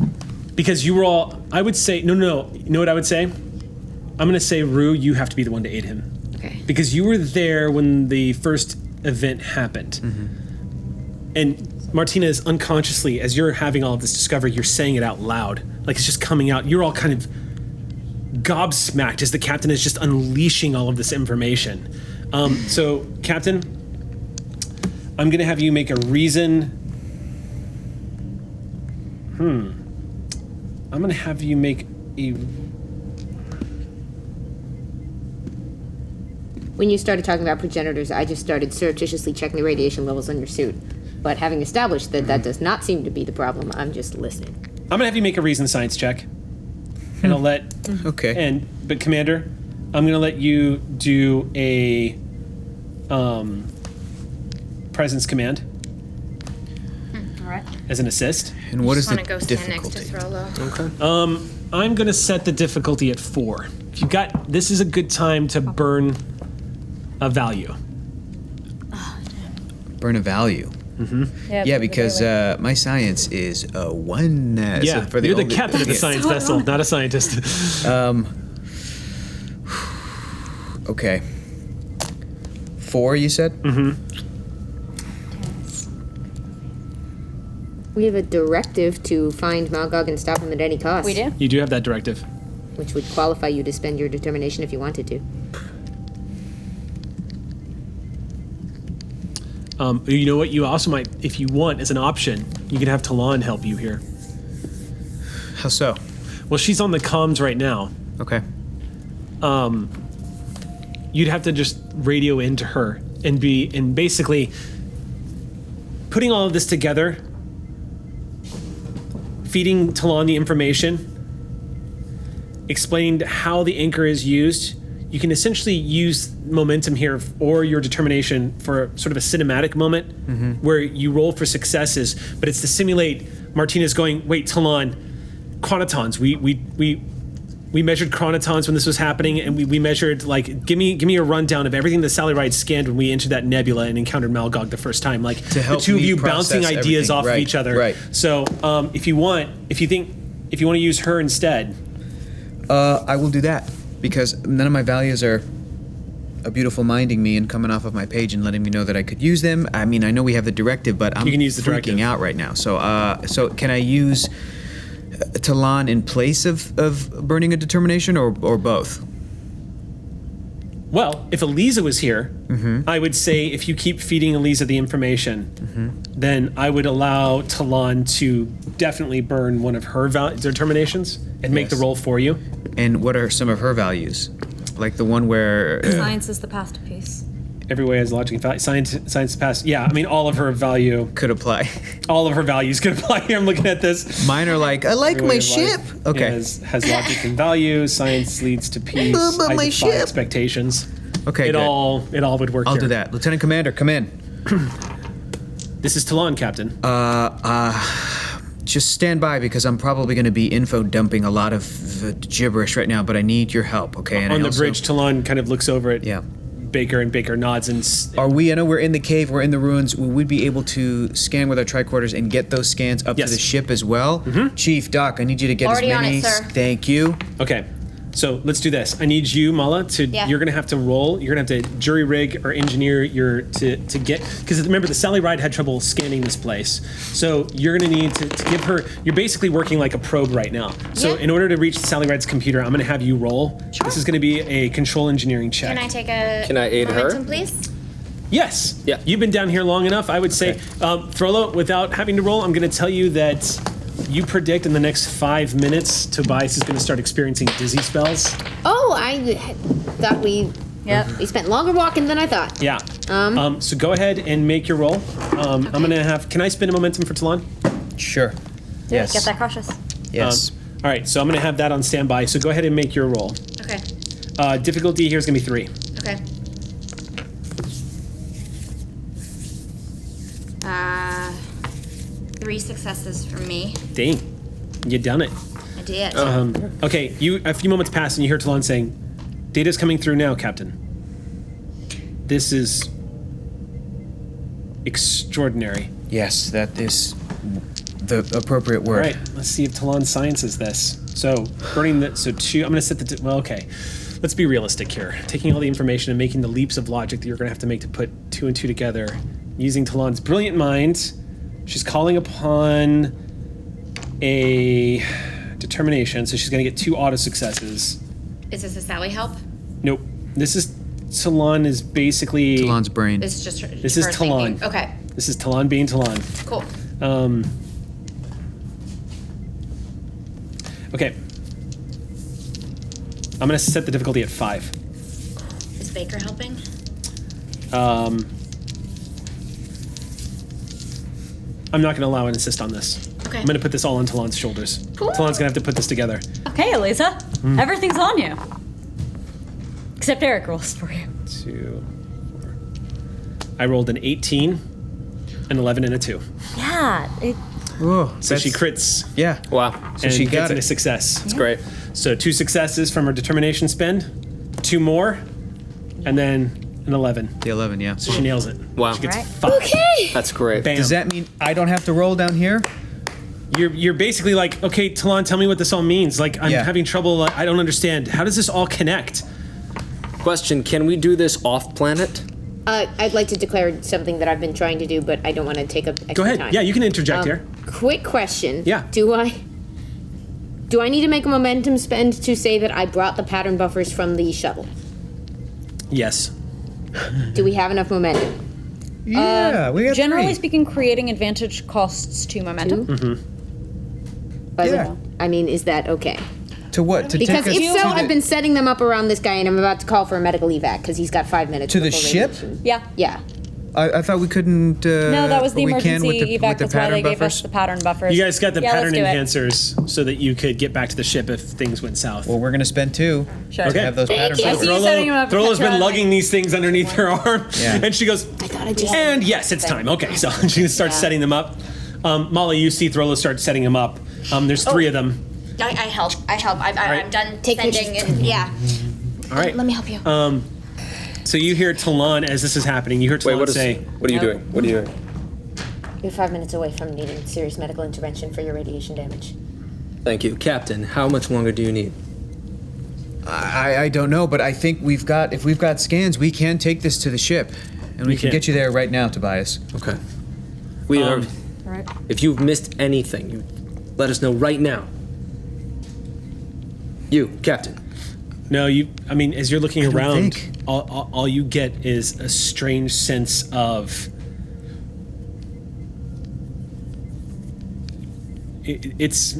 because you were all, I would say, no. You know what I would say? I'm going to say, Rue, you have to be the one to aid him. Okay. Because you were there when the first event happened. And Martinez, unconsciously, as you're having all of this discovery, you're saying it out loud. Like it's just coming out. You're all kind of gobsmacked as the captain is just unleashing all of this information. So, Captain, I'm going to have you make a reason... I'm going to have you make a... When you started talking about progenitors, I just started surreptitiously checking the radiation levels on your suit. But having established that that does not seem to be the problem, I'm just listening. I'm going to have you make a reason science check. And I'll let... Okay. But Commander, I'm going to let you do a presence command All right. as an assist. And what is Just the want to go stand next to difficulty? Throlo. I'm going to set the difficulty at 4. If you got... This is a good time to burn a value. Burn a value. Yeah, because my science is a 1. Yeah, so for you're the only- captain of the yeah. science vessel, not a scientist. Okay. 4, you said? We have a directive to find Malgog and stop him at any cost. We do? You do have that directive. Which would qualify you to spend your determination if you wanted to. You know what? You also might, if you want, as an option, you can have Talon help you here. How so? Well, she's on the comms right now. Okay. You'd have to just radio into her and basically putting all of this together, feeding Talon the information, explaining how the anchor is used. You can essentially use momentum here or your determination for sort of a cinematic moment where you roll for successes, but it's to simulate Martinez going, wait, Talon, chronotons. We measured chronotons when this was happening, and we measured, like, give me a rundown of everything the Sally Ride scanned when we entered that nebula and encountered Malgog the first time. Like, To help the two of me you bouncing process ideas everything. off of Right, each other. right. So if you want to use her instead, I will do that because none of my values are a beautiful minding me and coming off of my page and letting me know that I could use them. I mean, I know we have the directive, but I'm You can use the freaking directive. out right now. So can I use Talon in place of burning a determination or both? well, if Eliza was here, I would say if you keep feeding Eliza the information, then I would allow Talon to definitely burn one of her determinations and make the Yes. roll for you. And what are some of her values? Like the one where... Science is the path to peace. Every way has logic and value. Science past. Yeah, I mean, all of her value. could apply. All of her values could apply here. I'm looking at this. Mine are like, I like Every my way of ship. life Okay. Has logic and value. Science leads to peace. But I my defy ship. expectations. Okay, It good. all would work I'll here. do that. Lieutenant Commander, come in. This is Talon, Captain. Just stand by because I'm probably going to be info dumping a lot of gibberish right now, but I need your help, okay? And On I the also- bridge, Talon kind of looks over at Yeah. Baker, and Baker nods and Are we, I know we're in the cave, we're in the ruins, will we be able to scan with our tricorders and get those scans up Yes. to the ship as well? Chief, Doc, I need you to get Already as on many... it, sir. Thank you. Okay, so let's do this. I need you, Mala, to. Yeah. You're gonna have to roll. You're gonna have to jury rig or engineer your to get, because remember the Sally Ride had trouble scanning this place. So you're gonna need to give her. You're basically working like a probe right now. So Yeah. in order to reach Sally Ride's computer, I'm gonna have you roll. Sure. This is gonna be a control engineering check. Can I take a Can I aid her? momentum, please? Yes. Yeah. You've been down here long enough. I would say, Frollo, without having to roll, I'm going to tell you that you predict in the next 5 minutes Tobias is going to start experiencing dizzy spells. Oh, I thought we spent longer walking than I thought. Yeah. So go ahead and make your roll. I'm going to have. Can I spin a momentum for Talon? Sure. Yes. Get that cautious. Yes. All right. So I'm going to have that on standby. So go ahead and make your roll. Okay. Difficulty here is going to be 3. Okay. 3 successes from me. Dang. You done it. I did. Okay. A few moments pass and you hear Talon saying, "Data's coming through now, Captain. This is extraordinary." Yes, that is the appropriate word. All right, let's see if Talon sciences this. So, burning the, so 2, I'm gonna set the, well, okay. Let's be realistic here. Taking all the information and making the leaps of logic that you're gonna have to make to put 2 and 2 together. Using Talon's brilliant mind, she's calling upon a determination, so she's gonna get 2 auto successes. Is this a Sally help? Nope. This is, Talon is basically, Talon's brain. This is just her, This is her Talon. thinking. Okay, this is Talon being Talon. cool. Okay. I'm gonna set the difficulty at 5. Is Baker helping? I'm not gonna allow an assist on this. Okay. I'm gonna put this all on Talon's shoulders. Cool. Talon's gonna have to put this together. Okay, Elisa. Everything's on you. Except Eric rolls for you. 2, 4. I rolled an 18, an 11, and a 2. Yeah. Oh, So she crits. Yeah. Wow. So and she gets got it a it. success. That's great. So 2 successes from her determination spend, 2 more, and then an 11. The 11, yeah. So she nails it. Wow. She gets Right. 5. Okay. That's great. Bam. Does that mean I don't have to roll down here? You're basically like, okay, Talon, tell me what this all means. Like, I'm Yeah. having trouble. I don't understand. How does this all connect? Question, can we do this off planet? I'd like to declare something that I've been trying to do, but I don't want to take up extra Go ahead. time. Yeah, you can interject here. Quick question. Yeah. Do I need to make a momentum spend to say that I brought the pattern buffers from the shuttle? Yes. Do we have enough momentum? Yeah, we got Generally 3. speaking, creating advantage costs 2 momentum. Yeah. I mean, is that okay? To what? To Because take us if so, to the, I've been setting them up around this guy, and I'm about to call for a medical evac because he's got 5 minutes. To the before ship? radiation. Yeah. Yeah. I thought we couldn't. No, that was the we can emergency with evac. the That's why pattern they gave us buffers. the pattern buffers. You guys got the Yeah, pattern let's do it. enhancers so that you could get back to the ship if things went south. Well, we're gonna spend 2 Sure. to Okay. have those pattern you. I buffers. see you setting him up. Throllo's been Trying to, lugging these things underneath her arm, Yeah. and she goes, Thought I just. and yes, it's time. Okay, so she starts setting them up. Molly, you see Throllo start setting them up. There's 3 of them. I help. I'm done Take sending pictures. and yeah. All right. Let me help you. So you hear Talon as this is happening. You hear Wait, Talon say, what are you doing? What are you doing? You're 5 minutes away from needing serious medical intervention for your radiation damage. Thank you. Captain, how much longer do you need? I don't know, but I think if we've got scans, we can take this to the ship, and we can can. get you there right now, Tobias. Okay. We are. Right. If you've missed anything, you let us know right now. You, Captain. no, I mean, as you're looking don't around, think. all you get is a strange sense of. It's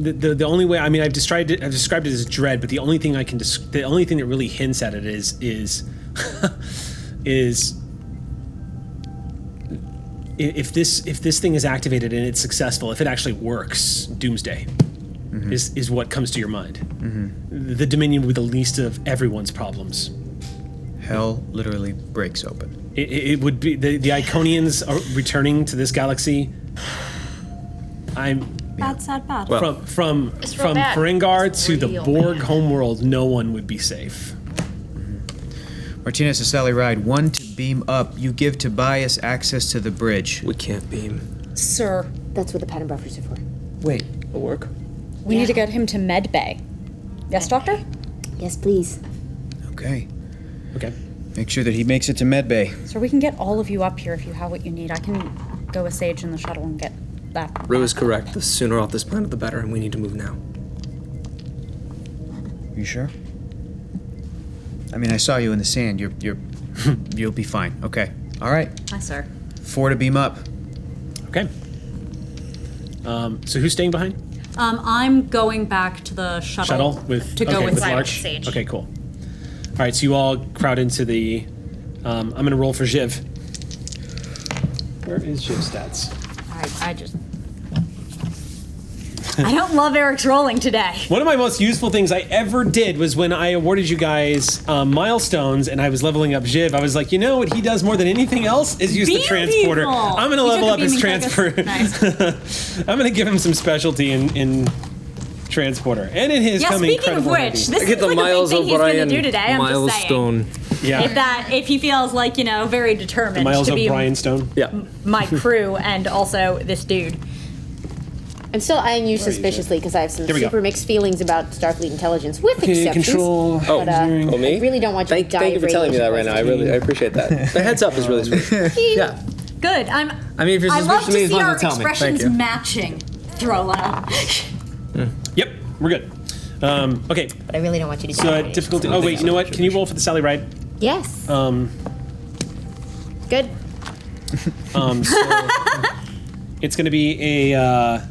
the only way, I mean, I've described it as dread, but the only thing the only thing that really hints at it is if this thing is activated and it's successful, if it actually works, doomsday is what comes to your mind. The Dominion with the least of everyone's problems. Hell literally breaks open. It would be the Iconians are returning to this galaxy. Bad, sad, bad. Well, From bad. Ferengar to the real Borg bad. homeworld, no one would be safe. Martinez to Sally Ride. 1 to beam up. You give Tobias access to the bridge. we can't beam. Sir, That's what the pattern buffers are for. Wait. It'll work. we need to get him to med bay. Yes, Doctor? Yes, please. Okay. Okay. Make sure that he makes it to medbay. So we can get all of you up here if you have what you need. I can go with Sage in the shuttle and get that. Rue is correct. The sooner off this planet, the better, and we need to move now. You sure? I mean, I saw you in the sand. You'll be fine. Okay. All right. Hi, sir. 4 to beam up. Okay. So who's staying behind? I'm going back to the shuttle. With go with Larch. Sage. Okay, cool. All right, so you all crowd into the. I'm gonna roll for Jiv. Where is Jiv's stats? I don't love Eric's rolling today. One of my most useful things I ever did was when I awarded you guys milestones and I was leveling up Jiv. I was like, you know what he does more than anything else is use the Beam transporter. people. I'm gonna He level took up a his beaming transport. focus. I'm gonna give him some specialty in transporter, and it has Yeah, come speaking of incredible which, handy. this is like a big thing he's going to do today. I'm just saying. Yeah. If he feels like, very determined Miles to be O'Brien Stone. Yeah. my crew and also this dude. I'm still eyeing you suspiciously because I have some There we go. super mixed feelings about Starfleet intelligence, with exceptions. Control. Oh, But, oh, me? I really don't want you to die Thank you for of telling me that right radiation now. I appreciate that. The heads up is really sweet. Yeah. Good. I mean, if you're I love suspicious to of me, as see long our as you tell me. Thank expressions you. matching. Throlo. Yep, we're good. Okay, But I really don't want you to die. so of radiation. difficulty. Oh wait, you know what? Can you roll for the Sally Ride? Yes. Good. So it's going to be a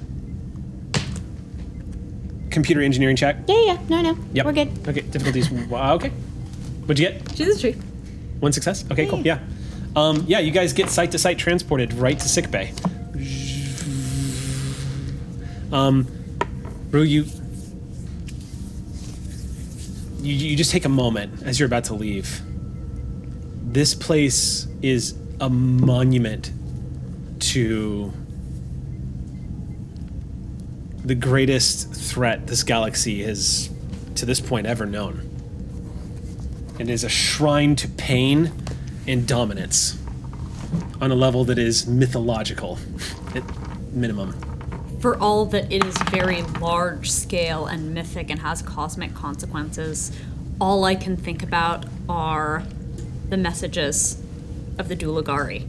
computer engineering check. Yeah. No. Yep. We're good. Okay, difficulties. Okay. What'd you get? She's a tree. 1 success. Okay, cool. Yeah. Yeah, you guys get site to site transported right to sickbay. Rue, you just take a moment as you're about to leave. This place is a monument to the greatest threat this galaxy has, to this point, ever known. It is a shrine to pain and dominance on a level that is mythological, at minimum. For all that it is very large scale and mythic and has cosmic consequences, all I can think about are the messages of the Dulagari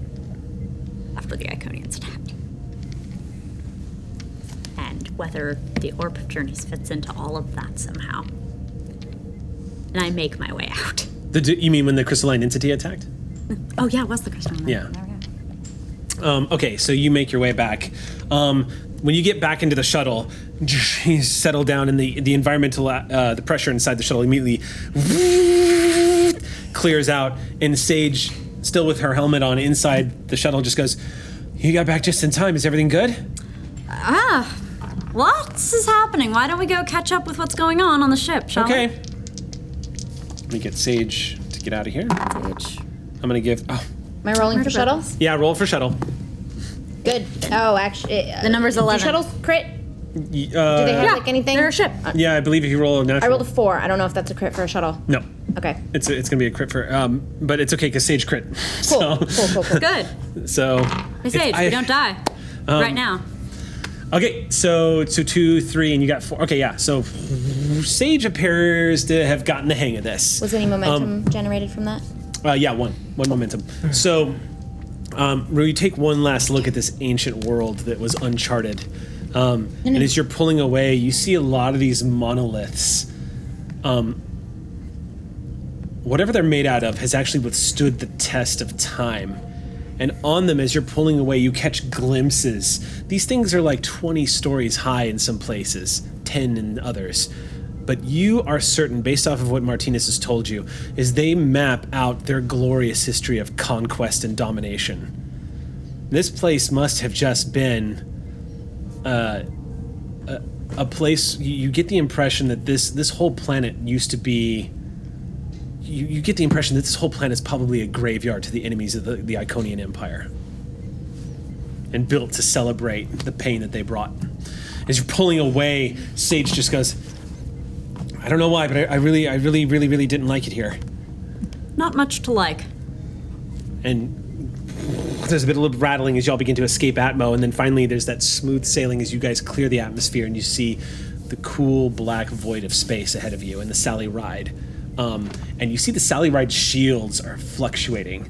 after the Iconians attacked. And whether the Orb of Journeys fits into all of that somehow. And I make my way out. You mean when the crystalline entity attacked? Oh yeah, it was the crystal. Yeah. There we go. Okay, so you make your way back. When you get back into the shuttle, you settle down, and the environmental the pressure inside the shuttle immediately clears out, and Sage, still with her helmet on inside the shuttle, just goes, "You got back just in time. Is everything good?" What is happening? Why don't we go catch up with what's going on the ship, shall we? Okay. Let me get Sage to get out of here. Sage. I'm gonna give. Oh, Am I rolling for shuttle? yeah, roll for shuttle. Good. Oh, actually, The number's 11. Do shuttles crit? Do they have Yeah, like anything? they're a ship. Yeah, I believe if you roll a natural. I rolled a 4. I don't know if that's a crit for a shuttle. No, Okay. it's gonna be a crit for. But it's okay because Sage crit. Cool. Cool. Good. So. Hey, Sage, we don't die. Right now. Okay, so 2, 3, and you got 4. Okay, yeah. So Sage appears to have gotten the hang of this. Was any momentum generated from that? Yeah, one momentum. So, Rue, you take one last look at this ancient world that was uncharted, and as you're pulling away, you see a lot of these monoliths. Whatever they're made out of has actually withstood the test of time, And on them, as you're pulling away, you catch glimpses. These things are like 20 stories high in some places, 10 in others. But you are certain, based off of what Martinez has told you, is they map out their glorious history of conquest and domination. This place must have just been a place. You get the impression that this whole planet used to be. You get the impression that this whole planet is probably a graveyard to the enemies of the Iconian Empire, and built to celebrate the pain that they brought. As you're pulling away, Sage just goes, "I don't know why, but I really didn't like it here." Not much to like. And there's a bit of rattling as y'all begin to escape Atmo, and then finally there's that smooth sailing as you guys clear the atmosphere and you see the cool black void of space ahead of you and the Sally Ride. And you see the Sally Ride shields are fluctuating.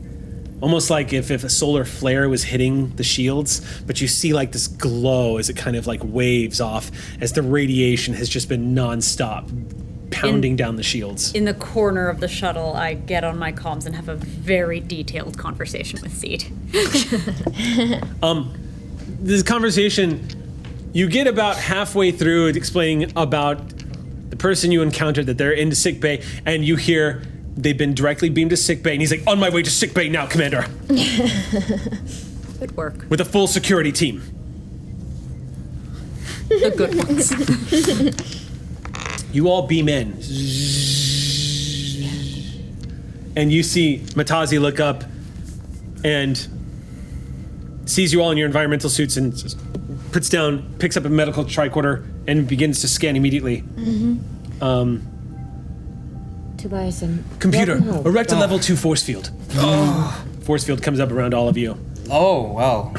Almost like if a solar flare was hitting the shields, but you see like this glow as it kind of like waves off as the radiation has just been nonstop pounding down the shields. In the corner of the shuttle, I get on my comms and have a very detailed conversation with Seed. This conversation, you get about halfway through it explaining about the person you encountered, that they're into sickbay, and you hear they've been directly beamed to sickbay, and he's like, "On my way to sickbay now, Commander." Good work. With a full security team. The good ones. You all beam in. And you see Matazi look up and sees you all in your environmental suits and just picks up a medical tricorder and begins to scan immediately. Tobias and... Computer, erect a level 2 force field. Force field comes up around all of you. Oh, well.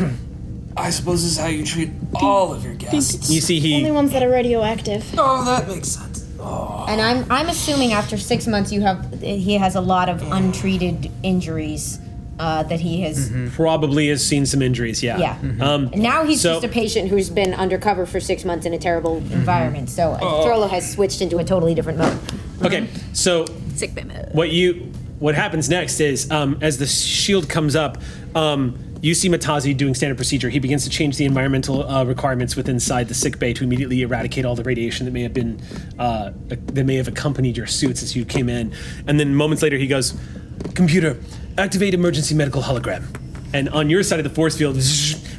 I suppose this is how you treat all of your guests. You see Only ones that are radioactive. Oh, that makes sense. And I'm assuming after 6 months he has a lot of untreated injuries that he has... probably has seen some injuries, yeah. Yeah. And now he's just a patient who's been undercover for 6 months in a terrible environment. So Thurlow has switched into a totally different mode. Okay, so Sickbay mode. what happens next is as the shield comes up, you see Matazi doing standard procedure. He begins to change the environmental requirements within inside the sick bay to immediately eradicate all the radiation that may have been that may have accompanied your suits as you came in. And then moments later, he goes, "Computer, activate emergency medical hologram." And on your side of the force field,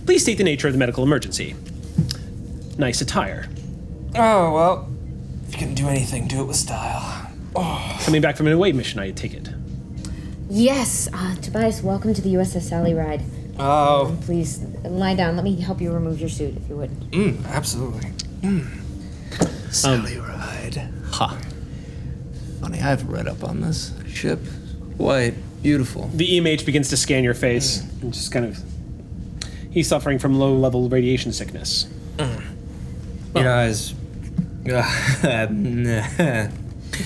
please state the nature of the medical emergency. Nice attire. Oh, well. If you can do anything, do it with style. Coming back from an away mission, I take it. Yes, Tobias, welcome to the USS Sally Ride. Oh. Please lie down. Let me help you remove your suit, if you would. Absolutely. Sally Ride. Ha. Funny, I've read up on this ship. Quite beautiful. The EMH begins to scan your face and just kind of... He's suffering from low-level radiation sickness. Your eyes. It's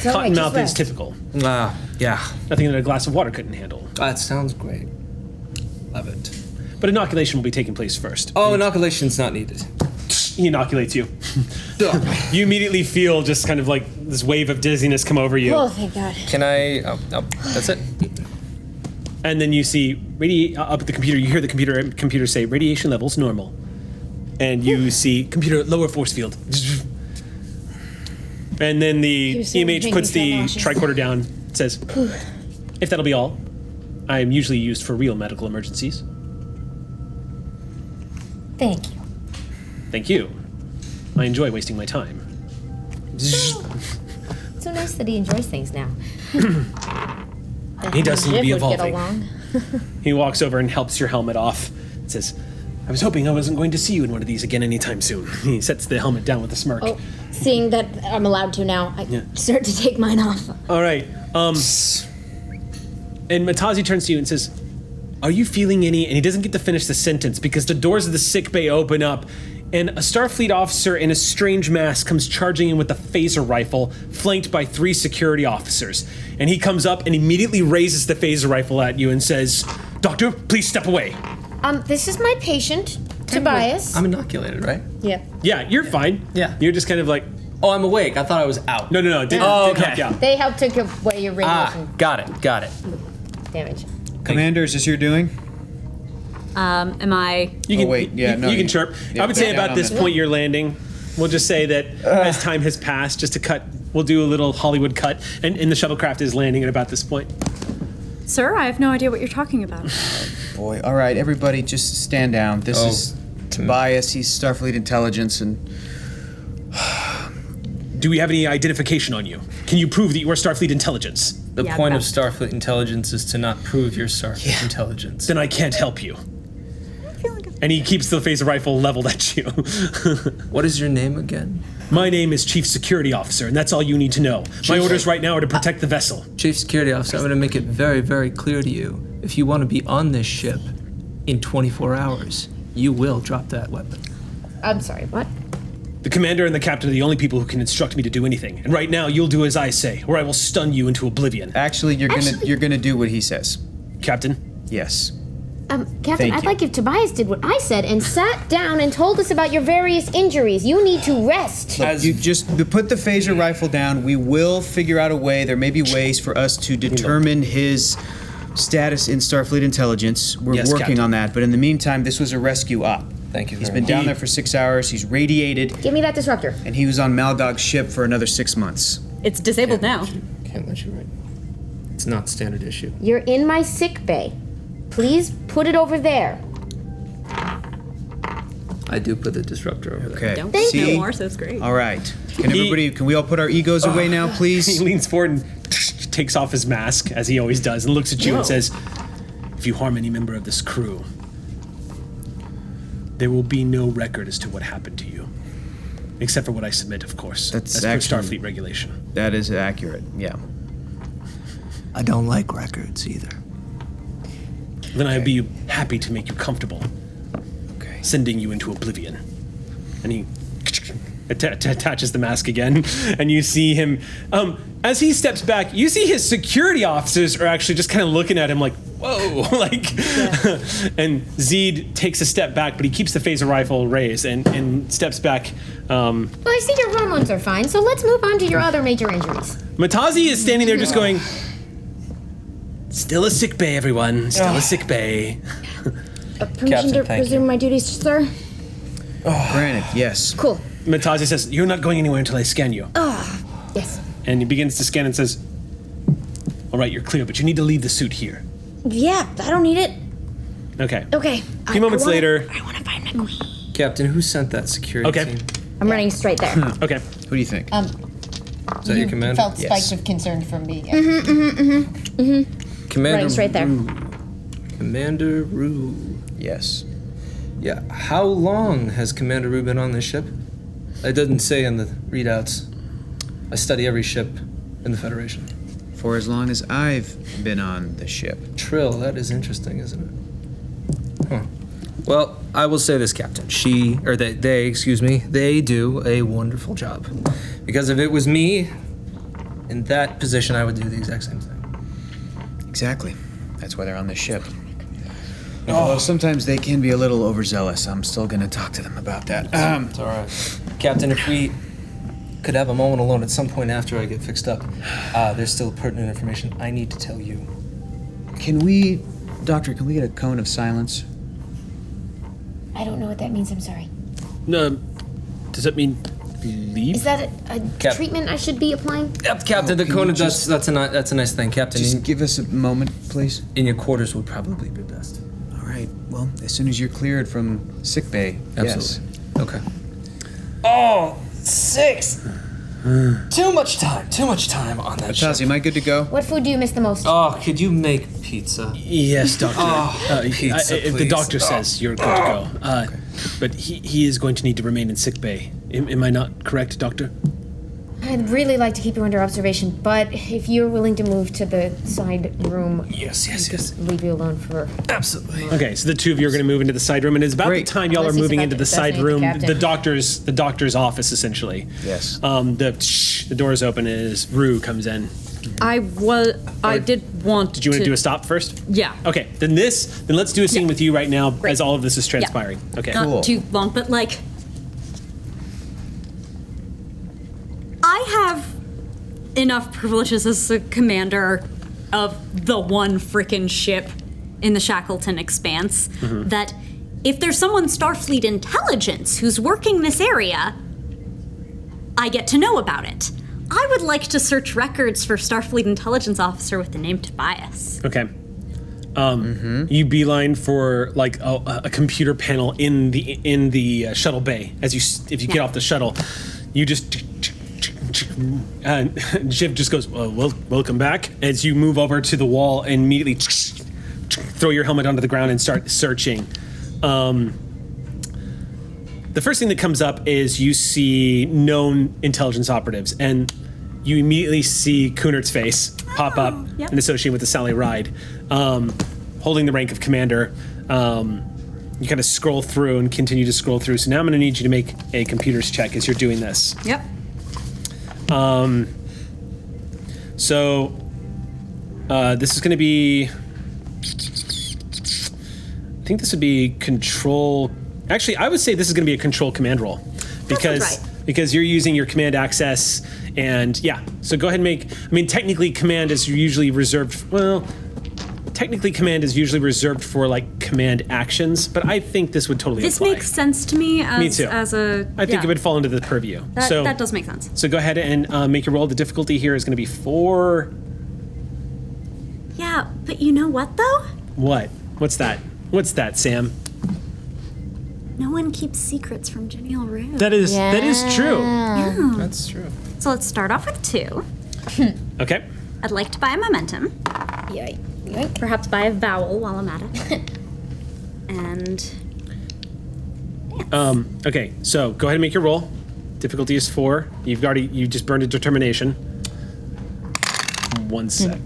all right, Cotton just mouth is rest. typical. Yeah. Nothing that a glass of water couldn't handle. That sounds great. Love it. But inoculation will be taking place first. Oh, inoculation's not needed. He inoculates you. You immediately feel just kind of like this wave of dizziness come over you. Oh, thank God. Can I... Oh, that's it. And then you see up at the computer, you hear the computer say, "Radiation levels normal." And you see computer lower force field. And then the EMH puts the tricorder down, says, "If that'll be all, I am usually used for real medical emergencies." Thank you. Thank you. I enjoy wasting my time. So nice that he enjoys things now. He does seem to be Jib would get evolving. along. He walks over and helps your helmet off and says, "I was hoping I wasn't going to see you in one of these again anytime soon." He sets the helmet down with a smirk. Oh, seeing that I'm allowed to now, I start to take mine off. All right. And Matazi turns to you and says, "Are you feeling any?" And he doesn't get to finish the sentence because the doors of the sick bay open up and a Starfleet officer in a strange mask comes charging in with a phaser rifle, flanked by 3 security officers. And he comes up and immediately raises the phaser rifle at you and says, "Doctor, please step away." This is my patient, Tobias. I'm inoculated, right? Yeah. Yeah, you're fine. Yeah. You're just kind of like, Oh, I'm awake. I thought I was out. no. Didn't okay. knock you out. They help take away your radiation Got it. damage. Commander, is this your doing? Am I? You can, wait, yeah, no, you can you- chirp. yeah, I would say down about on this the- point you're landing. We'll just say that as time has passed, just to cut, we'll do a little Hollywood cut, and the shuttlecraft is landing at about this point. Sir, I have no idea what you're talking about. Boy, all right, everybody, just stand down. This is Tobias. He's Starfleet Intelligence, and Do we have any identification on you? Can you prove that you are Starfleet Intelligence? The Yeah, point of that's- Starfleet Intelligence is to not prove your Starfleet Intelligence. Then I can't help you. And he keeps the phaser rifle leveled at you. What is your name again? My name is Chief Security Officer, and that's all you need to know. My orders right now are to protect the vessel. Chief Security Officer, I'm going to make it very, very clear to you. If you want to be on this ship in 24 hours, you will drop that weapon. I'm sorry, what? The commander and the captain are the only people who can instruct me to do anything. And right now, you'll do as I say, or I will stun you into oblivion. actually, you're gonna do what he says. Captain? Yes. Captain, Thank I'd you. like if Tobias did what I said and sat down and told us about your various injuries. You need to rest. You just put the phaser rifle down. We will figure out a way. There may be ways for us to determine his status in Starfleet Intelligence. We're Yes, working Captain. on that. But in the meantime, this was a rescue op. Thank you He's very been much. down there for 6 hours. He's radiated, Give me that disruptor. and he was on Malgog's ship for another 6 months. It's disabled now. Can't let you write. It's not standard issue. You're in my sick bay. Please put it over there. I do put the disruptor over there. Okay. Don't Thank say you. more, so it's great. All right. Can we all put our egos away now, He please? leans forward and takes off his mask, as he always does, and looks at you and says, if you harm any member of this crew, there will be no record as to what happened to you. Except for what I submit, of course. That's per actually- Starfleet regulation. That is accurate. Yeah. I don't like records either. Then I'd be happy to make you comfortable, Okay. sending you into oblivion. And he attaches the mask again, and you see him, as he steps back, you see his security officers are actually just kind of looking at him like, whoa, like, and Zeed takes a step back, but he keeps the phaser rifle raised and steps back. Well, I see your hormones are fine, so let's move on to your other major injuries. Matazi is standing there just going, still a sick bay, everyone, still a sick bay. Permission Captain, to thank resume you. my duties, sir? Granted, yes. Cool. Matazi says, you're not going anywhere until I scan you. Yes. And he begins to scan and says, all right, you're clear, but you need to leave the suit here. Yeah, I don't need it. Okay. Okay. A few moments later, I want to find my queen. Captain, who sent that security Okay. team? I'm running straight there. okay. Who do you think? Is that your commander? Felt Yes. spikes of concern from me. Commander Running straight there. Rue. Commander Rue. Yes. Yeah, how long has Commander Rue been on this ship? It doesn't say in the readouts. I study every ship in the Federation. For as long as I've been on the ship. Trill, that is interesting, isn't it? Huh. Well, I will say this, Captain. They do a wonderful job. Because if it was me in that position, I would do the exact same thing. Exactly. That's why they're on the ship. Although sometimes they can be a little overzealous. I'm still gonna talk to them about that. It's all right. Captain, if we could have a moment alone at some point after I get fixed up, there's still pertinent information I need to tell you. Doctor, can we get a cone of silence? I don't know what that means. I'm sorry. No, does that mean leave? Is that a Cap- treatment I should be applying? Yep, Captain, the can cone you of just- that's a nice thing, Captain. Just give us a moment, please. In your quarters would probably be best. All right. Well, as soon as you're cleared from sick bay. Absolutely. Okay. Oh, 6. Too much time on that Yes. ship. Tazi, am I good to go? What food do you miss the most? Oh, could you make pizza? Yes, Doctor. pizza, if the please. doctor says you're good to go. But he is going to need to remain in sick bay. Am I not correct, Doctor? I'd really like to keep you under observation, but if you're willing to move to the side room, Yes. leave you alone for. Absolutely. Okay, so the two of you are going to move into the side room, and it's about Great. the time y'all are Unless he's moving about into to the side assassinate the room, captain. the doctor's office, essentially. Yes. The doors open as Rue comes in. I did want. Did you want to do a stop first? Yeah. Okay, then let's do a scene with you right now as all of this is transpiring. Okay. Not Cool. too long, but like, I have enough privileges as the commander of the one frickin' ship in the Shackleton Expanse that if there's someone Starfleet intelligence who's working this area, I get to know about it. I would like to search records for Starfleet intelligence officer with the name Tobias. Okay. You beeline for like a computer panel in the shuttle bay. If you get off the shuttle, you just Jiv just goes, welcome back. As you move over to the wall and immediately throw your helmet onto the ground and start searching. The first thing that comes up is you see known intelligence operatives, and you immediately see Kunert's face pop up and associated with the Sally Ride, holding the rank of commander. You kind of scroll through and continue to scroll through. So now I'm going to need you to make a computers check as you're doing this. Yep. This is going to be... I think this would be control... Actually, I would say this is going to be a control command roll. Because you're using your command access, and so go ahead and make... I mean, technically command is usually reserved... Technically command is usually reserved for, like, command actions, but I think this would totally This apply. makes sense to me as, Me too. I think it would fall into the purview. That does make sense. So go ahead and make your roll. The difficulty here is going to be 4... Yeah, but you know what, though? What? What's that? What's that, Sam? No one keeps secrets from Janelle Rue. That is true. Yeah. That's true. So let's start off with 2. Okay. I'd like to buy a momentum. Yikes. Perhaps buy a vowel while I'm at it. And... Okay, so go ahead and make your roll. Difficulty is 4. You just burned a determination. 1 sec.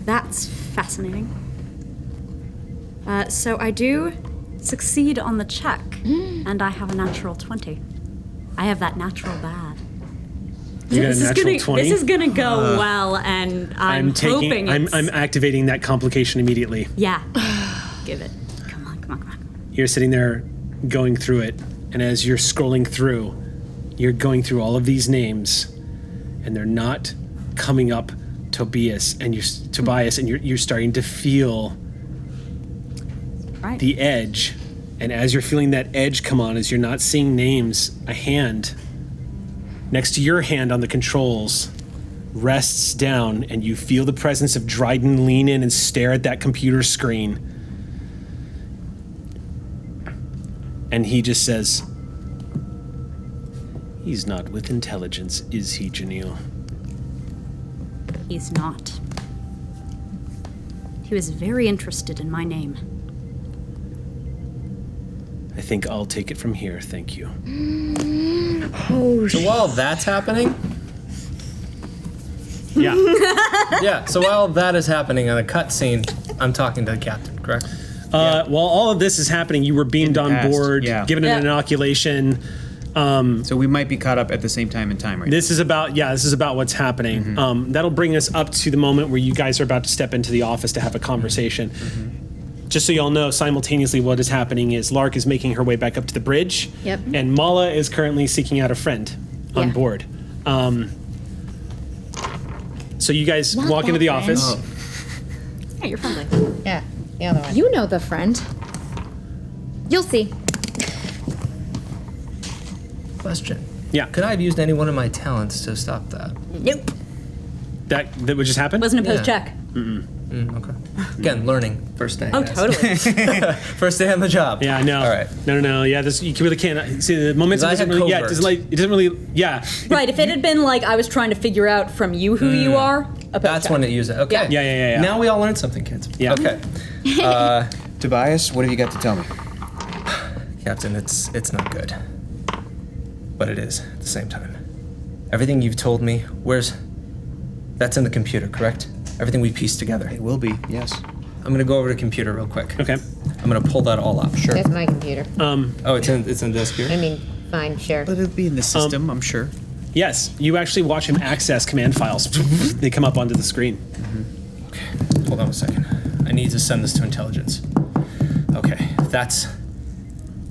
That's fascinating. So I do succeed on the check, and I have a natural 20. I have that natural bad. You got a natural 20? This is gonna go well, and I'm hoping it's... I'm activating that complication immediately. Yeah. Give it. Come on. You're sitting there going through it, and as you're scrolling through, you're going through all of these names, and they're not coming up Tobias, and you're starting to feel the edge. And as you're feeling that edge come on, as you're not seeing names, a hand next to your hand on the controls rests down, and you feel the presence of Dryden lean in and stare at that computer screen. And he just says, "He's not with intelligence, is he, Janelle?" He's not. He was very interested in my name. I think I'll take it from here, thank you. So while that's happening... Yeah. Yeah, so while that is happening on a cutscene, I'm talking to the captain, correct? While all of this is happening, you were beamed on past, board, given an inoculation. So we might be caught up at the same time in time right This is about what's happening. That'll bring us up to the moment where you guys are about to step into the office to have a conversation. Just so y'all know, simultaneously what is happening is Lark is making her way back up to the bridge. Yep. And Mala is currently seeking out a friend on board. So you guys walk into the office. Yeah, you're friendly. Yeah, the other one. You know the friend. You'll see. Question. Yeah. Could I have used any one of my talents to stop that? Nope. That would just happen? Wasn't a post Yeah. check. Okay. Again, learning. First day. Oh, guys. totally. First day on the job. Yeah, I know. All right. No. Yeah, this you really can't see the momentum. I had Doesn't really, covert. it doesn't really. Yeah. Right, if it had been like I was trying to figure out from you who you are, a post That's check. when it used it. Okay. Yeah. Now we all learned something, kids. Yeah. Okay. Tobias, what have you got to tell me? Captain, it's not good. But it is at the same time. Everything you've told me, that's in the computer, correct? Everything we pieced together. It will be, yes. I'm gonna go over to the computer real quick. Okay. I'm gonna pull that all up. Sure. That's my computer. Oh, it's in the desk here? I mean, fine, sure. But it'll be in the system, I'm sure. Yes, you actually watch him access command files. They come up onto the screen. Okay, hold on a second. I need to send this to intelligence. Okay, that's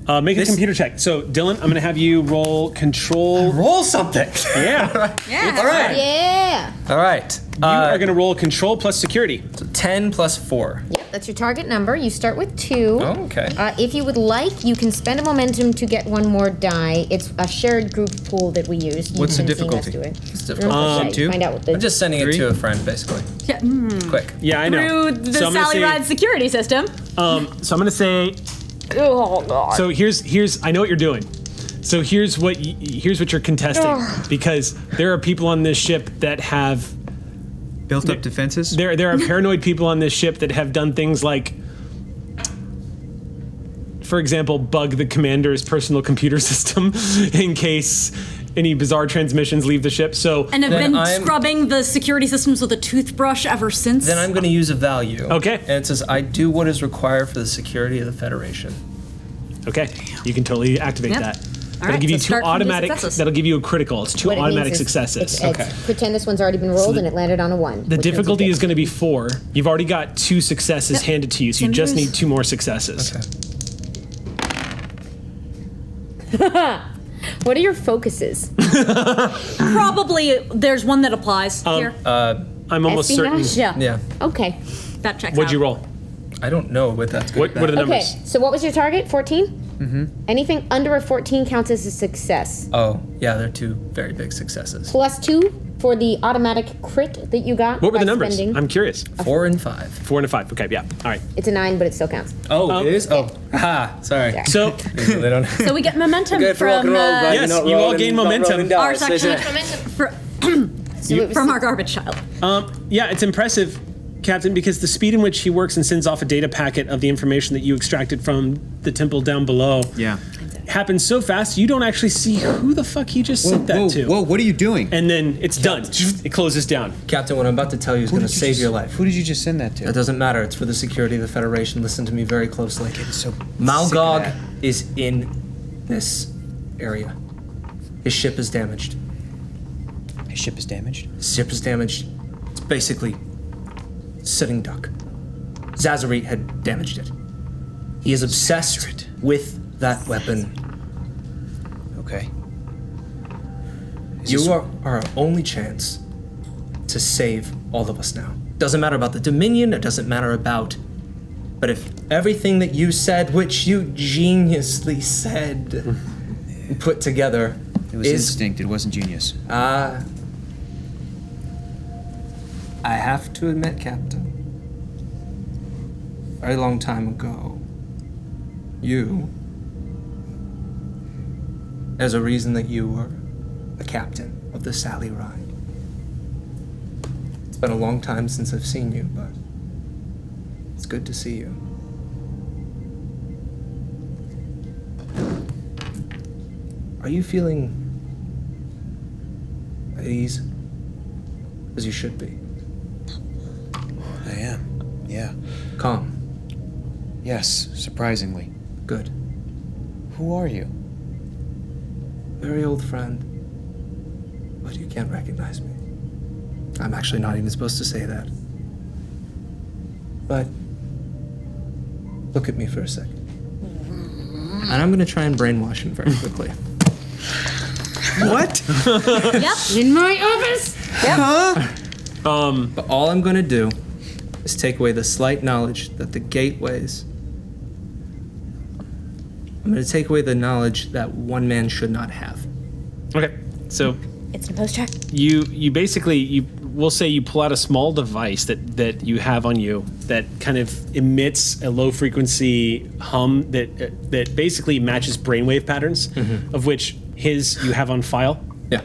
Make a computer check. So, Dylan, I'm going to have you roll control. Roll something. Yeah. Yeah. All right. Yeah. All right. You are going to roll control plus security. 10 plus 4. Yep, that's your target number. You start with 2. Oh, okay. If you would like, you can spend a momentum to get one more die. It's a shared group pool that we use. What's the You've been seeing us difficulty? do it. It's difficult. Okay, 2? Find out what the. I'm just sending it 3? to a friend, basically. Yeah, Quick. Yeah, I know. through the So I'm gonna Sally say- Ride security system. So I'm going to say. Oh god. So here's. I know what you're doing. So here's what you're contesting, because there are people on this ship that have. Built up defenses? There are paranoid people on this ship that have done things like, for example, bug the commander's personal computer system in case any bizarre transmissions leave the ship. So And have Then been I'm- scrubbing the security systems with a toothbrush ever since. Then I'm going to use a value. Okay. And it says, I do what is required for the security of the Federation. okay, you can totally activate Yep. that. All That'll right, give you so 2 start from the automatic. successes. That'll give you a critical. It's 2 What it means automatic is successes. it's pretend this one's already been rolled and it landed on a 1. The difficulty is going to be 4. You've already got 2 successes handed to you, so you Same just as- need 2 more successes. Okay. What are your focuses? Probably there's one that applies here. I'm almost certain. Espionage? Yeah. Yeah. Okay. That checks What'd out. you roll? I don't know what that's going What are the Okay. numbers? So what was your target? 14? Mm-hmm. Anything under a 14 counts as a success. Oh, yeah, they're 2 very big successes. Plus 2 for the automatic crit that you got. What were by the numbers? spending. I'm curious. 4 and 5. 4 and a 5. Okay, yeah. All right. It's a 9, but it still counts. Oh, it is? Oh, ha, sorry. So They don't. So we get momentum Good for rock from and roll, but Yes, you're not you all rolling- gain not momentum. rolling our dice. section So it was from our garbage child. yeah, it's impressive, Captain, because the speed in which he works and sends off a data packet of the information that you extracted from the temple down below Yeah. happens so fast you don't actually see who the fuck he just sent that whoa, to. whoa, what are you doing? And then it's done. It closes down. Captain, what I'm about to tell you is going to save your life. Who did you just send that to? It doesn't matter. It's for the security of the Federation. Listen to me very closely. So Malgog sick of is in this area. His ship is damaged. that. His ship is damaged? His ship is damaged. It's basically sitting duck. Zazarit had damaged it. He is obsessed with that weapon. Okay. You are our only chance to save all of us now. Doesn't matter about the Dominion, it doesn't matter about. But if everything that you said, which you geniusly said, and put together, It was is. instinct, it wasn't genius. I have to admit, Captain, a very long time ago, there's a reason that you were the captain of the Sally Ride. It's been a long time since I've seen you, but it's good to see you. Are you feeling at ease? As you should be. I am. Yeah. Calm. Yes, surprisingly. Good. Who are you? Very old friend. But you can't recognize me. I'm actually not even supposed to say that. But look at me for a second. And I'm gonna try and brainwash him very quickly. What? in my office. But all I'm gonna do is take away the slight knowledge that the gateways. I'm gonna take away the knowledge that one man should not have. Okay, so It's an post check. you basically we'll say you pull out a small device that you have on you that kind of emits a low frequency hum that basically matches brainwave patterns, of which you have on file. Yeah.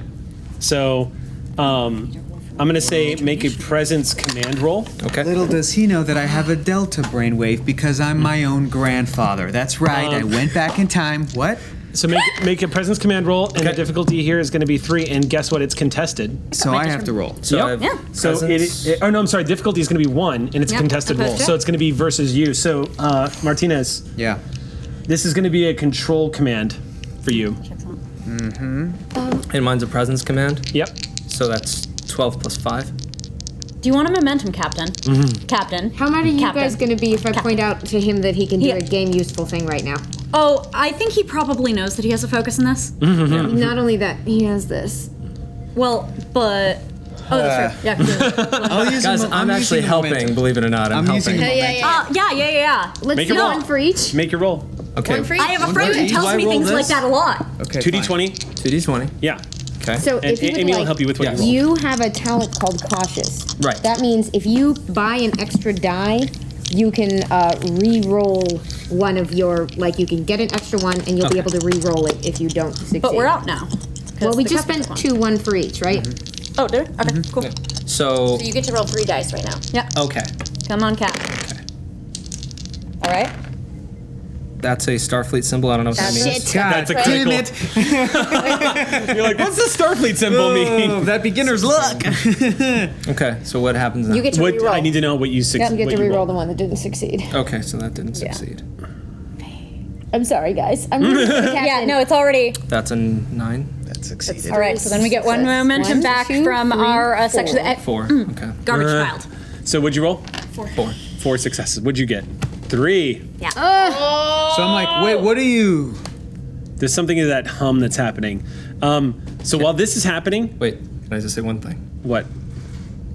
So I'm gonna say make a presence command roll. Okay. Little does he know that I have a delta brainwave because I'm my own grandfather. That's right, I went back in time. What? So make a presence command roll, and the Okay. difficulty here is going to be 3. And guess what? It's contested. So I have to roll. So Yep. I have Yeah. So presence. oh no, I'm sorry. Difficulty is going to be 1, and it's a Yep, contested opposed roll. to. So it's going to be versus you. So Martinez, Yeah. this is going to be a control command for you. And mine's a presence command. Yep. So that's 12 plus 5. Do you want a momentum, Captain? Captain. How mad are you Captain. guys going to be if I point out to him that he can do Yeah. a game useful thing right now? Oh, I think he probably knows that he has a focus in this. Not only that, he has this. Well, but... Oh, that's right. Yeah. Guys, I'm actually helping, believe it or not. I'm helping. Yeah. Let's Make do your roll. one for each. Make your roll. Okay. One for each. I have a friend for who each? tells Do I me roll things like this? that a lot. Okay. 2d20. 2d20. Yeah. Okay. So And if you would Amy will like, help you with what Yes. you roll. you have a talent called cautious. Right. That means if you buy an extra die, you can re-roll one of your, like you can get an extra one and you'll be able to re-roll it if you don't succeed. But we're out now. Well, we the just captain's spent won. one for each, right? Oh, did we? Okay, cool. So, So you get to roll 3 dice right now. Yeah. okay. Come on, Cap. All right. That's a Starfleet symbol. I don't know what that means. That's a critical. You're like, what's the Starfleet symbol mean? that beginner's luck. Okay, so what happens now? You get to What, re-roll. I need to know what you succeed. You get what to re-roll roll. the one that didn't succeed. Okay, so that didn't succeed. I'm sorry, guys. I'm really the captain. Yeah, no, it's already... That's a 9. That succeeded. All right, so then we get one momentum 1, back 2, from 3, our section... 4. Okay. Garbage child. So what'd you roll? 4. 4 successes. What'd you get? 3. Yeah. So I'm like, wait, what are you? There's something in that hum that's happening. So while this is happening, Wait, can I just say one thing? what?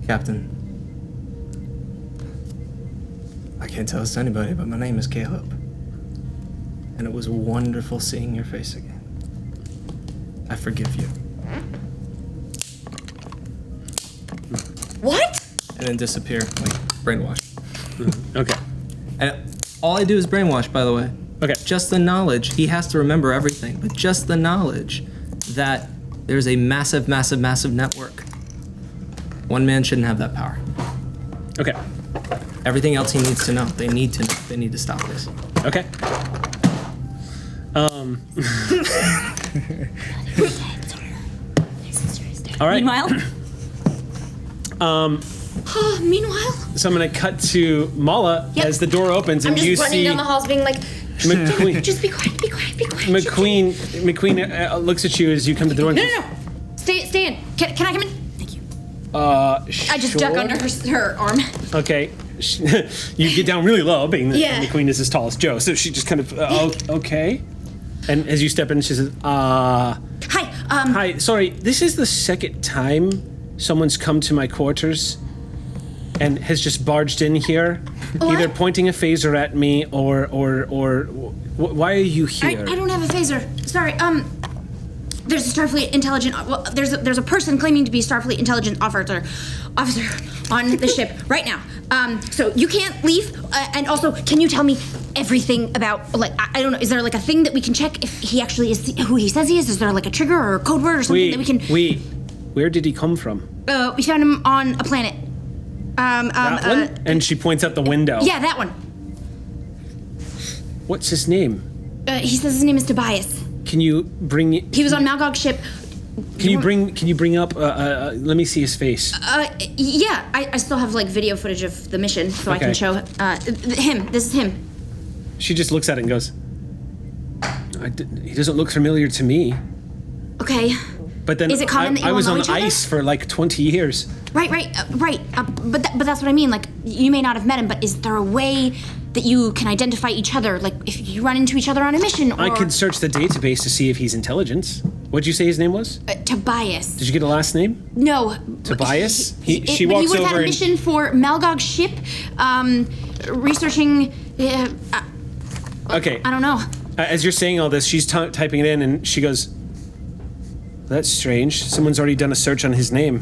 Captain. I can't tell this to anybody, but my name is Caleb. And it was wonderful seeing your face again. I forgive you. What? And then disappear, like brainwash. Okay. And all I do is brainwash, by the way. Okay. Just the knowledge, he has to remember everything, but just the knowledge that there's a massive, massive, massive network. One man shouldn't have that power. Okay. Everything else he needs to know. They need to know. They need to stop this. Okay. All right. Meanwhile, Meanwhile, So I'm gonna cut to Mala Yep. as the door opens I'm and just you running see down the halls being like, McQueen. just be quiet, be quiet, be quiet. McQueen looks at you as you come to the door. And No. Stay in. Can I come in? Thank you. I I just duck under her arm. Okay. You get down really low, being that Yeah. McQueen is as tall as Joe, so she just kind of, okay. And as you step in, she says, Hi. hi, sorry, this is the second time someone's come to my quarters and has just barged in here, either pointing a phaser at me or why are you here? I don't have a phaser. Sorry. There's a Starfleet intelligent. Well, there's a person claiming to be Starfleet intelligence officer on the ship right now. So you can't leave. And also, can you tell me everything about, like, I don't know, is there like a thing that we can check if he actually is who he says he is? Is there like a trigger or a code word or something that we can? Where did he come from? We found him on a planet. That one? And she points out the window. Yeah, that one. What's his name? He says his name is Tobias. Can you bring? He was on Malgog's ship. Can you bring up? Let me see his face. Yeah, I still have like video footage of the mission, so I Okay. can show him. This is him. She just looks at it and goes, he doesn't look familiar to me. Okay. But then Is it common that you I all was know on each other? ice for like 20 years. Right. But that's what I mean. Like, you may not have met him, but is there a way that you can identify each other? Like, if you run into each other on a mission, or I could search the database to see if he's intelligence. What'd you say his name was? Tobias. Did you get a last name? No. Tobias? She But he walks would have had over a and- mission for Malgog's ship, researching. Okay. I don't know. As you're saying all this, she's typing it in and she goes, that's strange. Someone's already done a search on his name.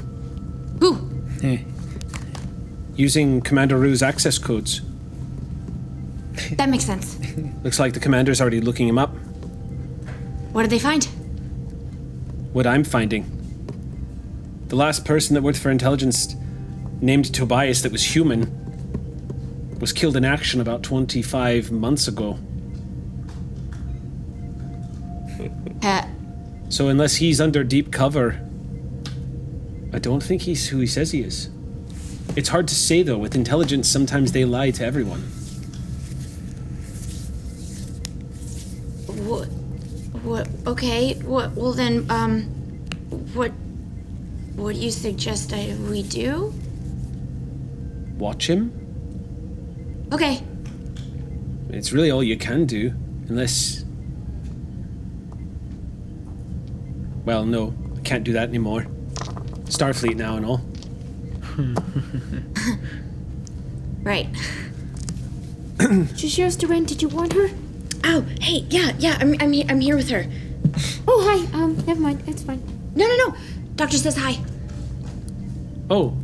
Who? Using Commander Rue's access codes. That makes sense. Looks like the commander's already looking him up. What did they find? What I'm finding. The last person that worked for intelligence named Tobias that was human was killed in action about 25 months ago. So unless he's under deep cover, I don't think he's who he says he is. It's hard to say though, with intelligence sometimes they lie to everyone. What? Okay. What? Well then, what do you suggest we do? Watch him? Okay. It's really all you can do. Unless... Well, no, I can't do that anymore. Starfleet now and all. Right. Shashiros Duran, did you warn her? Oh, hey, yeah, I'm here with her. Oh, hi. Never mind. It's fine. No. Doctor says hi. Oh.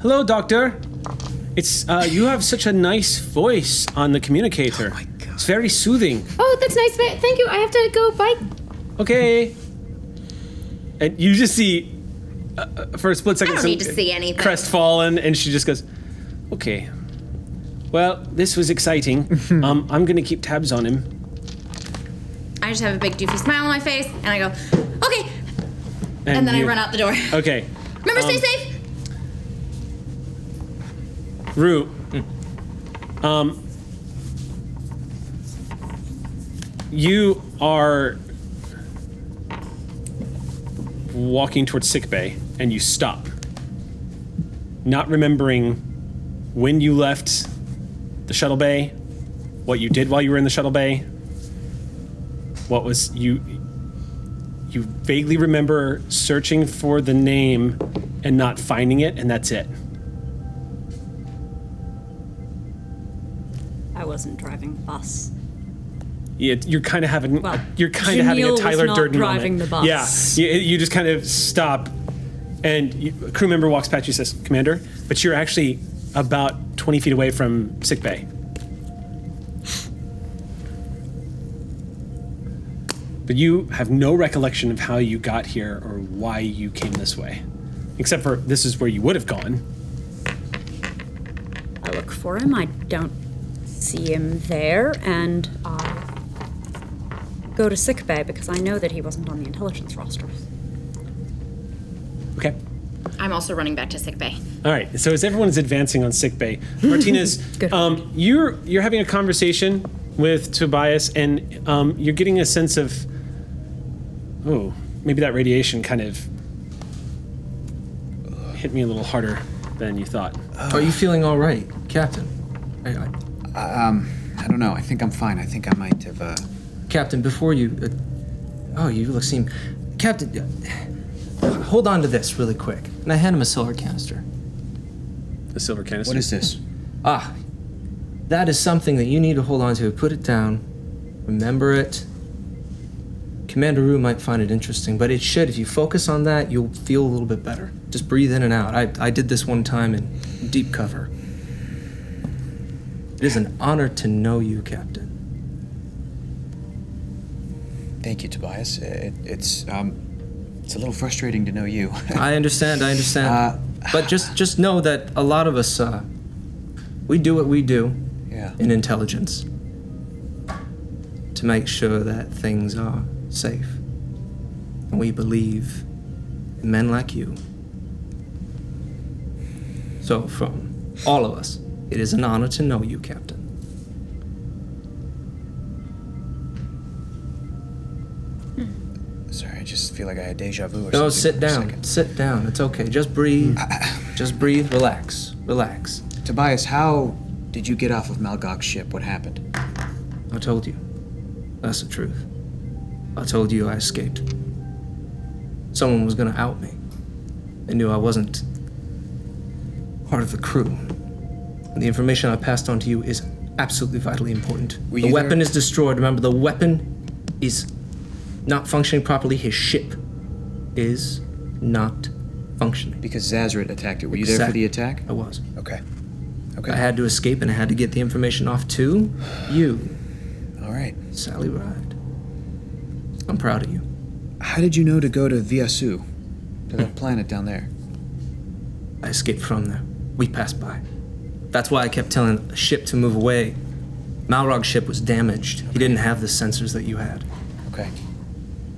Hello, Doctor. It's, you have such a nice voice on the communicator. Oh my God. It's very soothing. Oh, that's nice. Thank you. I have to go. Bye. Okay. And you just see, for a split second, I don't need to see anything. Crestfallen, and she just goes, okay. Well, this was exciting. I'm gonna keep tabs on him. I just have a big doofy smile on my face, and I go, okay. And then I run out the door. Okay. Remember, stay safe. Rue. You are walking towards sickbay, and you stop, not remembering when you left the shuttle bay, what you did while you were in the shuttle bay. What was you vaguely remember searching for the name and not finding it, and that's it. I wasn't driving the bus. Yeah, you're kind of having Well, a Tyler not Durden driving moment. the bus. Yeah, you just kind of stop, and a crew member walks past you and says, "Commander," but you're actually about 20 feet away from sickbay. But you have no recollection of how you got here or why you came this way, except for this is where you would have gone. I look for him. I don't see him there, and I go to sickbay because I know that he wasn't on the intelligence roster. Okay. I'm also running back to sickbay. All right. So as everyone is advancing on sickbay, Martinez, Good. You're having a conversation with Tobias, and you're getting a sense of, oh, maybe that radiation kind of hit me a little harder than you thought. Are you feeling all right, Captain? I don't know. I think I'm fine. I think I might have, Captain, before you... you seem... Captain, hold on to this really quick. And I hand him a silver canister. The silver canister. What is this? That is something that you need to hold on to. Put it down. Remember it. Commander Rue might find it interesting, but it should. If you focus on that, you'll feel a little bit better. Just breathe in and out. I did this one time in deep cover. It is an honor to know you, Captain. Thank you, Tobias. It's a little frustrating to know you. I understand. But just know that a lot of us, we do what we do in intelligence to make sure that things are safe. And we believe in men like you. So from all of us, it is an honor to know you, Captain. Sorry, I just feel like I had deja vu or something. No, sit for a down. second. Sit down. It's okay. Just breathe. Just breathe. Relax. Tobias, how did you get off of Malgog's ship? What happened? I told you. That's the truth. I told you I escaped. Someone was gonna out me. They knew I wasn't part of the crew. And the information I passed on to you is absolutely vitally important. The weapon is destroyed. Remember, the weapon is not functioning properly. His ship is not functioning. Because Zazaret attacked it. Were you there for the attack? I was. Okay. I had to escape, and I had to get the information off to you. All right. Sally Ride. I'm proud of you. How did you know to go to Viasu, to that planet down there? I escaped from there. We passed by. That's why I kept telling the ship to move away. Malgog's ship was damaged. He didn't have the sensors that you had. Okay.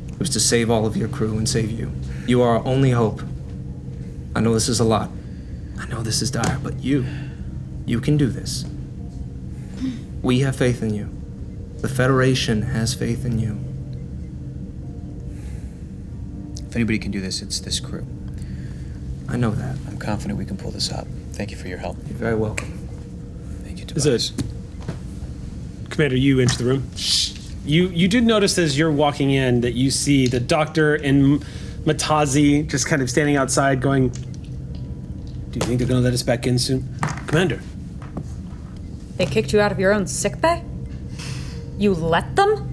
It was to save all of your crew and save you. You are our only hope. I know this is a lot. I know this is dire, but you can do this. We have faith in you. The Federation has faith in you. If anybody can do this, it's this crew. I know that. I'm confident we can pull this up. Thank you for your help. You're very welcome. Thank you, Is Tobias. Commander, you enter the room. You did notice as you're walking in that you see the doctor and Matazi just kind of standing outside going, do you think they're going to let us back in soon? Commander. They kicked you out of your own sickbay? You let them?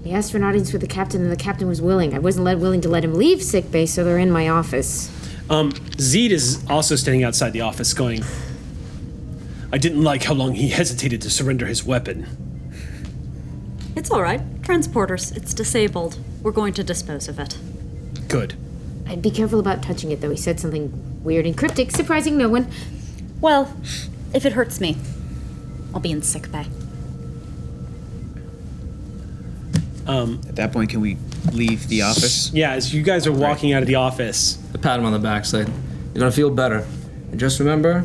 They asked for an audience with the captain, and the captain was willing. I wasn't willing to let him leave sickbay, so they're in my office. Zed is also standing outside the office going, I didn't like how long he hesitated to surrender his weapon. It's all right. Transporters, it's disabled. We're going to dispose of it. Good. I'd be careful about touching it, though. He said something weird and cryptic, surprising no one. Well, if it hurts me, I'll be in sickbay. At that point, can we leave the office? Yeah, as you guys are walking out of the office. I pat him on the back, say, you're gonna feel better. And just remember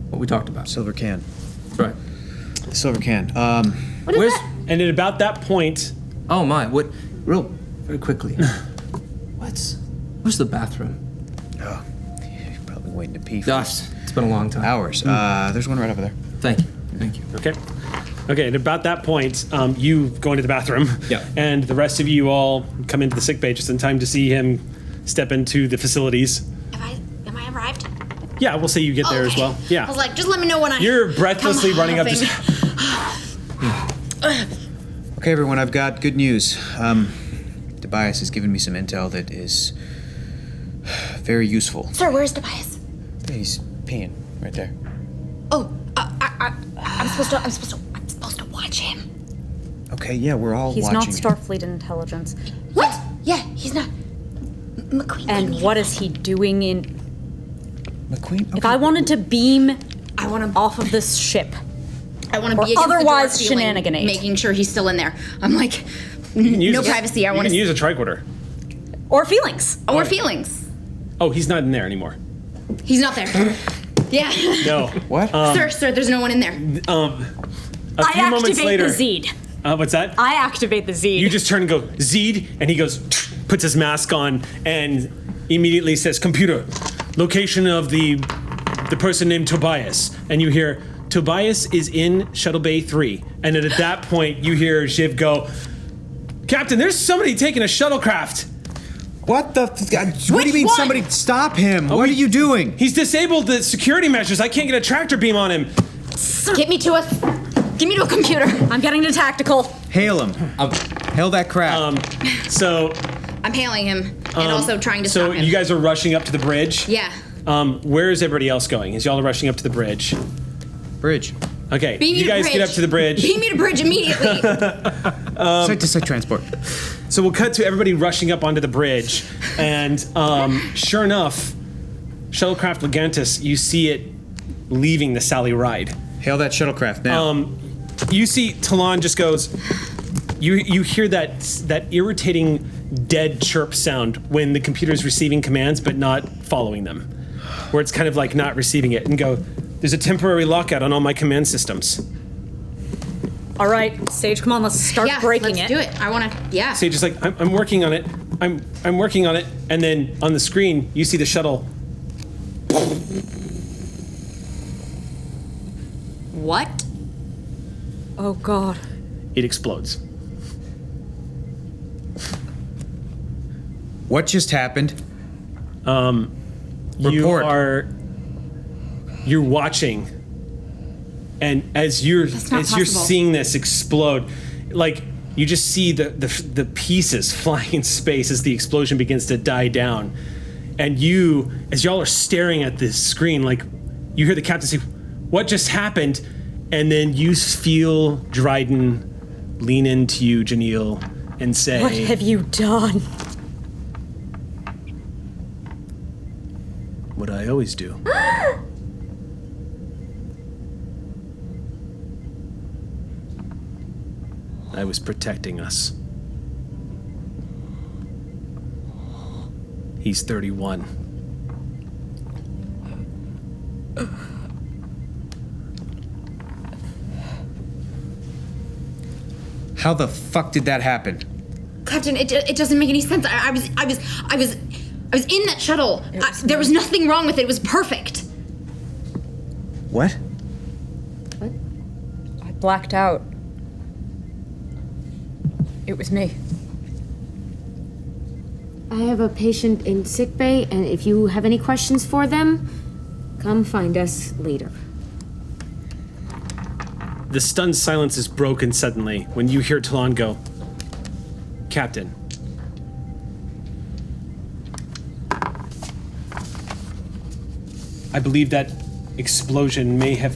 what we talked about. Silver can. That's right. Silver can. What is that? And at about that point, Oh my, very quickly. Where's the bathroom? Oh, you're probably waiting to pee for Gosh, it's been a long time. hours. There's one right over there. Thank you. okay, at about that point, you go into the bathroom, Yeah. and the rest of you all come into the sick bay just in time to see him step into the facilities. Am I arrived? Yeah, we'll say you get there as well. Yeah. I was like, just let me know when I. You're breathlessly come running up huffing. Okay, everyone, I've got good news. Tobias has given me some intel that is very useful. Sir, where's Tobias? He's peeing right there. Oh, I'm supposed to watch him. Okay, yeah, we're all He's not watching. Starfleet intelligence. What? Yeah, he's not. McQueen. And what is he doing in... McQueen? Okay. If I wanted to beam I want off of this ship, I want to Or be against otherwise the door feeling, shenaniganate. making sure he's still in there. I'm like, Use no a- privacy. I want You to. can use a tricorder. or feelings. Or feelings. Oh, he's not in there anymore. He's not there. Yeah. No. What? Sir, there's no one in there. A few moments later. the Zed. What's that? I activate the Zed. You just turn and go, Zed, and he goes, puts his mask on, and immediately says, computer, location of the person named Tobias. And you hear, Tobias is in Shuttle Bay 3. And then at that point, you hear Shiv go, Captain, there's somebody taking a shuttlecraft. What the? What do you mean? one? Somebody stop him! What are you doing? He's disabled the security measures. I can't get a tractor beam on him. Get me to a computer. I'm getting to tactical. Hail him! Hail that crap! So I'm hailing him and also trying to so stop him. you guys are rushing up to the bridge. Yeah. Where is everybody else going? As y'all are rushing up to the bridge. Bridge. Okay, Beam me you to guys bridge. get up to the bridge. Beam me to bridge immediately. Site-to-site transport. So we'll cut to everybody rushing up onto the bridge, and sure enough, shuttlecraft Legantus, you see it leaving the Sally Ride. Hail that shuttlecraft now. You see Talon just goes. You hear that irritating dead chirp sound when the computer's receiving commands but not following them, where it's kind of like not receiving it, and go. There's a temporary lockout on all my command systems. All right, Sage, come on, let's start Yeah, breaking let's it. do it. I want to. Yeah. Sage is like, I'm working on it. I'm working on it. And then on the screen, you see the shuttle. What? Oh, God. It explodes. What just happened? Report. You're watching, and as you're not possible. Seeing this explode, like you just see the pieces flying in space as the explosion begins to die down, and you, as y'all are staring at this screen, like you hear the captain say, "What just happened?" And then you feel Dryden lean into you, Janelle, and say, What have you done? "What I always do." I was protecting us. He's 31. How the fuck did that happen? Captain, it doesn't make any sense. I was in that shuttle. There was nothing wrong with it. It was perfect. What? What? blacked out. It was me. I have a patient in sickbay, and if you have any questions for them, come find us later. The stunned silence is broken suddenly when you hear Talon go, Captain. I believe that explosion may have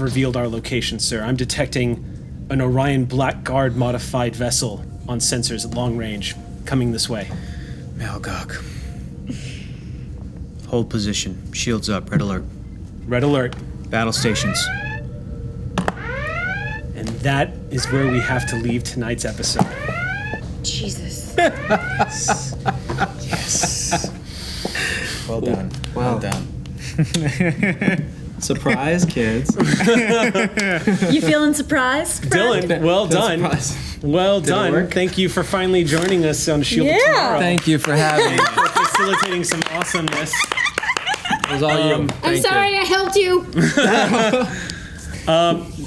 revealed our location, sir. I'm detecting an Orion Blackguard modified vessel on sensors at long range coming this way. Malgog. Hold position. Shields up. Red alert. Red alert. Battle stations. And that is where we have to leave tonight's episode. Jesus. Yes. Well done. Well done. Surprise, kids. You feeling surprised? Dylan, well done. Surprise. Well it done. work? Thank you for finally joining us on Shield of Tomorrow. Thank you for having me. For facilitating some awesomeness. It was all you. I'm Thank sorry I helped you.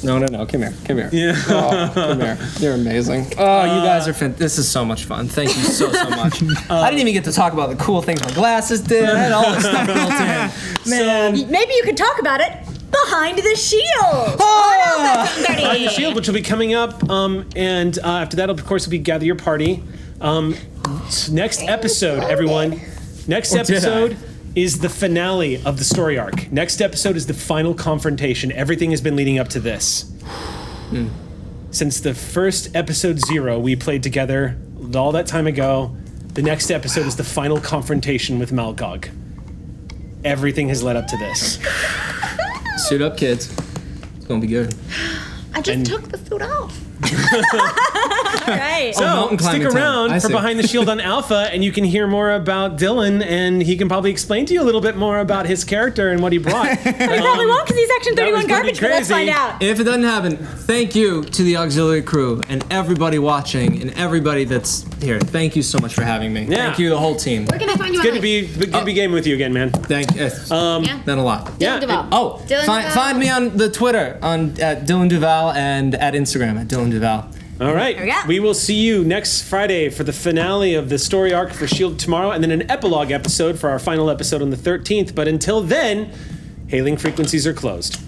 No. Come here. Yeah. Oh, come here. You're amazing. Oh, you guys are this is so much fun. Thank you so much. I didn't even get to talk about the cool things my glasses did. I had all this stuff built in. Man. Maybe you could talk about it behind the shield. Behind the Shield, which will be coming up, and after that, of course, will be Gather Your Party. Next episode, everyone. Next episode is the finale of the story arc. Next episode is the final confrontation. Everything has been leading up to this. Since the first episode 0 we played together all that time ago, the next episode is the final confrontation with Malgog. Everything has led up to this. Suit up, kids. It's gonna be good. I just took the suit off. Right. So, mountain stick climbing time. around I for see. Behind the Shield on Alpha, and you can hear more about Dylan, and he can probably explain to you a little bit more about his character and what he brought. He probably won't because he's Section that was 31 garbage, but let's pretty find out. If it doesn't happen, thank you to the auxiliary crew and everybody watching and everybody that's here. Thank you so much for having me. Yeah. Thank you, the whole team. Where can I find you? Good to be gaming with you again, man. Thank you. Meant a lot. Yeah. Duval. Oh, Dylan Duval. find me on the Twitter at Dylan Duval and at Instagram at Dylan Duval. All right. we go. We will see you next Friday for the finale of the story arc for Shield tomorrow, and then an epilogue episode for our final episode on the 13th. But until then, hailing frequencies are closed.